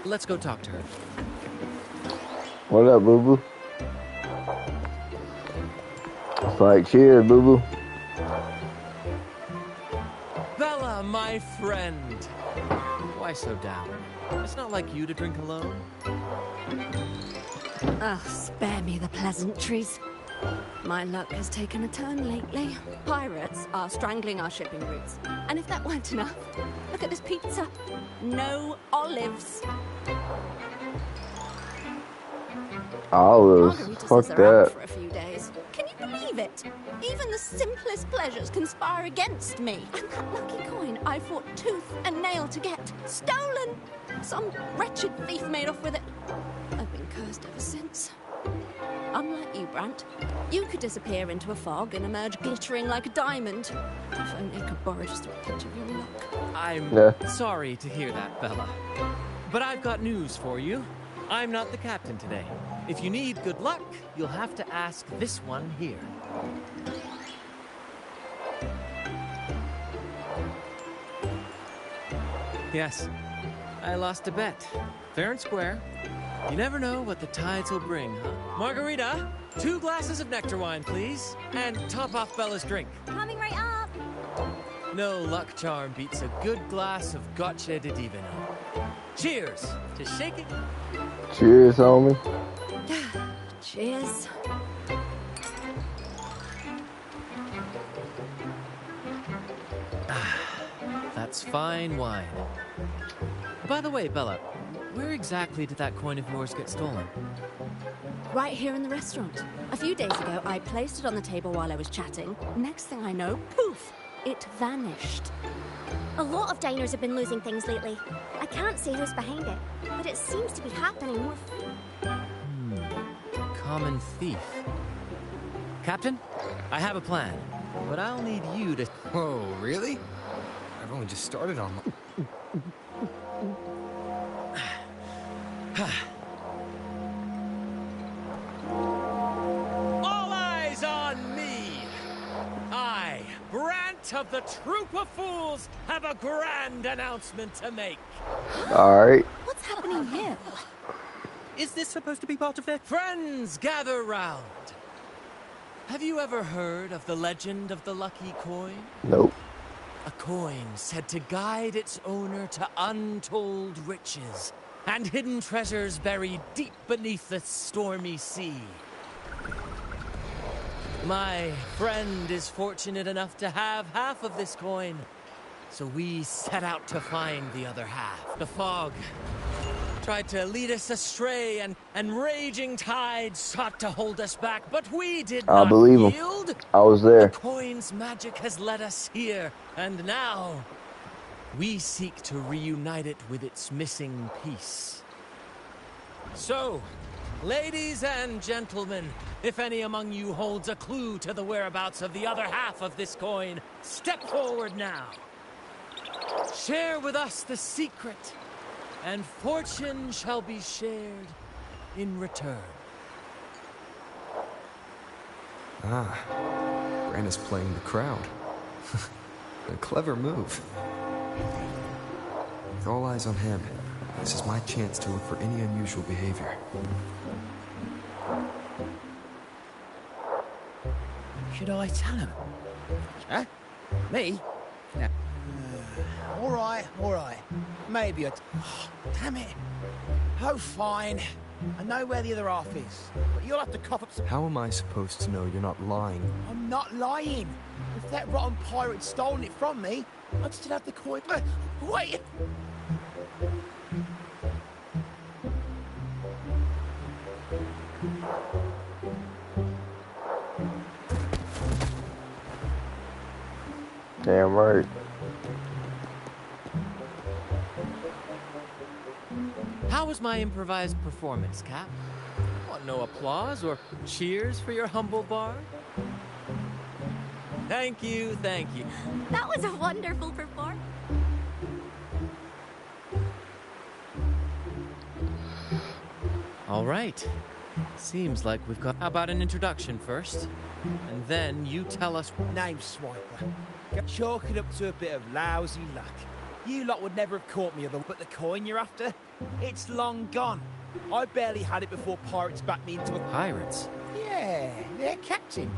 Let's go talk to her. What up, boo boo? It's like, cheers, boo boo. Bella, my friend. Why so down? It's not like you to drink alone. Oh, spare me the pleasantries. My luck has taken a turn lately. Pirates are strangling our shipping routes. And if that weren't enough, look at this pizza. No olives. Olives. Margaritas Fuck are out that. for a few days. Can you believe it? Even the simplest pleasures conspire against me. And that lucky coin I fought tooth and nail to get. Stolen! Some wretched thief made off with it. I've been cursed ever since. Unlike you, Brant, you could disappear into a fog and emerge glittering like a diamond. If only I could borrow just a pinch of your luck. I'm sorry to hear that, Bella. But I've got news for you. I'm not the captain today. If you need good luck, you'll have to ask this one here. Yes, I lost a bet. Fair and square. You never know what the tides will bring, huh? Margarita, 2 glasses of nectar wine, please. And top off Bella's drink. Coming right up. No luck charm beats a good glass of gotcha de divino. Cheers to shake it. Cheers, homie. Cheers. That's fine wine. By the way, Bella, where exactly did that coin of yours get stolen? Right here in the restaurant. A few days ago, I placed it on the table while I was chatting. Next thing I know, poof, it vanished. A lot of diners have been losing things lately. I can't say who's behind it, but it seems to be happening more. Common thief. Captain, I have a plan, but I'll need you to... Whoa, really? I've only just started on my... All eyes on me! I, Brant of the Troop of Fools, have a grand announcement to make. Alright. What's happening here? Is this supposed to be part of it? Friends, gather round. Have you ever heard of the legend of the lucky coin? Nope. A coin said to guide its owner to untold riches and hidden treasures buried deep beneath the stormy sea. My friend is fortunate enough to have half of this coin, so we set out to find the other half. The fog tried to lead us astray, and raging tides sought to hold us back, but we did not believe him. yield. I was there. The coin's magic has led us here, and now we seek to reunite it with its missing piece. So, ladies and gentlemen, if any among you holds a clue to the whereabouts of the other half of this coin, step forward now. Share with us the secret, and fortune shall be shared in return. Ah, Bran is playing the crowd. A clever move. With all eyes on him, this is my chance to look for any unusual behavior. Should I tell him? Huh? Me? No. All right. Maybe oh, damn it. Oh, fine. I know where the other half is, but you'll have to cough up some... How am I supposed to know you're not lying? I'm not lying. If that rotten pirate stolen it from me, I'd still have the coin. Wait! Damn right. How was my improvised performance, Cap? Want no applause or cheers for your humble bard? Thank you. That was a wonderful performance. All right. Seems like we've got... How about an introduction first? And then you tell us... Name Swiper. Chalk it up to a bit of lousy luck. You lot would never have caught me, but the coin you're after, it's long gone. I barely had it before pirates backed me into a... Pirates? Yeah, their captain.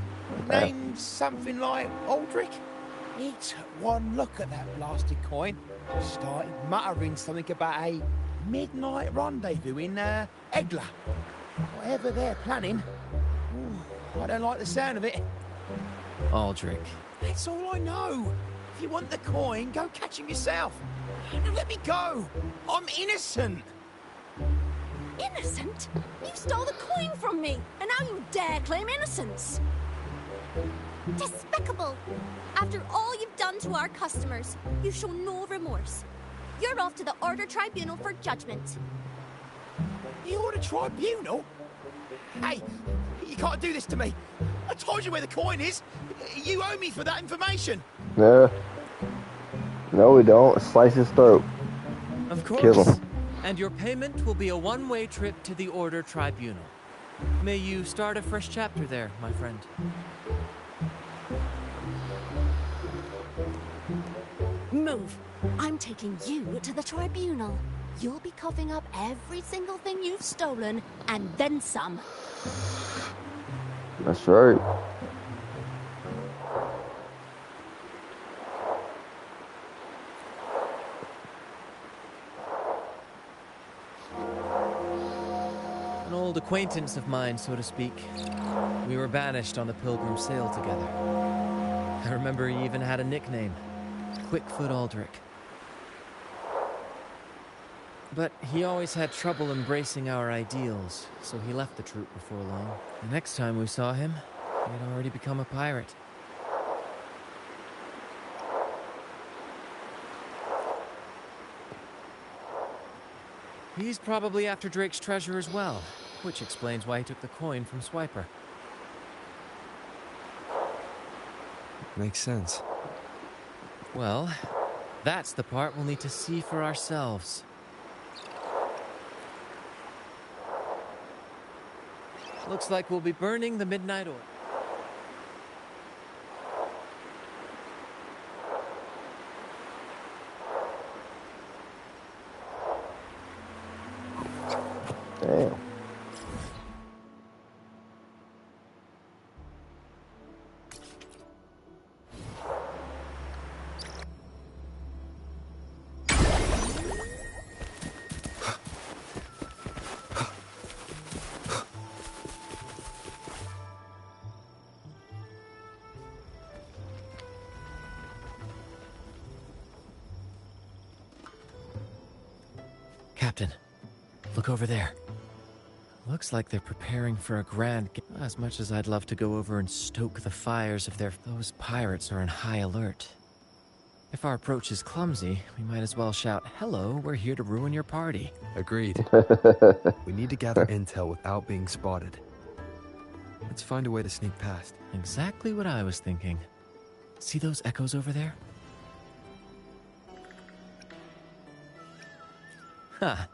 Named something like Aldrich. He took one look at that blasted coin, started muttering something about a midnight rendezvous in Egla. Whatever they're planning. Ooh, I don't like the sound of it. Aldrich. That's all I know. If you want the coin, go catch him yourself. Let me go. I'm innocent. Innocent? You stole the coin from me, and now you dare claim innocence. Despicable! After all you've done to our customers, you show no remorse. You're off to the Order Tribunal for judgment. The Order Tribunal? Hey, you can't do this to me. I told you where the coin is. You owe me for that information. No, we don't. Slice his throat. Of course. Kill him. And your payment will be a one-way trip to the Order Tribunal. May you start a fresh chapter there, my friend. Move. I'm taking you to the tribunal. You'll be coughing up every single thing you've stolen, and then some. That's right. An old acquaintance of mine, so to speak. We were banished on the Pilgrim sail together. I remember he even had a nickname, Quickfoot Aldrich. But he always had trouble embracing our ideals, so he left the troop before long. The next time we saw him, he had already become a pirate. He's probably after Drake's treasure as well, which explains why he took the coin from Swiper. Makes sense. Well, that's the part we'll need to see for ourselves. Looks like we'll be burning the Midnight Oil. Damn. Captain, look over there. Looks like they're preparing for a grand... As much as I'd love to go over and stoke the fires of those pirates are in high alert. If our approach is clumsy, we might as well shout, "Hello, we're here to ruin your party." Agreed. We need to gather intel without being spotted. Let's find a way to sneak past. Exactly what I was thinking. See those echoes over there? Ha!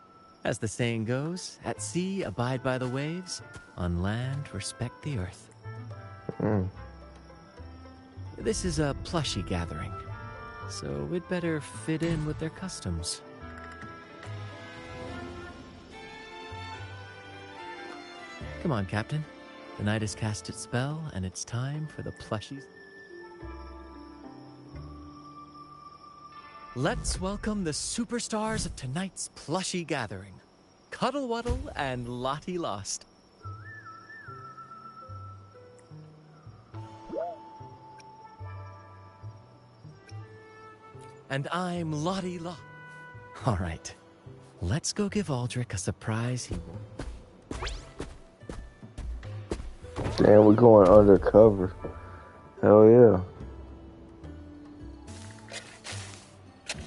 As the saying goes, at sea abide by the waves, on land respect the earth. This is a plushy gathering, so we'd better fit in with their customs. Come on, Captain. The night has cast its spell, and it's time for the plushies. Let's welcome the superstars of tonight's plushie gathering, Cuddle Wuddle and Lottie Lost. And I'm Lottie Lost. All right, let's go give Aldrich a surprise he won't. Damn, we're going undercover. Hell yeah.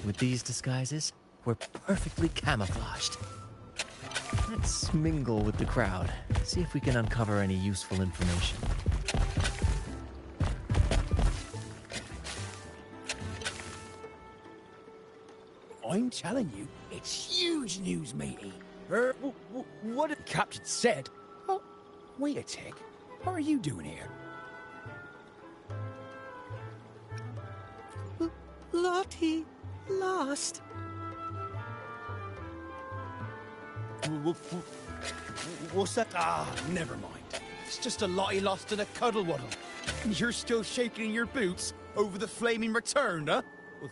With these disguises, we're perfectly camouflaged. Let's mingle with the crowd, see if we can uncover any useful information. I'm telling you, it's huge news, matey. What the captain said? Oh, wait a tick. What are you doing here? Lottie Lost. What's that? Ah, never mind. It's just a Lottie Lost and a Cuddle Wuddle. And you're still shaking in your boots over the flaming return, huh? Well,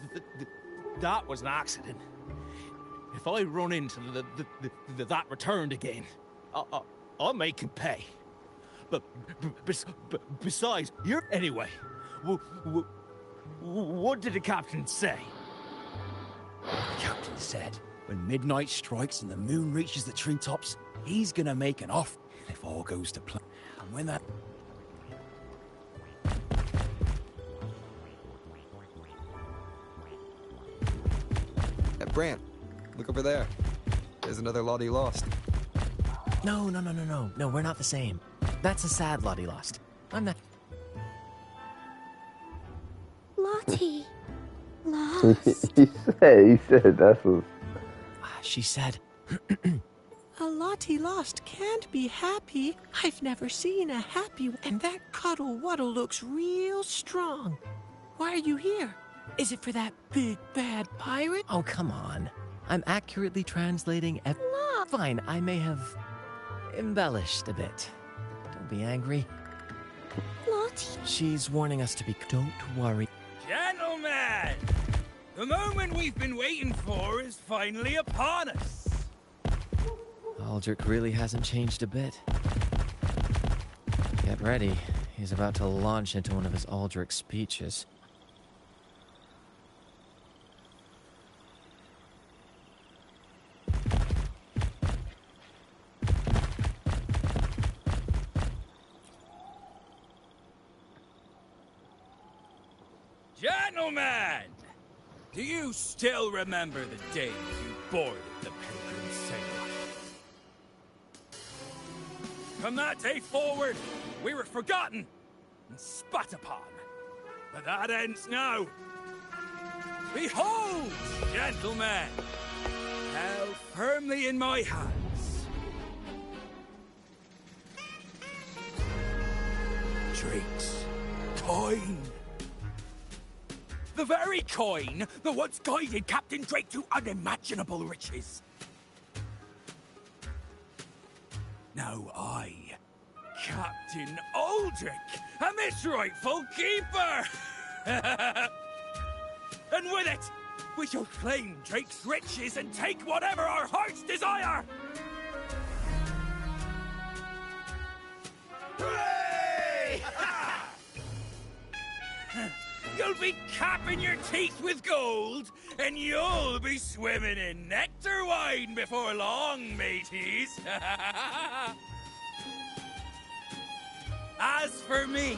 that was an accident. If I run into that returned again, I'll make him pay. But besides, you're... Anyway, what did the captain say? The captain said, when midnight strikes and the moon reaches the treetops, he's gonna make an offer if all goes to plan. And when that... Brant, look over there. There's another Lottie Lost. No, we're not the same. That's a sad Lottie Lost. I'm not... Lottie Lost. he said that's what... She said... A Lottie Lost can't be happy. I've never seen a happy... And that Cuddle Wuddle looks real strong. Why are you here? Is it for that big bad pirate? Oh, come on. I'm accurately translating Fine, I may have embellished a bit. Don't be angry. Lottie. She's warning us to be... Don't worry. Gentlemen! The moment we've been waiting for is finally upon us. Aldrich really hasn't changed a bit. Get ready. He's about to launch into one of his Aldrich speeches. Gentlemen! Do you still remember the days you boarded the Pilgrim Sailor? From that day forward, we were forgotten and spat upon. But that ends now. Behold, gentlemen, how firmly in my hands. Drake's coin. The very coin that once guided Captain Drake to unimaginable riches. Now I, Captain Aldrich, am its rightful keeper! And with it, we shall claim Drake's riches and take whatever our hearts desire! Hooray! You'll be capping your teeth with gold, and you'll be swimming in nectar wine before long, mateys. As for me,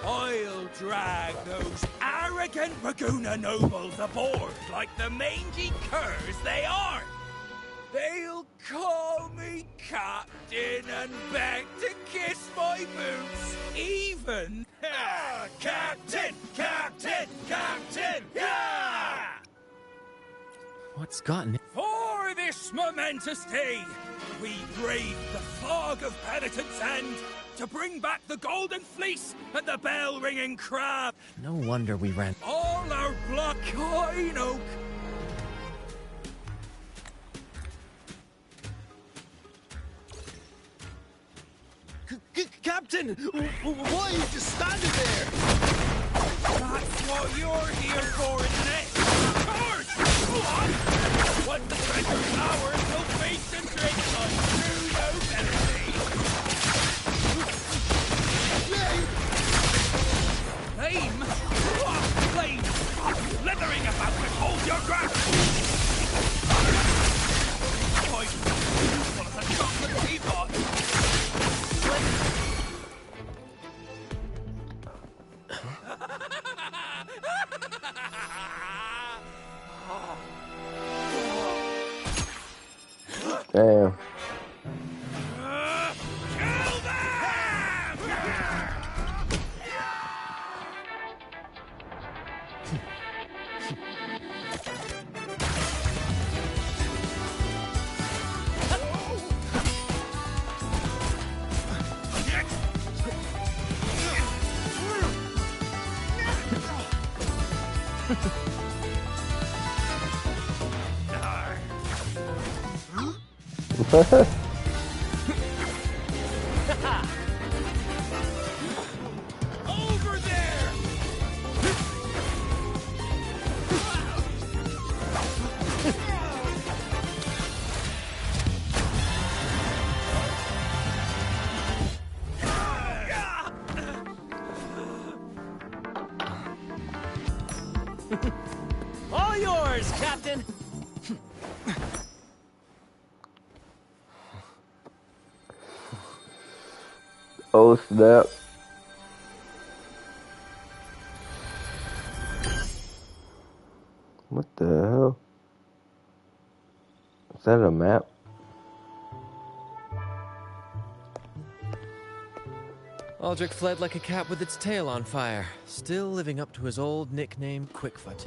I'll drag those arrogant Raguna nobles aboard like the mangy curs they are. They'll call me captain and beg to kiss my boots, even... Captain! Captain! Captain! Yeah! What's gotten it? For this this momentous day, we brave the fog of penitence end to bring back the golden fleece and the bell-ringing crab. No wonder we ran. All our black coin oak. Captain, why are you just standing there? That's what you're here for, isn't it? Of course! Go on! Once the treasure's ours, we'll feast and drink on true nobility. Lame? What? Lame? Stop slithering about and hold your ground! Poison! Well, it's a chocolate teapot! Damn. Over there! All yours, Captain! Oh snap. What the hell? Is that a map? Aldrich fled like a cat with its tail on fire, still living up to his old nickname, Quickfoot.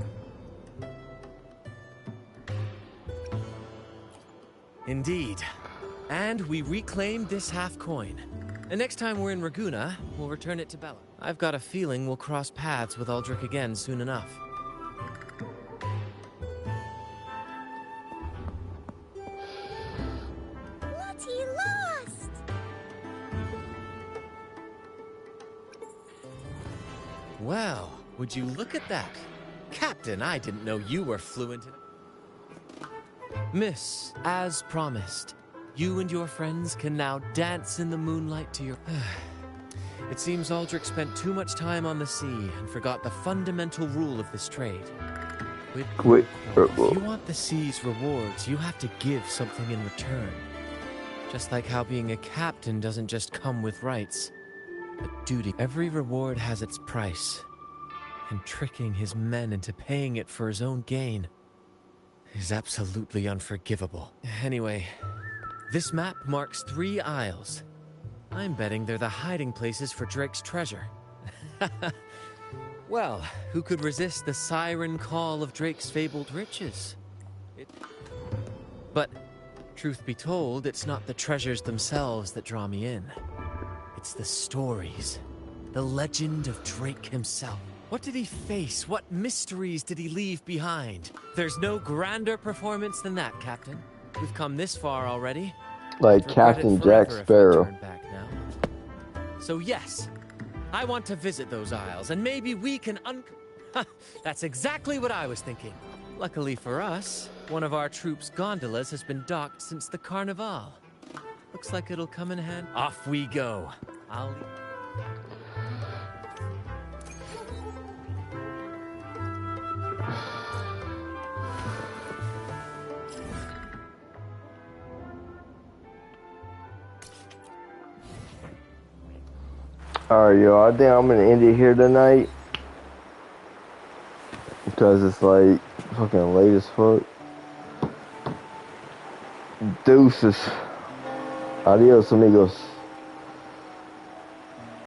Indeed. And we reclaimed this half coin. And next time we're in Raguna, we'll return it to Bella. I've got a feeling we'll cross paths with Aldrich again soon enough. Lottie lost! Well, would you look at that? Captain, I didn't know you were fluent in... Miss, as promised, you and your friends can now dance in the moonlight to your... It seems Aldrich spent too much time on the sea and forgot the fundamental rule of this trade. Wait. If you want the sea's rewards, you have to give something in return. Just like how being a captain doesn't just come with rights, but duty. Every reward has its price, and tricking his men into paying it for his own gain is absolutely unforgivable. Anyway, this map marks 3 isles. I'm betting they're the hiding places for Drake's treasure. Well, who could resist the siren call of Drake's fabled riches? But, truth be told, it's not the treasures themselves that draw me in. It's the stories, the legend of Drake himself. What did he face? What mysteries did he leave behind? There's no grander performance than that, Captain. We've come this far already. Like Captain Jack Sparrow. So yes, I want to visit those isles, and maybe we can That's exactly what I was thinking. Luckily for us, one of our troops' gondolas has been docked since the Carnival. Looks like it'll come in handy. Off we go. Alright, yo, I think I'm gonna end it here tonight. Because it's like fucking late as fuck. Deuces. Adios, amigos.